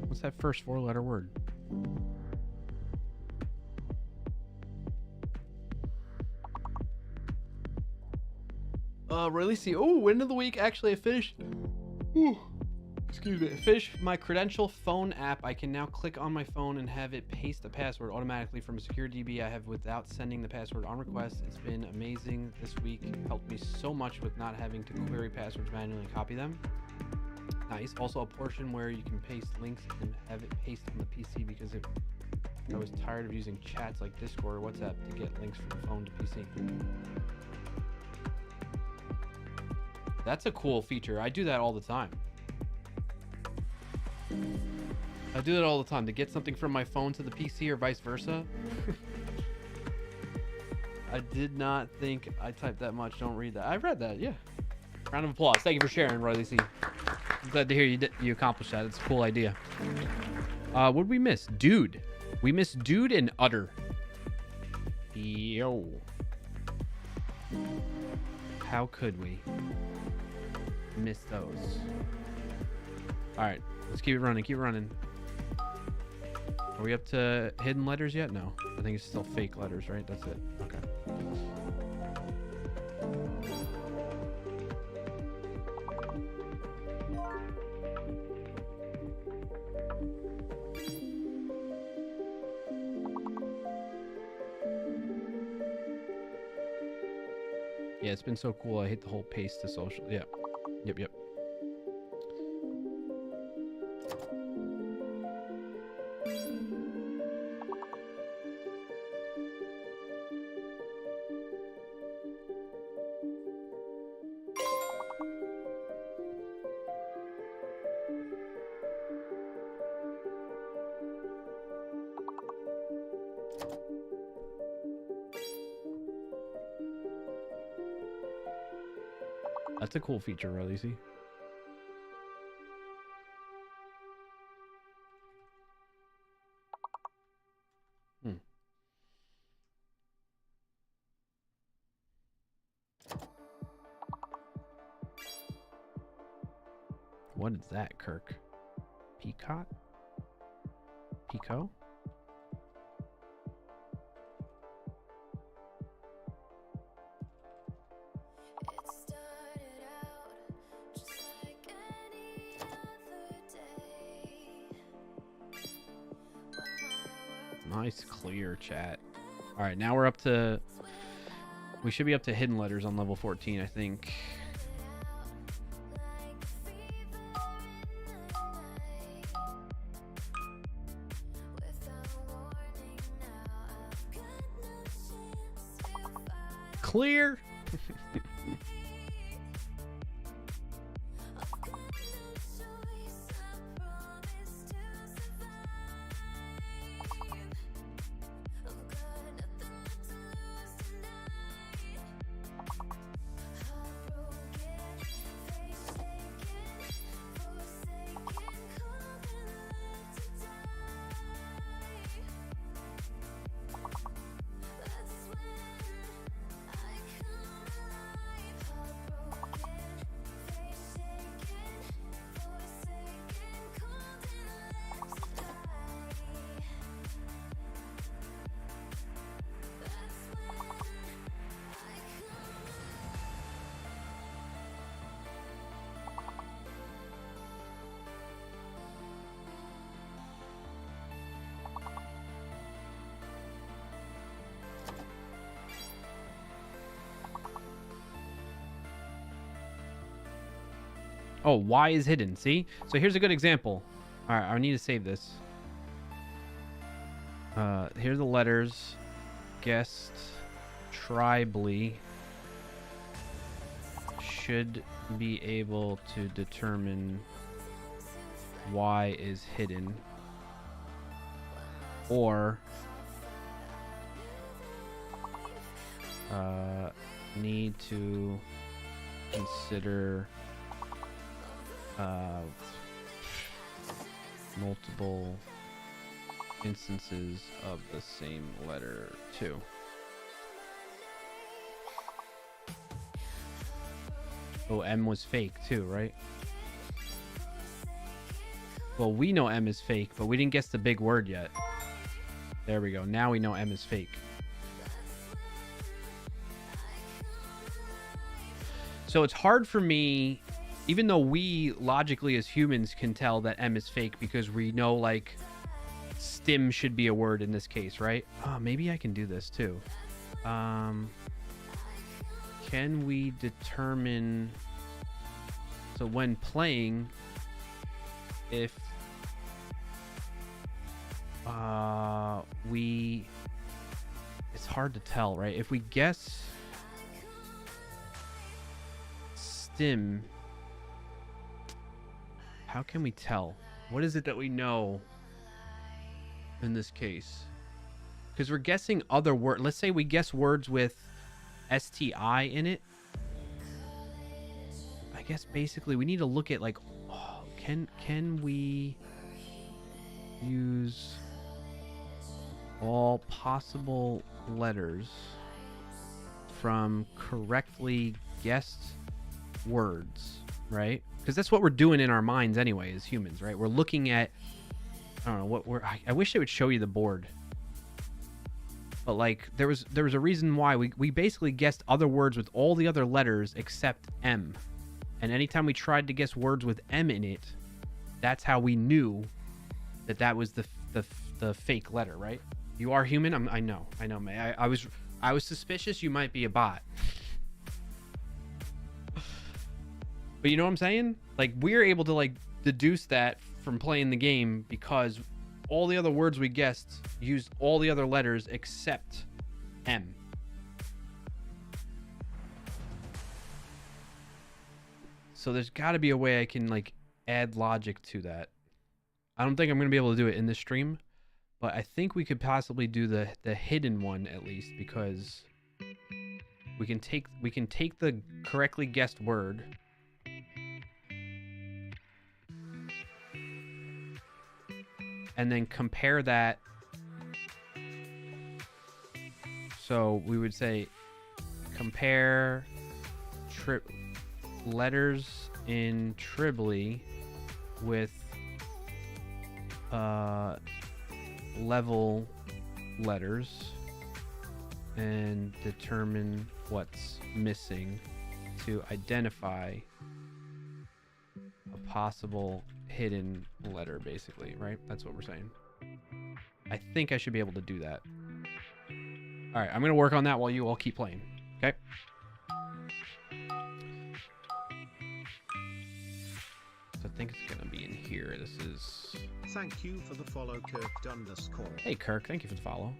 What's that first 4-letter word? Really see. Oh, end of the week. Actually, I finished. Ooh, excuse me. I finished my credential phone app. I can now click on my phone and have it paste the password automatically from a secure DB I have without sending the password on request. It's been amazing this week. Helped me so much with not having to query passwords manually and copy them. Nice. Also a portion where you can paste links and have it paste on the PC because I was tired of using chats like Discord or WhatsApp to get links from phone to PC. That's a cool feature. I do that all the time. I do that all the time to get something from my phone to the PC or vice versa. I did not think I typed that much. Don't read that. I read that, yeah. Round of applause. Thank you for sharing, Riley C. I'm glad to hear you accomplished that. It's a cool idea. What did we miss? Dude. We missed dude and utter. Yo. How could we miss those? All right, let's keep it running. Keep running. Are we up to hidden letters yet? No. I think it's still fake letters, right? That's it. Okay. Yeah, it's been so cool. I hate the whole paste to social. Yeah. Yep. That's a cool feature, really. See? What is that, Kirk? Peacock? Pico? Nice clear chat. All right, now we're up to, we should be up to hidden letters on level 14, I think. Clear. Oh, Y is hidden. See? So here's a good example. All right, I need to save this. Here's the letters. Guessed tribally should be able to determine Y is hidden. Or need to consider multiple instances of the same letter too. Oh, M was fake too, right? Well, we know M is fake, but we didn't guess the big word yet. There we go. Now we know M is fake. So it's hard for me, even though we logically as humans can tell that M is fake because we know like stim should be a word in this case, right? Oh, maybe I can do this too. Can we determine, so when playing, if it's hard to tell, right? If we guess stim. How can we tell? What is it that we know in this case? Because we're guessing other words. Let's say we guess words with STI in it. I guess basically we need to look at like, oh, can we use all possible letters from correctly guessed words, right? Because that's what we're doing in our minds anyway as humans, right? We're looking at, I don't know what we're, I wish it would show you the board. But like there was a reason why we basically guessed other words with all the other letters except M. And anytime we tried to guess words with M in it, that's how we knew that was the fake letter, right? You are human. I know, May. I was suspicious you might be a bot. But you know what I'm saying? Like we're able to like deduce that from playing the game because all the other words we guessed used all the other letters except M. So there's got to be a way I can like add logic to that. I don't think I'm going to be able to do it in this stream, but I think we could possibly do the hidden one at least, because we can take the correctly guessed word and then compare that. So we would say compare letters in Tribly with level letters and determine what's missing to identify a possible hidden letter, basically, right? That's what we're saying. I think I should be able to do that. All right, I'm going to work on that while you all keep playing, okay? So I think it's going to be in here. This is... Thank you for the follow, Kirk_. Hey, Kirk, thank you for the follow.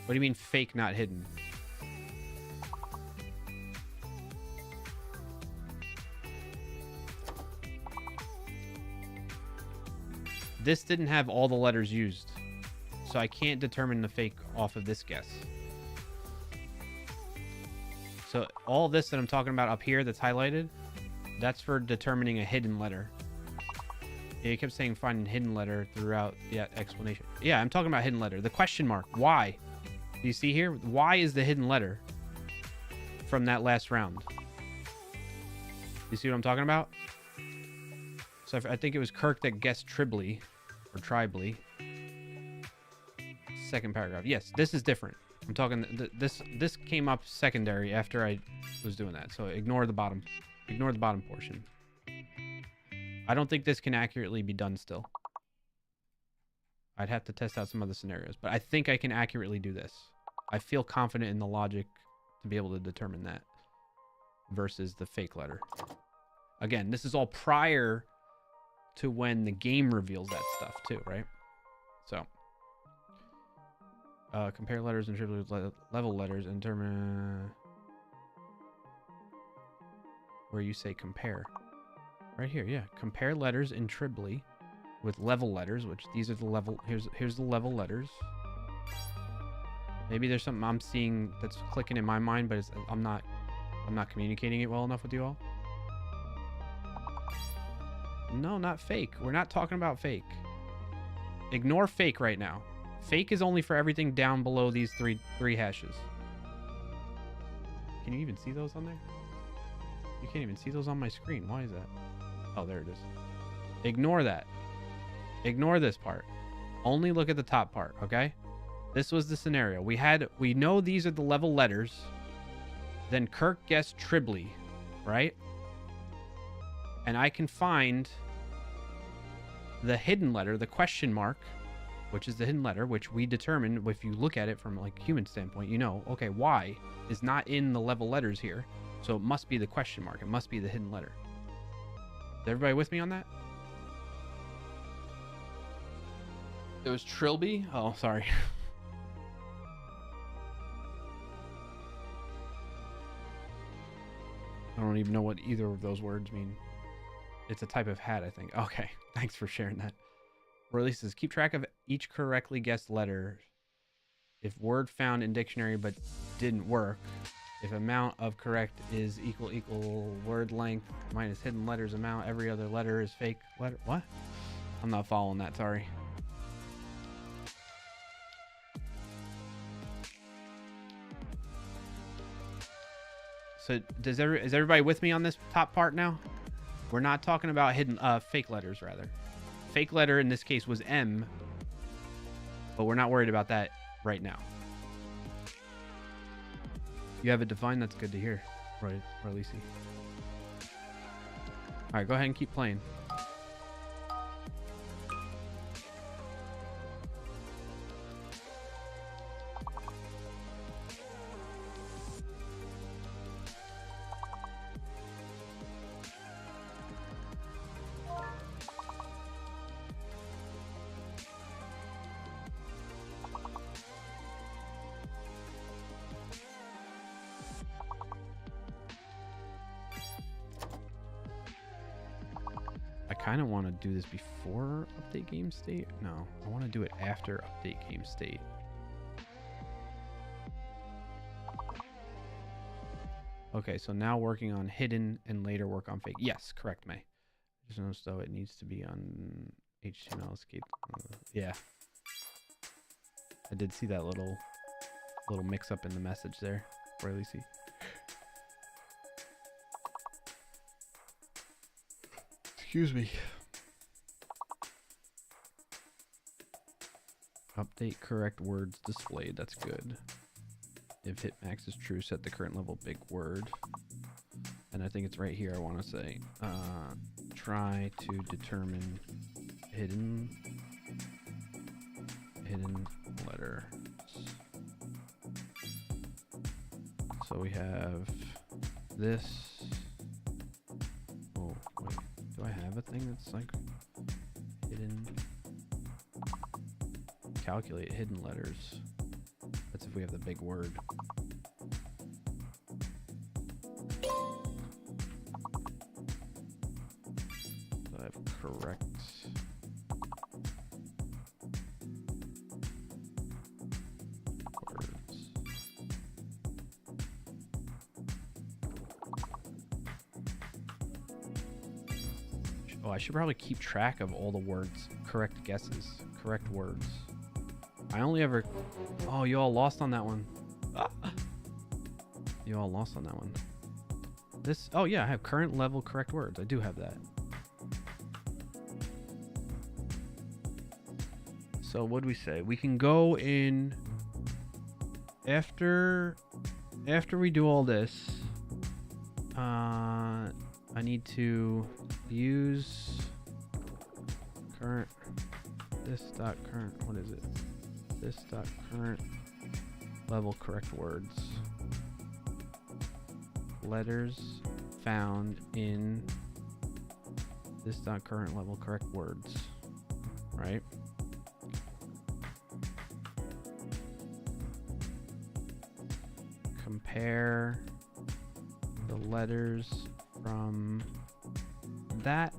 What do you mean fake, not hidden? This didn't have all the letters used, so I can't determine the fake off of this guess. So all this that I'm talking about up here that's highlighted, that's for determining a hidden letter. Yeah, you kept saying find a hidden letter throughout the explanation. Yeah, I'm talking about hidden letter. The question mark, why? Do you see here? Why is the hidden letter from that last round? You see what I'm talking about? So I think it was Kirk that guessed Tribly, or Tribly. Second paragraph. Yes, this is different. I'm talking, this came up secondary after I was doing that. So ignore the bottom portion. I don't think this can accurately be done still. I'd have to test out some other scenarios, but I think I can accurately do this. I feel confident in the logic to be able to determine that versus the fake letter. Again, this is all prior to when the game reveals that stuff too, right? So, compare letters and Tribly with level letters and determine where you say compare. Right here, yeah. Compare letters in Tribly with level letters, which these are the level. Here's the level letters. Maybe there's something I'm seeing that's clicking in my mind, but I'm not communicating it well enough with you all. No, not fake. We're not talking about fake. Ignore fake right now. Fake is only for everything down below these three hashes. Can you even see those on there? You can't even see those on my screen. Why is that? Oh, there it is. Ignore that. Ignore this part. Only look at the top part, okay? This was the scenario. We know these are the level letters. Then Kirk guessed Tribly, right? And I can find the hidden letter, the question mark, which is the hidden letter, which we determine if you look at it from like human standpoint, you know, okay, Y is not in the level letters here. So it must be the question mark. It must be the hidden letter. Is everybody with me on that? It was Trilby. Oh, sorry. I don't even know what either of those words mean. It's a type of hat, I think. Okay, thanks for sharing that. Release says, keep track of each correctly guessed letter. If word found in dictionary but didn't work, if amount of correct is equal word length minus hidden letters amount, every other letter is fake letter. What? I'm not following that, sorry. So is everybody with me on this top part now? We're not talking about hidden fake letters, rather. Fake letter in this case was M, but we're not worried about that right now. You have it defined? That's good to hear, right, Releasey. All right, go ahead and keep playing. I kind of want to do this before update game state. No, I want to do it after update game state. Okay, so now working on hidden and later work on fake. Yes, correct, May. Just notice though it needs to be on HTML escape. Yeah, I did see that little mix up in the message there, Releasey. Excuse me. Update correct words displayed. That's good. If hit max is true, set the current level big word. And I think it's right here I want to say. Try to determine hidden letters. So we have this. Oh, wait. Do I have a thing that's like hidden? Calculate hidden letters. That's if we have the big word. So I have correct. Words. Oh, I should probably keep track of all the words, correct guesses, correct words. I only ever... Oh, you all lost on that one. Ah. You all lost on that one. This... Oh, yeah, I have current level correct words. I do have that. So, what do we say? We can go in... After we do all this... I need to use... Current... This dot current... What is it? This dot current level correct words. Letters found in this dot current level correct words. Right? Compare the letters from that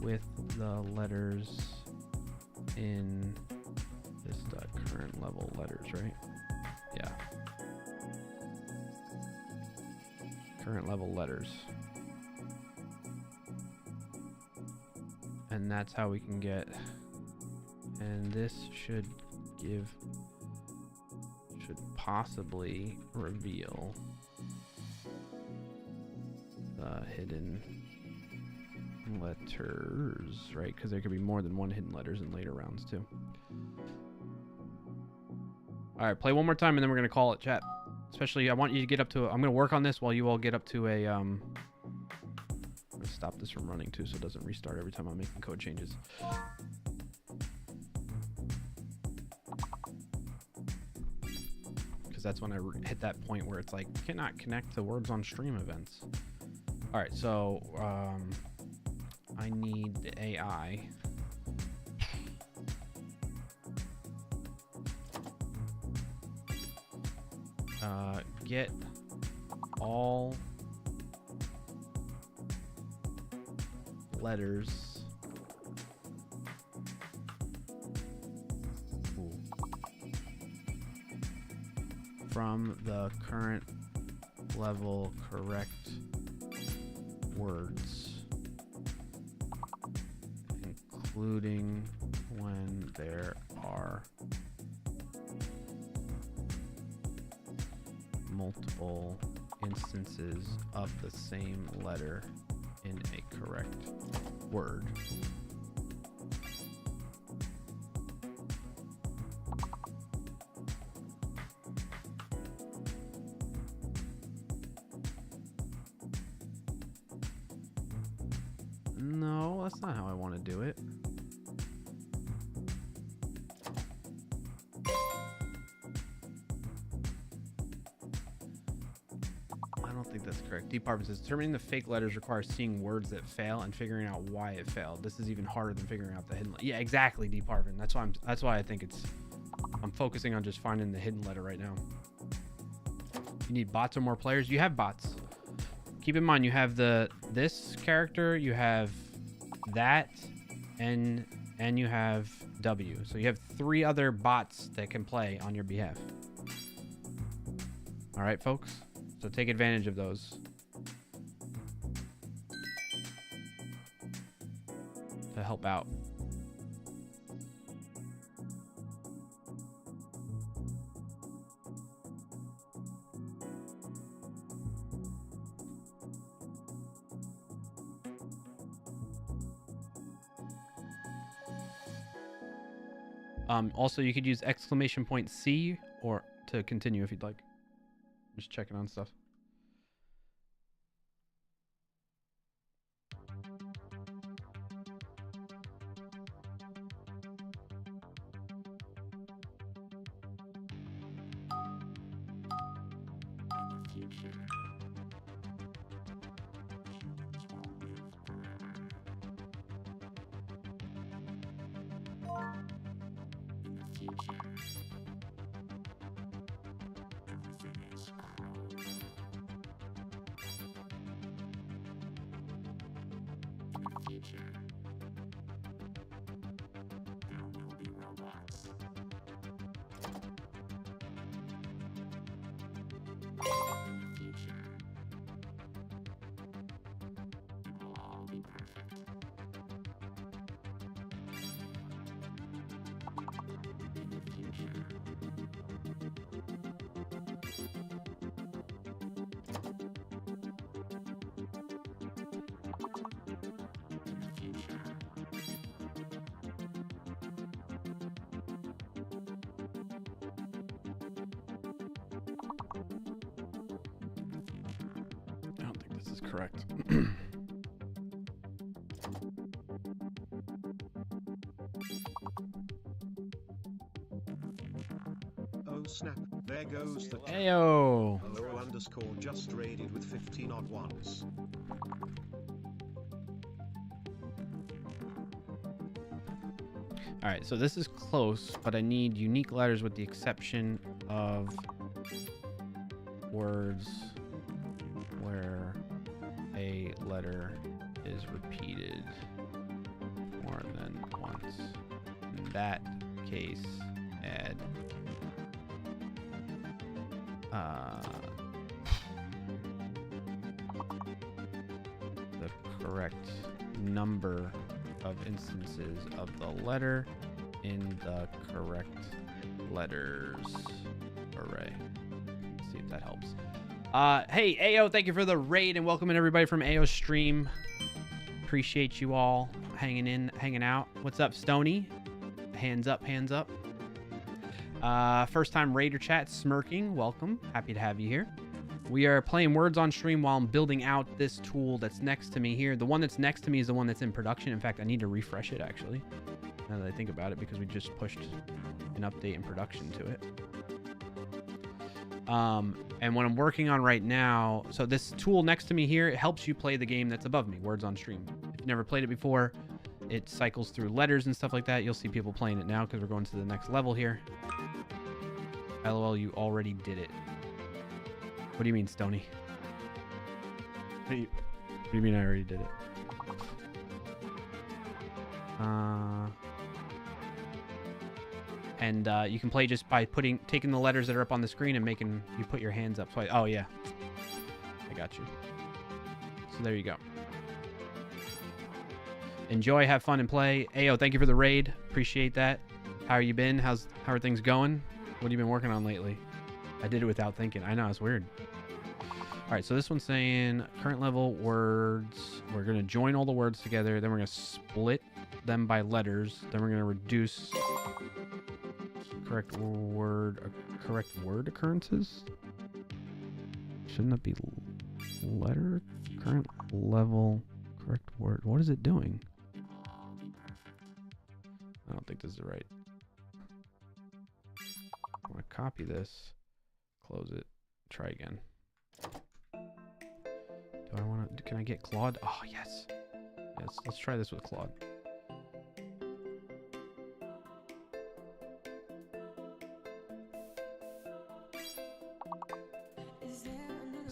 with the letters in this dot current level letters, right? Yeah. Current level letters. And that's how we can get, and this should possibly reveal the hidden letters, right? Because there could be more than one hidden letters in later rounds too. All right, play one more time and then we're gonna call it, chat. Especially, I want you to get up to. I'm gonna work on this while you all get up to a. I'm gonna stop this from running too, so it doesn't restart every time I'm making code changes. Because that's when I hit that point where it's like cannot connect to words on stream events. All right, so I need the AI Get all letters from the current level correct words, including when there are multiple instances of the same letter in a correct word. No, that's not how I want to do it. I don't think that's correct. Deep Harvin says determining the fake letters requires seeing words that fail and figuring out why it failed. This is even harder than figuring out the hidden. Yeah, exactly, Deep Harvin. That's why I think I'm focusing on just finding the hidden letter right now. You need bots or more players. You have bots. Keep in mind you have this character, you have that, and you have W. So you have 3 other bots that can play on your behalf. All right, folks. So take advantage of those. To help out. Also, you could use !C or to continue if you'd like. Just checking on stuff. Correct. Oh snap, there goes the Heyo. __ just raided with 15 odd ones. All right, so this is close, but I need unique letters with the exception of words where a letter is repeated more than once. In that case, add the correct number of instances of the letter in the correct letters array. Let's see if that helps. Hey, Ayo, thank you for the raid and welcome in everybody from Ayo's stream. Appreciate you all hanging out. What's up, Stony? Hands up, hands up. First time raider chat, Smirking, welcome. Happy to have you here. We are playing words on stream while I'm building out this tool that's next to me here. The one that's next to me is the one that's in production. In fact, I need to refresh it actually, now that I think about it, because we just pushed an update in production to it. And what I'm working on right now, so this tool next to me here, it helps you play the game that's above me, Words on Stream. If you've never played it before, it cycles through letters and stuff like that. You'll see people playing it now because we're going to the next level here. LOL, you already did it. What do you mean, Stony? What do you mean I already did it? And you can play just by taking the letters that are up on the screen and making you put your hands up. So oh yeah, I got you. So there you go. Enjoy, have fun, and play. Ayo, thank you for the raid. Appreciate that. How are you been? How are things going? What have you been working on lately? I did it without thinking. I know, it's weird. All right, so this one's saying current level words. We're going to join all the words together. Then we're going to split them by letters. Then we're going to reduce correct word occurrences. Shouldn't that be letter? Current level correct word. What is it doing? I don't think this is right. I'm going to copy this, close it, try again. Do I want to, can I get Claude? Oh, yes. Yes, let's try this with Claude. Let's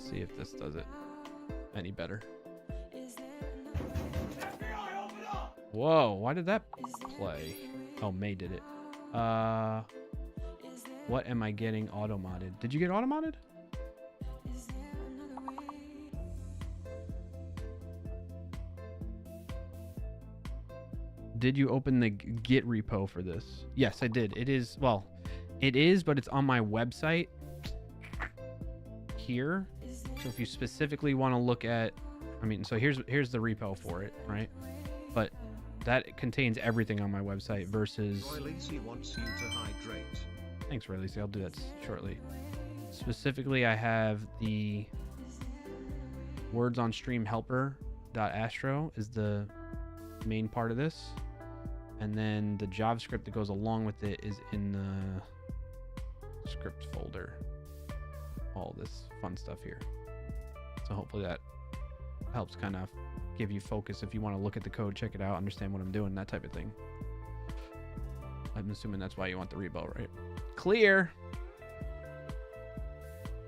see if this does it any better. Whoa, why did that play? Oh, May did it. What am I getting auto-modded? Did you get auto-modded? Did you open the Git repo for this? Yes, I did. It is, well, it is, but it's on my website here. So if you specifically want to look at, I mean, so here's the repo for it, right? But that contains everything on my website versus... Roy Lacey wants you to hydrate. Thanks, Roy Lacey. I'll do that shortly. Specifically, I have the words on stream helper.astro is the main part of this. And then the JavaScript that goes along with it is in the script folder. All this fun stuff here. So hopefully that helps kind of give you focus if you want to look at the code, check it out, understand what I'm doing, that type of thing. I'm assuming that's why you want the repo, right? Clear.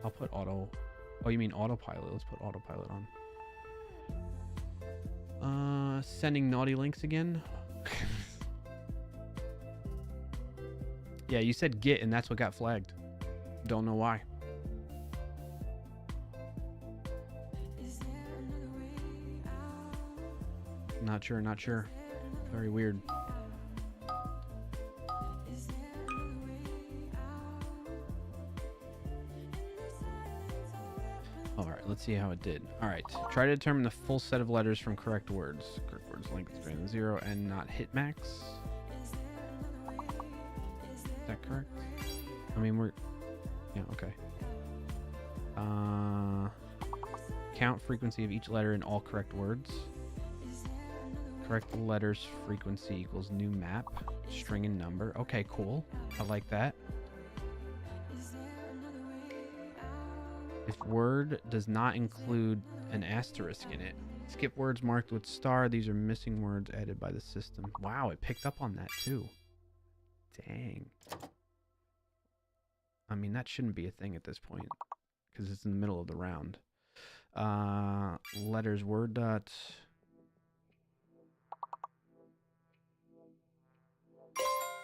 I'll put auto. Oh, you mean autopilot? Let's put autopilot on. Sending naughty links again. Yeah, you said Git, and that's what got flagged. Don't know why. Not sure, not sure. Very weird. All right, let's see how it did. All right, try to determine the full set of letters from correct words. Correct words length is greater than 0 and not hit max. Is that correct? I mean, yeah, okay. Count frequency of each letter in all correct words. Correct letters frequency equals new map, string and number. Okay, cool. I like that. If word does not include an asterisk in it, skip words marked with star. These are missing words added by the system. Wow, it picked up on that too. Dang. I mean, that shouldn't be a thing at this point because it's in the middle of the round. Letters word dot.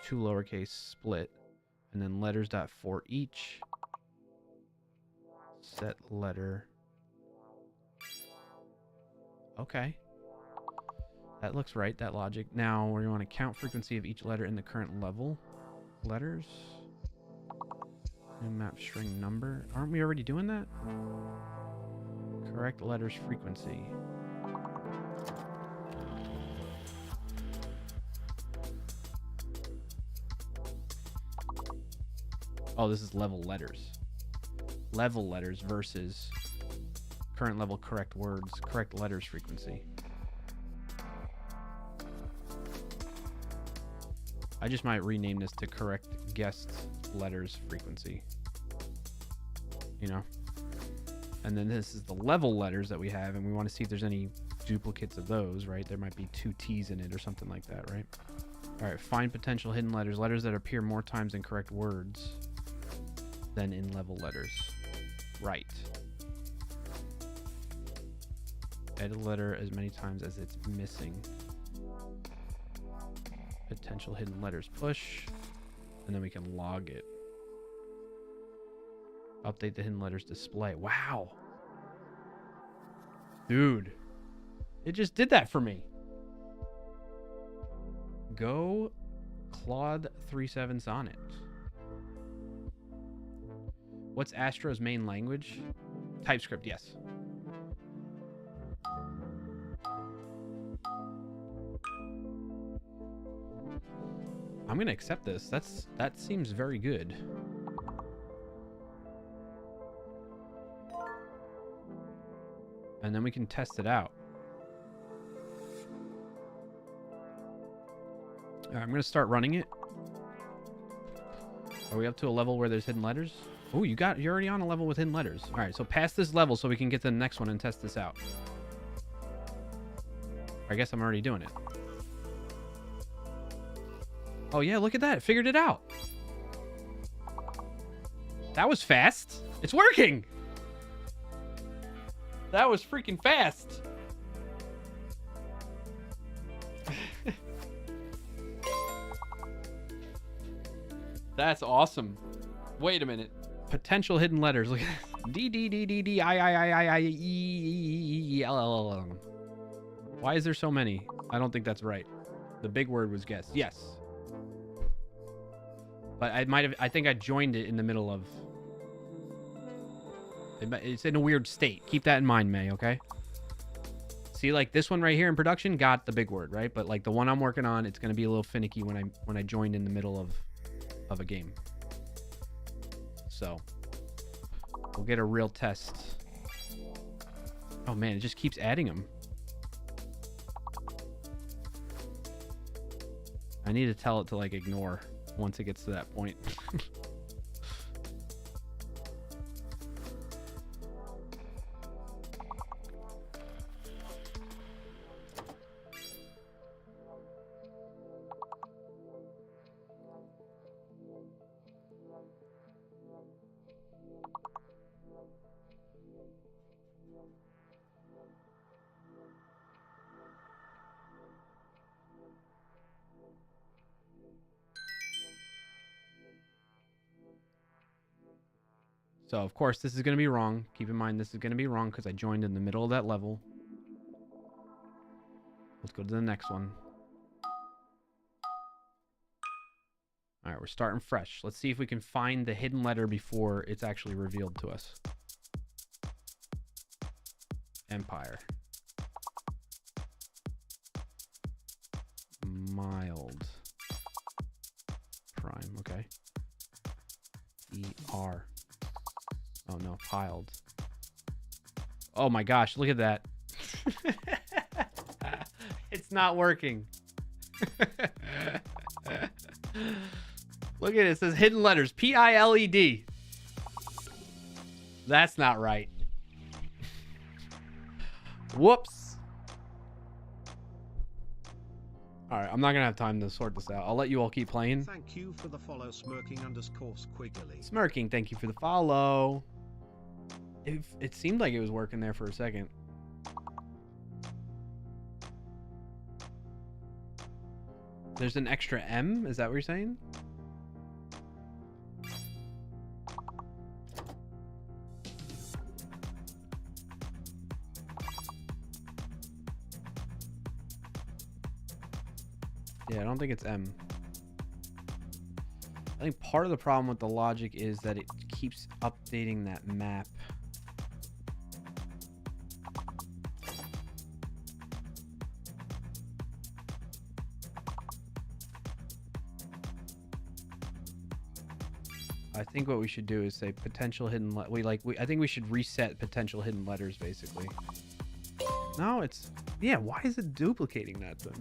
Two lowercase split, and then letters dot for each set letter. Okay, that looks right, that logic. Now we want to count frequency of each letter in the current level. Letters, new map string number. Aren't we already doing that? Correct letters frequency. Oh, this is level letters. Level letters versus current level correct words, correct letters frequency. I just might rename this to correct guest letters frequency. You know? And then this is the level letters that we have, and we want to see if there's any duplicates of those, right? There might be 2 T's in it or something like that, right? All right, find potential hidden letters, letters that appear more times in correct words than in level letters. Right. Edit letter as many times as it's missing. Potential hidden letters push. And then we can log it. Update the hidden letters display. Wow. Dude. It just did that for me. Go Claude 3.7 Sonnet. What's Astro's main language? TypeScript, yes. I'm going to accept this. That seems very good. And then we can test it out. All right, I'm going to start running it. Are we up to a level where there's hidden letters? Oh, you're already on a level with hidden letters. All right, so pass this level so we can get to the next one and test this out. I guess I'm already doing it. Oh, yeah, look at that. It figured it out. That was fast. It's working. That was freaking fast. That's awesome. Wait a minute. Potential hidden letters. Look at this. D D D D D I I I I I E E L L L. Why is there so many? I don't think that's right. The big word was guess. Yes. But I think I joined it in the middle of... It's in a weird state. Keep that in mind, May, okay? See, like this one right here in production got the big word, right? But like the one I'm working on, it's going to be a little finicky when I joined in the middle of a game. So we'll get a real test. Oh man, it just keeps adding them. I need to tell it to like ignore once it gets to that point. So, of course, this is going to be wrong. Keep in mind, this is going to be wrong because I joined in the middle of that level. Let's go to the next one. All right, we're starting fresh. Let's see if we can find the hidden letter before it's actually revealed to us. Empire. Mild. Prime, okay. ER. Oh no, piled. Oh my gosh, look at that. It's not working. Look at it. It says hidden letters. P-I-L-E-D. That's not right. Whoops. All right, I'm not going to have time to sort this out. I'll let you all keep playing. Thank you for the follow, smirking_squiggly. Smirking, thank you for the follow. It seemed like it was working there for a second. There's an extra M? Is that what you're saying? Yeah, I don't think it's M. I think part of the problem with the logic is that it keeps updating that map. I think what we should do is say potential hidden I think we should reset potential hidden letters basically. No, it's yeah, why is it duplicating that then?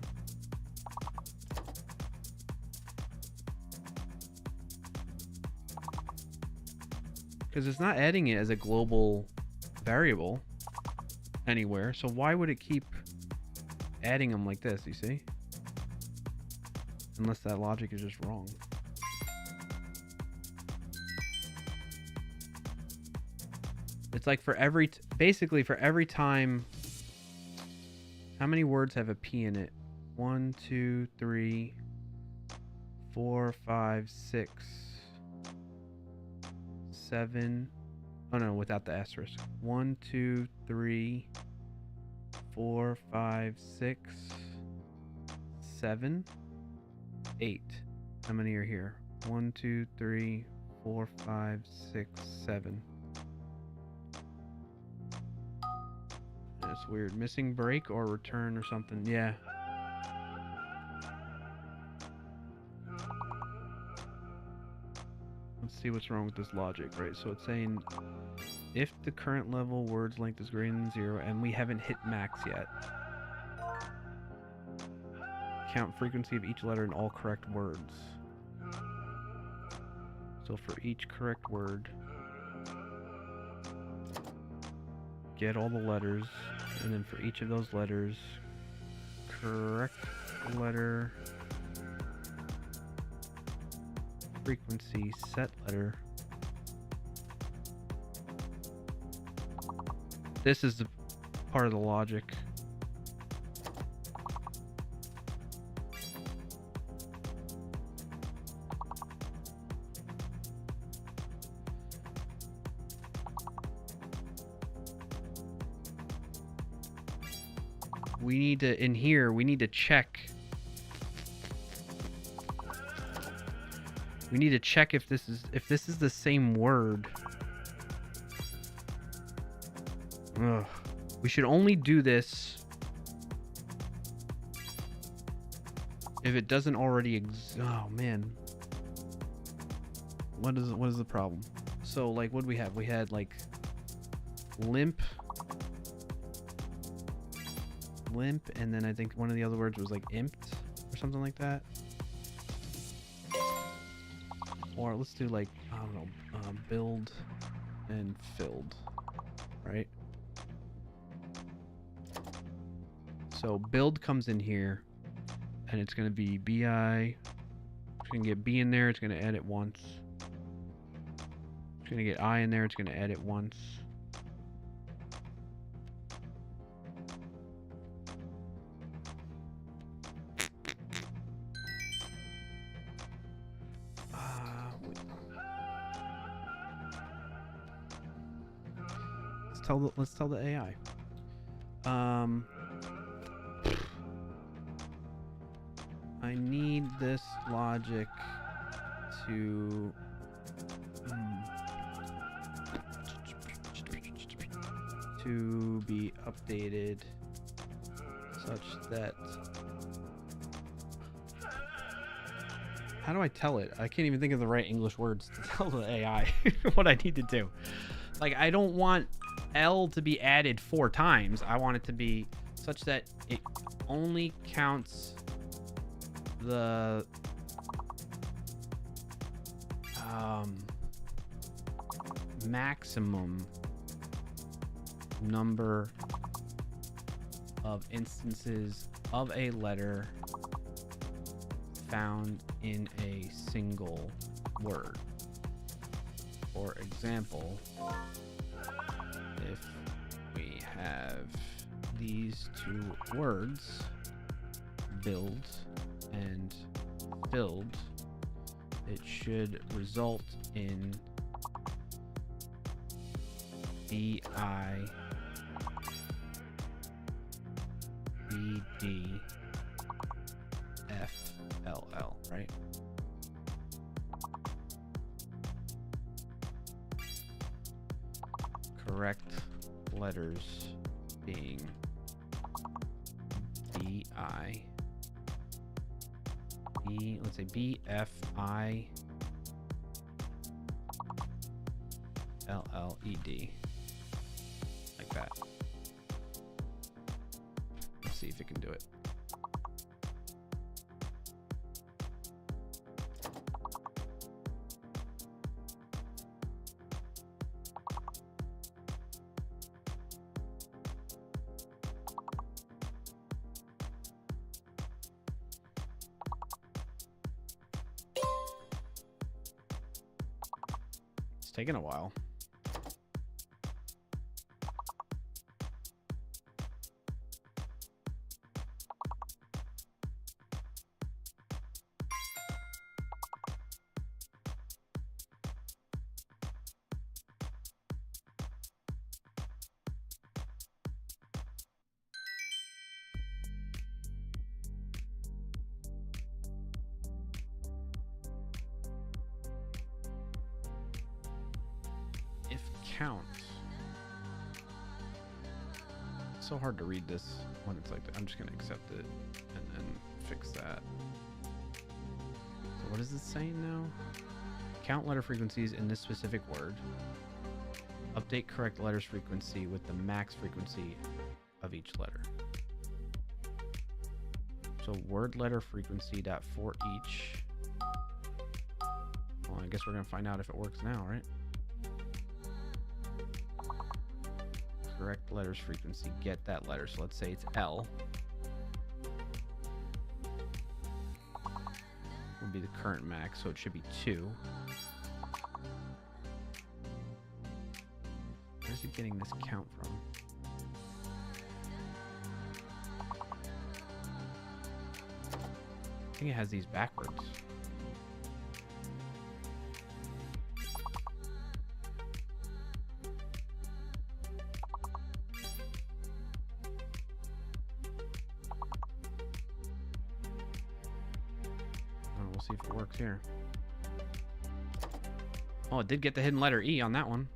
Because it's not adding it as a global variable anywhere, so why would it keep adding them like this, you see? Unless that logic is just wrong. It's like for every basically for every time How many words have a P in it? 1, 2, 3, 4, 5, 6, 7. Oh no, without the asterisk. 1, 2, 3, 4, 5, 6, 7, 8. How many are here? 1, 2, 3, 4, 5, 6, 7. That's weird. Missing break or return or something. Yeah. Let's see what's wrong with this logic, right? So it's saying if the current level words length is greater than 0 and we haven't hit max yet, count frequency of each letter in all correct words. So for each correct word, get all the letters, and then for each of those letters, correct letter, frequency, set letter. This is the part of the logic. We need to, in here, we need to check. We need to check if this is the same word. Ugh. We should only do this if it doesn't already oh man. What is the problem? So like what do we have? We had like limp, and then I think one of the other words was like imped or something like that. Or let's do like, I don't know, build and filled, right? So build comes in here, and it's going to be BI. It's going to get B in there, it's going to edit once. It's going to get I in there, it's going to edit once. Let's tell the AI. I need this logic to be updated such that. How do I tell it? I can't even think of the right English words to tell the AI what I need to do. Like, I don't want L to be added 4 times. I want it to be such that it only counts the maximum number of instances of a letter found in a single word. For example, if we have these 2 words, build and filled, it should result in BI, BD, FLL, right? Correct letters being BI, let's say BFI, LLED, like that. Let's see if it can do it. It's taking a while. count. It's so hard to read this when it's like that. I'm just gonna accept it and then fix that. So what is this saying now? Count letter frequencies in this specific word. Update correct letters frequency with the max frequency of each letter. So word letter frequency dot for each. Well, I guess we're gonna find out if it works now, right? Correct letters frequency, get that letter. So let's say it's L. Would be the current max, so it should be 2. Where's it getting this count from? I think it has these backwards. Oh, we'll see if it works here. Oh, it did get the hidden letter E on that one.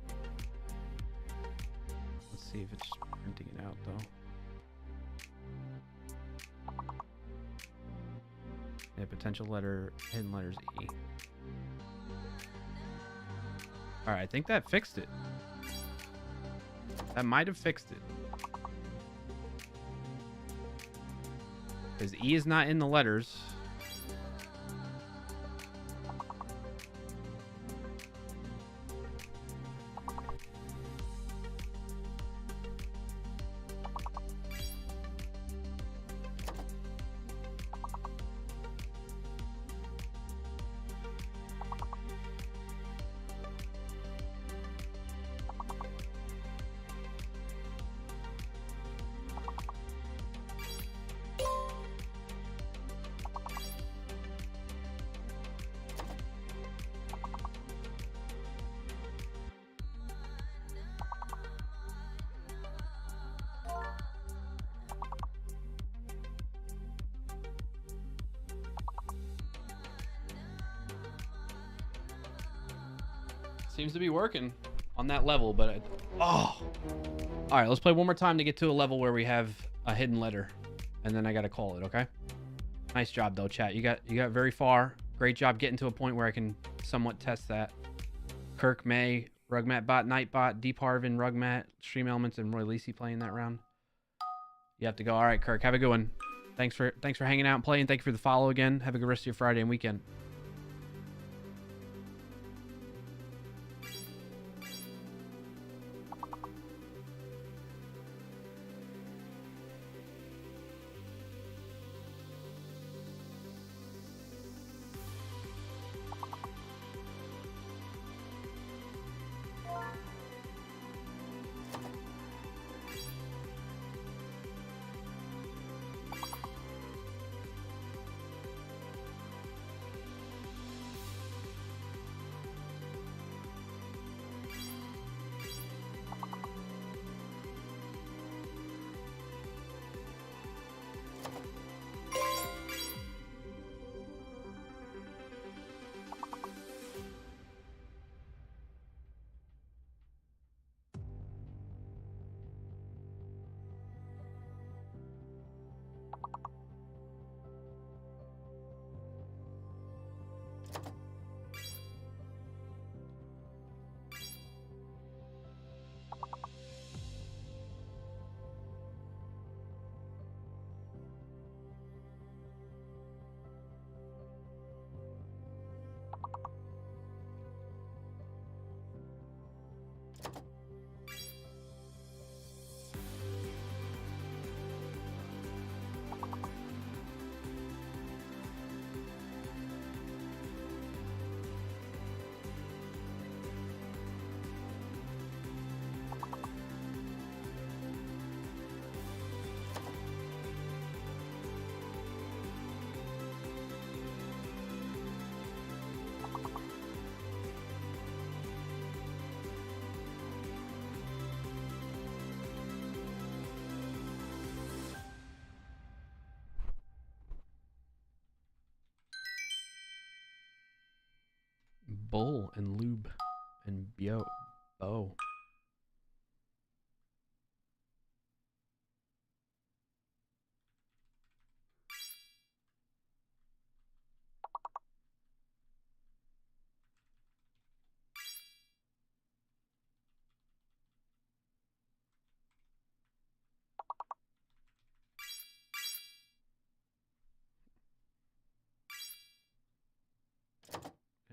Let's see if it's printing it out, though. Yeah, potential letter, hidden letters E. Alright, I think that fixed it. That might have fixed it. Because E is not in the letters. Seems to be working on that level, but oh. All right, let's play one more time to get to a level where we have a hidden letter, and then I gotta call it. Okay. Nice job though, chat. You got very far. Great job getting to a point where I can somewhat test that. Kirk, May, Rugmat Bot, Nightbot, Deep Harvin, Rugmat, Stream Elements, and Roy Lacey playing that round. You have to go. All right, Kirk. Have a good one. Thanks for hanging out and playing. Thank you for the follow again. Have a good rest of your Friday and weekend. Bull and lube and bow.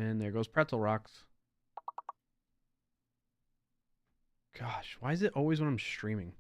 And there goes Pretzel Rocks. Gosh, why is it always when I'm streaming?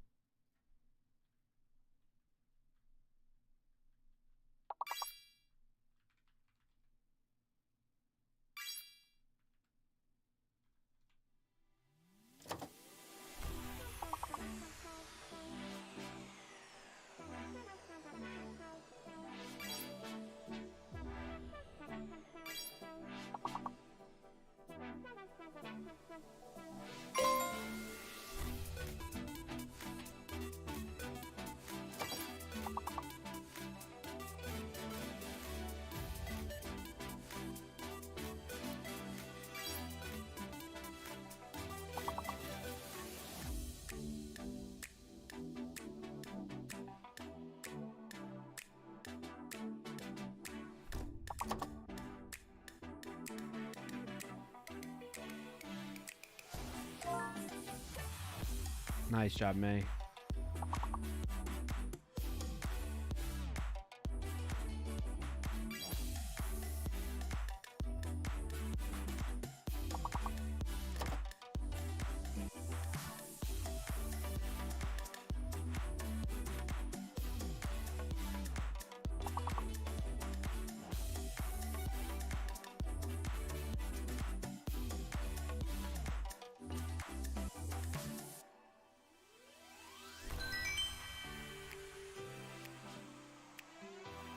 Nice job, May.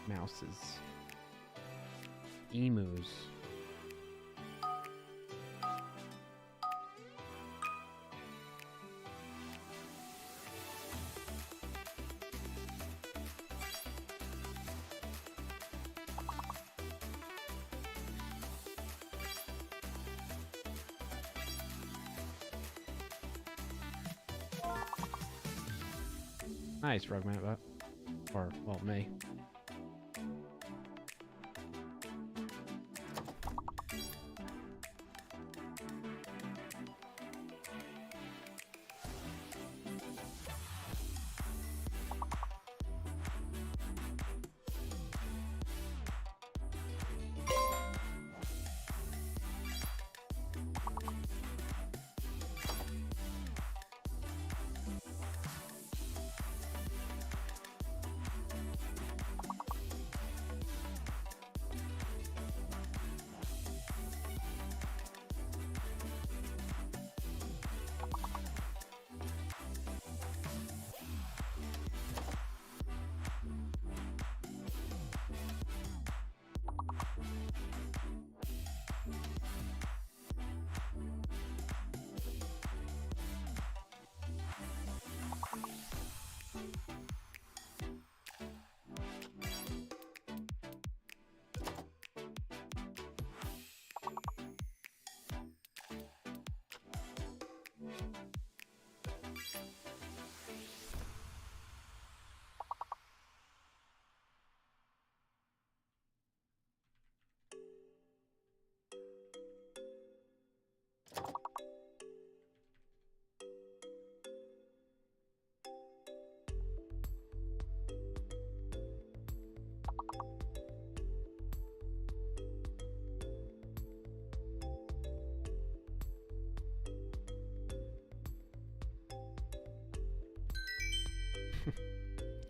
Mouses. Emus. Nice, Rugmat. Or, well, May.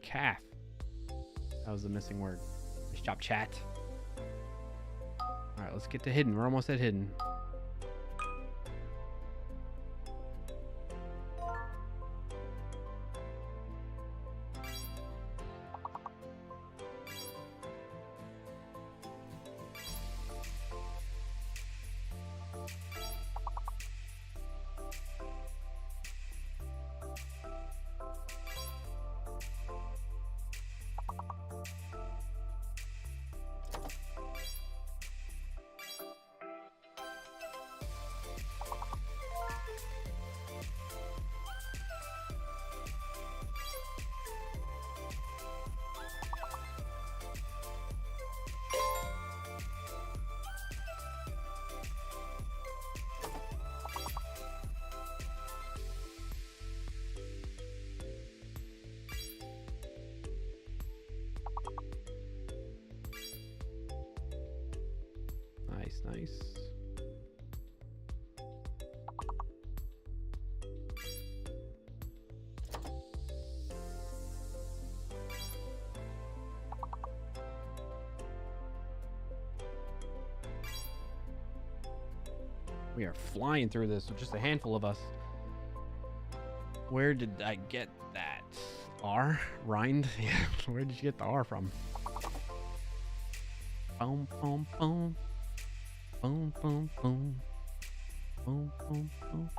Calf. That was the missing word. Nice job, chat. Alright, let's get to hidden. We're almost at hidden. Nice, nice. We are flying through this with just a handful of us. Where did I get that? R? Rind? Yeah. Where did you get the R from? Boom, boom, boom. Boom, boom, boom. Boom, boom, boom.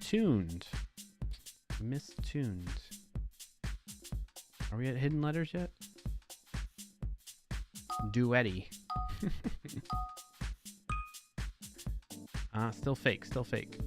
Tuned. Mistuned. Are we at hidden letters yet? Duetty. Still fake, still fake.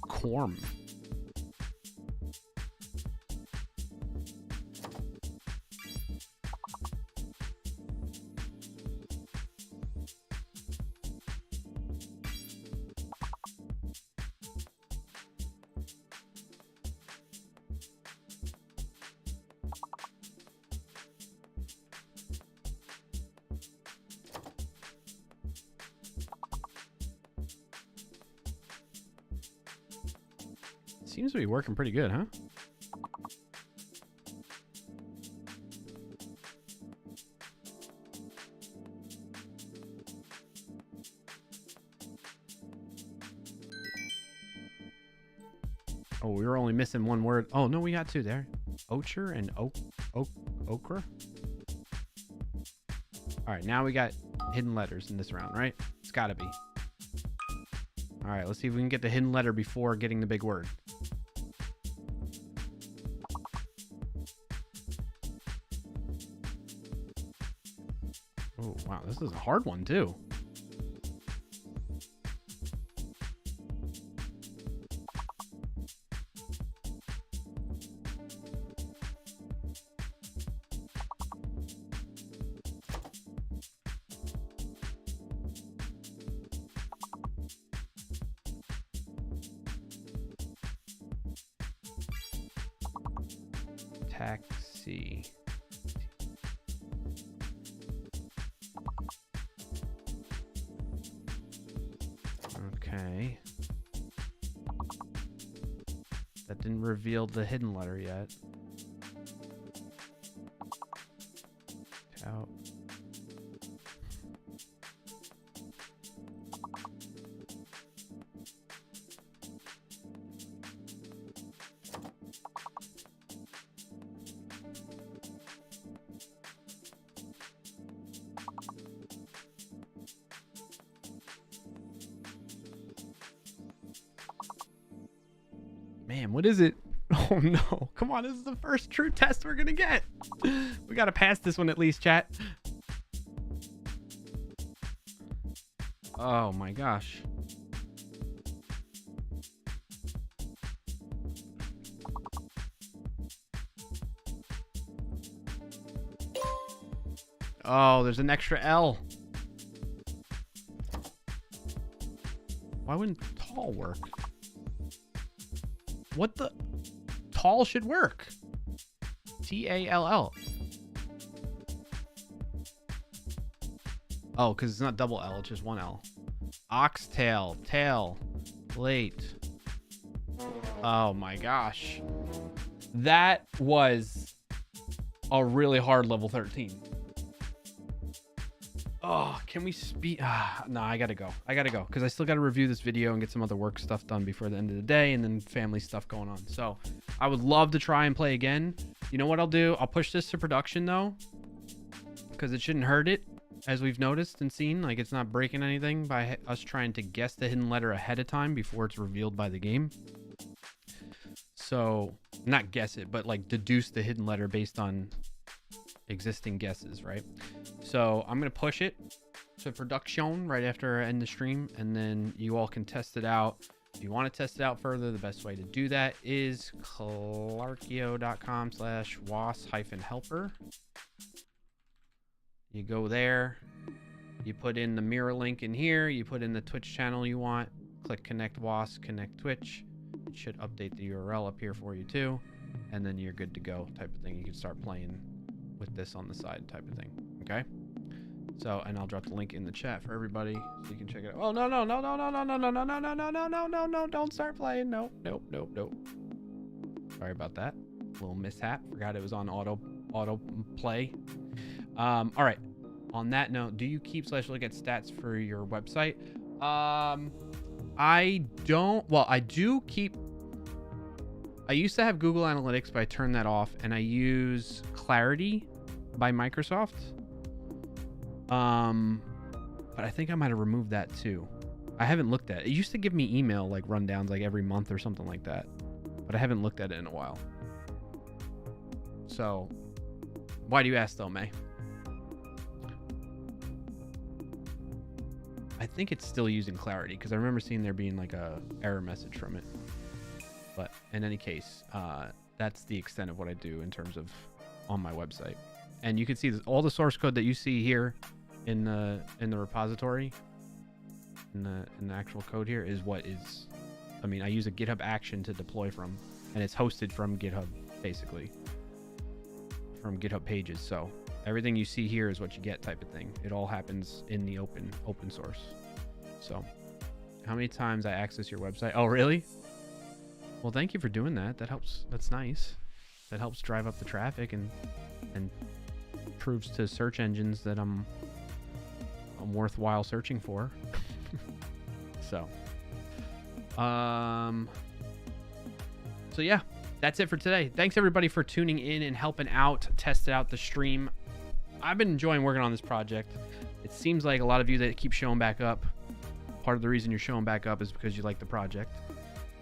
Quorum. Seems to be working pretty good, huh? Oh, we were only missing one word. Oh, no, we got two there. Ochre and okra. All right, now we got hidden letters in this round, right? It's got to be. All right, let's see if we can get the hidden letter before getting the big word. Oh, wow, this is a hard one, too. Taxi. Okay. That didn't reveal the hidden letter yet. Tout. Man, what is it? Oh no. Come on, this is the first true test we're gonna get. We gotta pass this one at least, chat. Oh my gosh. Oh, there's an extra L. Why wouldn't tall work? What the? Tall should work. Tall. Oh, because it's not double L, it's just one L. Oxtail, tail, plate. Oh my gosh. That was a really hard level 13. Oh, can we speed? No, I gotta go. Because I still gotta review this video and get some other work stuff done before the end of the day, and then family stuff going on. So I would love to try and play again. You know what I'll do? I'll push this to production though, because it shouldn't hurt it, as we've noticed and seen. Like, it's not breaking anything by us trying to guess the hidden letter ahead of time before it's revealed by the game. So, not guess it, but like deduce the hidden letter based on existing guesses, right? So I'm gonna push it to production right after I end the stream, and then you all can test it out. If you want to test it out further, the best way to do that is clarkio.com/was-helper. You go there, you put in the mirror link in here, you put in the Twitch channel you want, click connect was, connect Twitch. It should update the URL up here for you too, and then you're good to go type of thing. You can start playing with this on the side type of thing. Okay, so, and I'll drop the link in the chat for everybody so you can check it out. Oh no, don't start playing. Nope. Sorry about that, little mishap. Forgot it was on auto play. All right, on that note, do you keep / look at stats for your website? I don't. Well, I do keep. I used to have Google Analytics, but I turned that off, and I use Clarity by Microsoft. But I think I might have removed that too. I haven't looked at it. It used to give me email like rundowns like every month or something like that, but I haven't looked at it in a while. So why do you ask though, May? I think it's still using Clarity because I remember seeing there being like a error message from it. But in any case, that's the extent of what I do in terms of on my website. And you can see this, all the source code that you see here in the repository, in the actual code here, is what is. I mean, I use a GitHub action to deploy from, and it's hosted from GitHub, basically, from GitHub pages. So everything you see here is what you get, type of thing. It all happens in the open source. So, how many times I access your website? Oh, really? Well, thank you for doing that. That helps. That's nice. That helps drive up the traffic and proves to search engines that I'm worthwhile searching for. So yeah, that's it for today. Thanks everybody for tuning in and helping out, testing out the stream. I've been enjoying working on this project. It seems like a lot of you that keep showing back up, part of the reason you're showing back up is because you like the project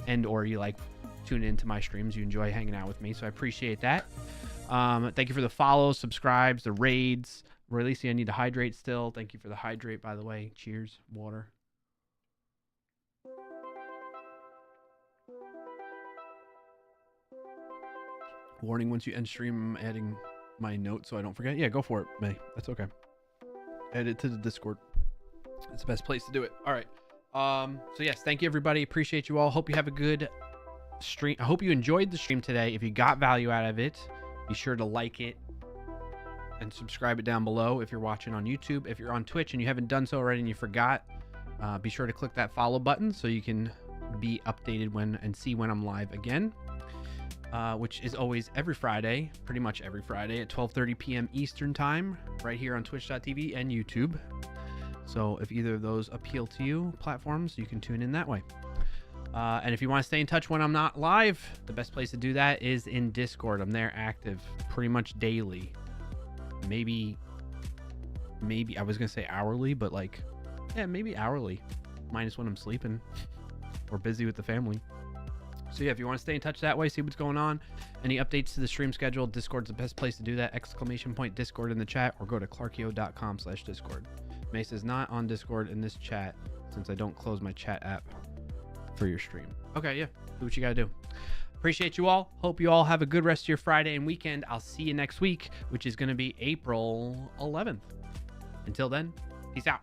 and or you like tuning into my streams. You enjoy hanging out with me, so I appreciate that. Thank you for the follows, subscribes, the raids. Releasing, I need to hydrate still. Thank you for the hydrate, by the way. Cheers, water. Warning, once you end stream, I'm adding my note so I don't forget. Yeah, go for it, May. That's okay. Add it to the Discord. It's the best place to do it. All right. So yes, thank you everybody. Appreciate you all. Hope you have a good stream. I hope you enjoyed the stream today. If you got value out of it, be sure to like it and subscribe it down below if you're watching on YouTube. If you're on Twitch and you haven't done so already and you forgot, be sure to click that follow button so you can be updated and see when I'm live again, which is always every Friday, pretty much every Friday at 12:30 p.m. Eastern time, right here on twitch.tv and YouTube. So if either of those appeal to you platforms, you can tune in that way. And if you want to stay in touch when I'm not live, the best place to do that is in Discord. I'm there active pretty much daily. Maybe I was gonna say hourly, but like, yeah, maybe hourly, minus when I'm sleeping or busy with the family. So yeah, if you want to stay in touch that way, see what's going on, any updates to the stream schedule, Discord's the best place to do that. !Discord in the chat, or go to clarkio.com/Discord. Mace is not on Discord in this chat since I don't close my chat app for your stream. Okay, yeah. Do what you gotta do. Appreciate you all. Hope you all have a good rest of your Friday and weekend. I'll see you next week, which is going to be April 11th. Until then, peace out.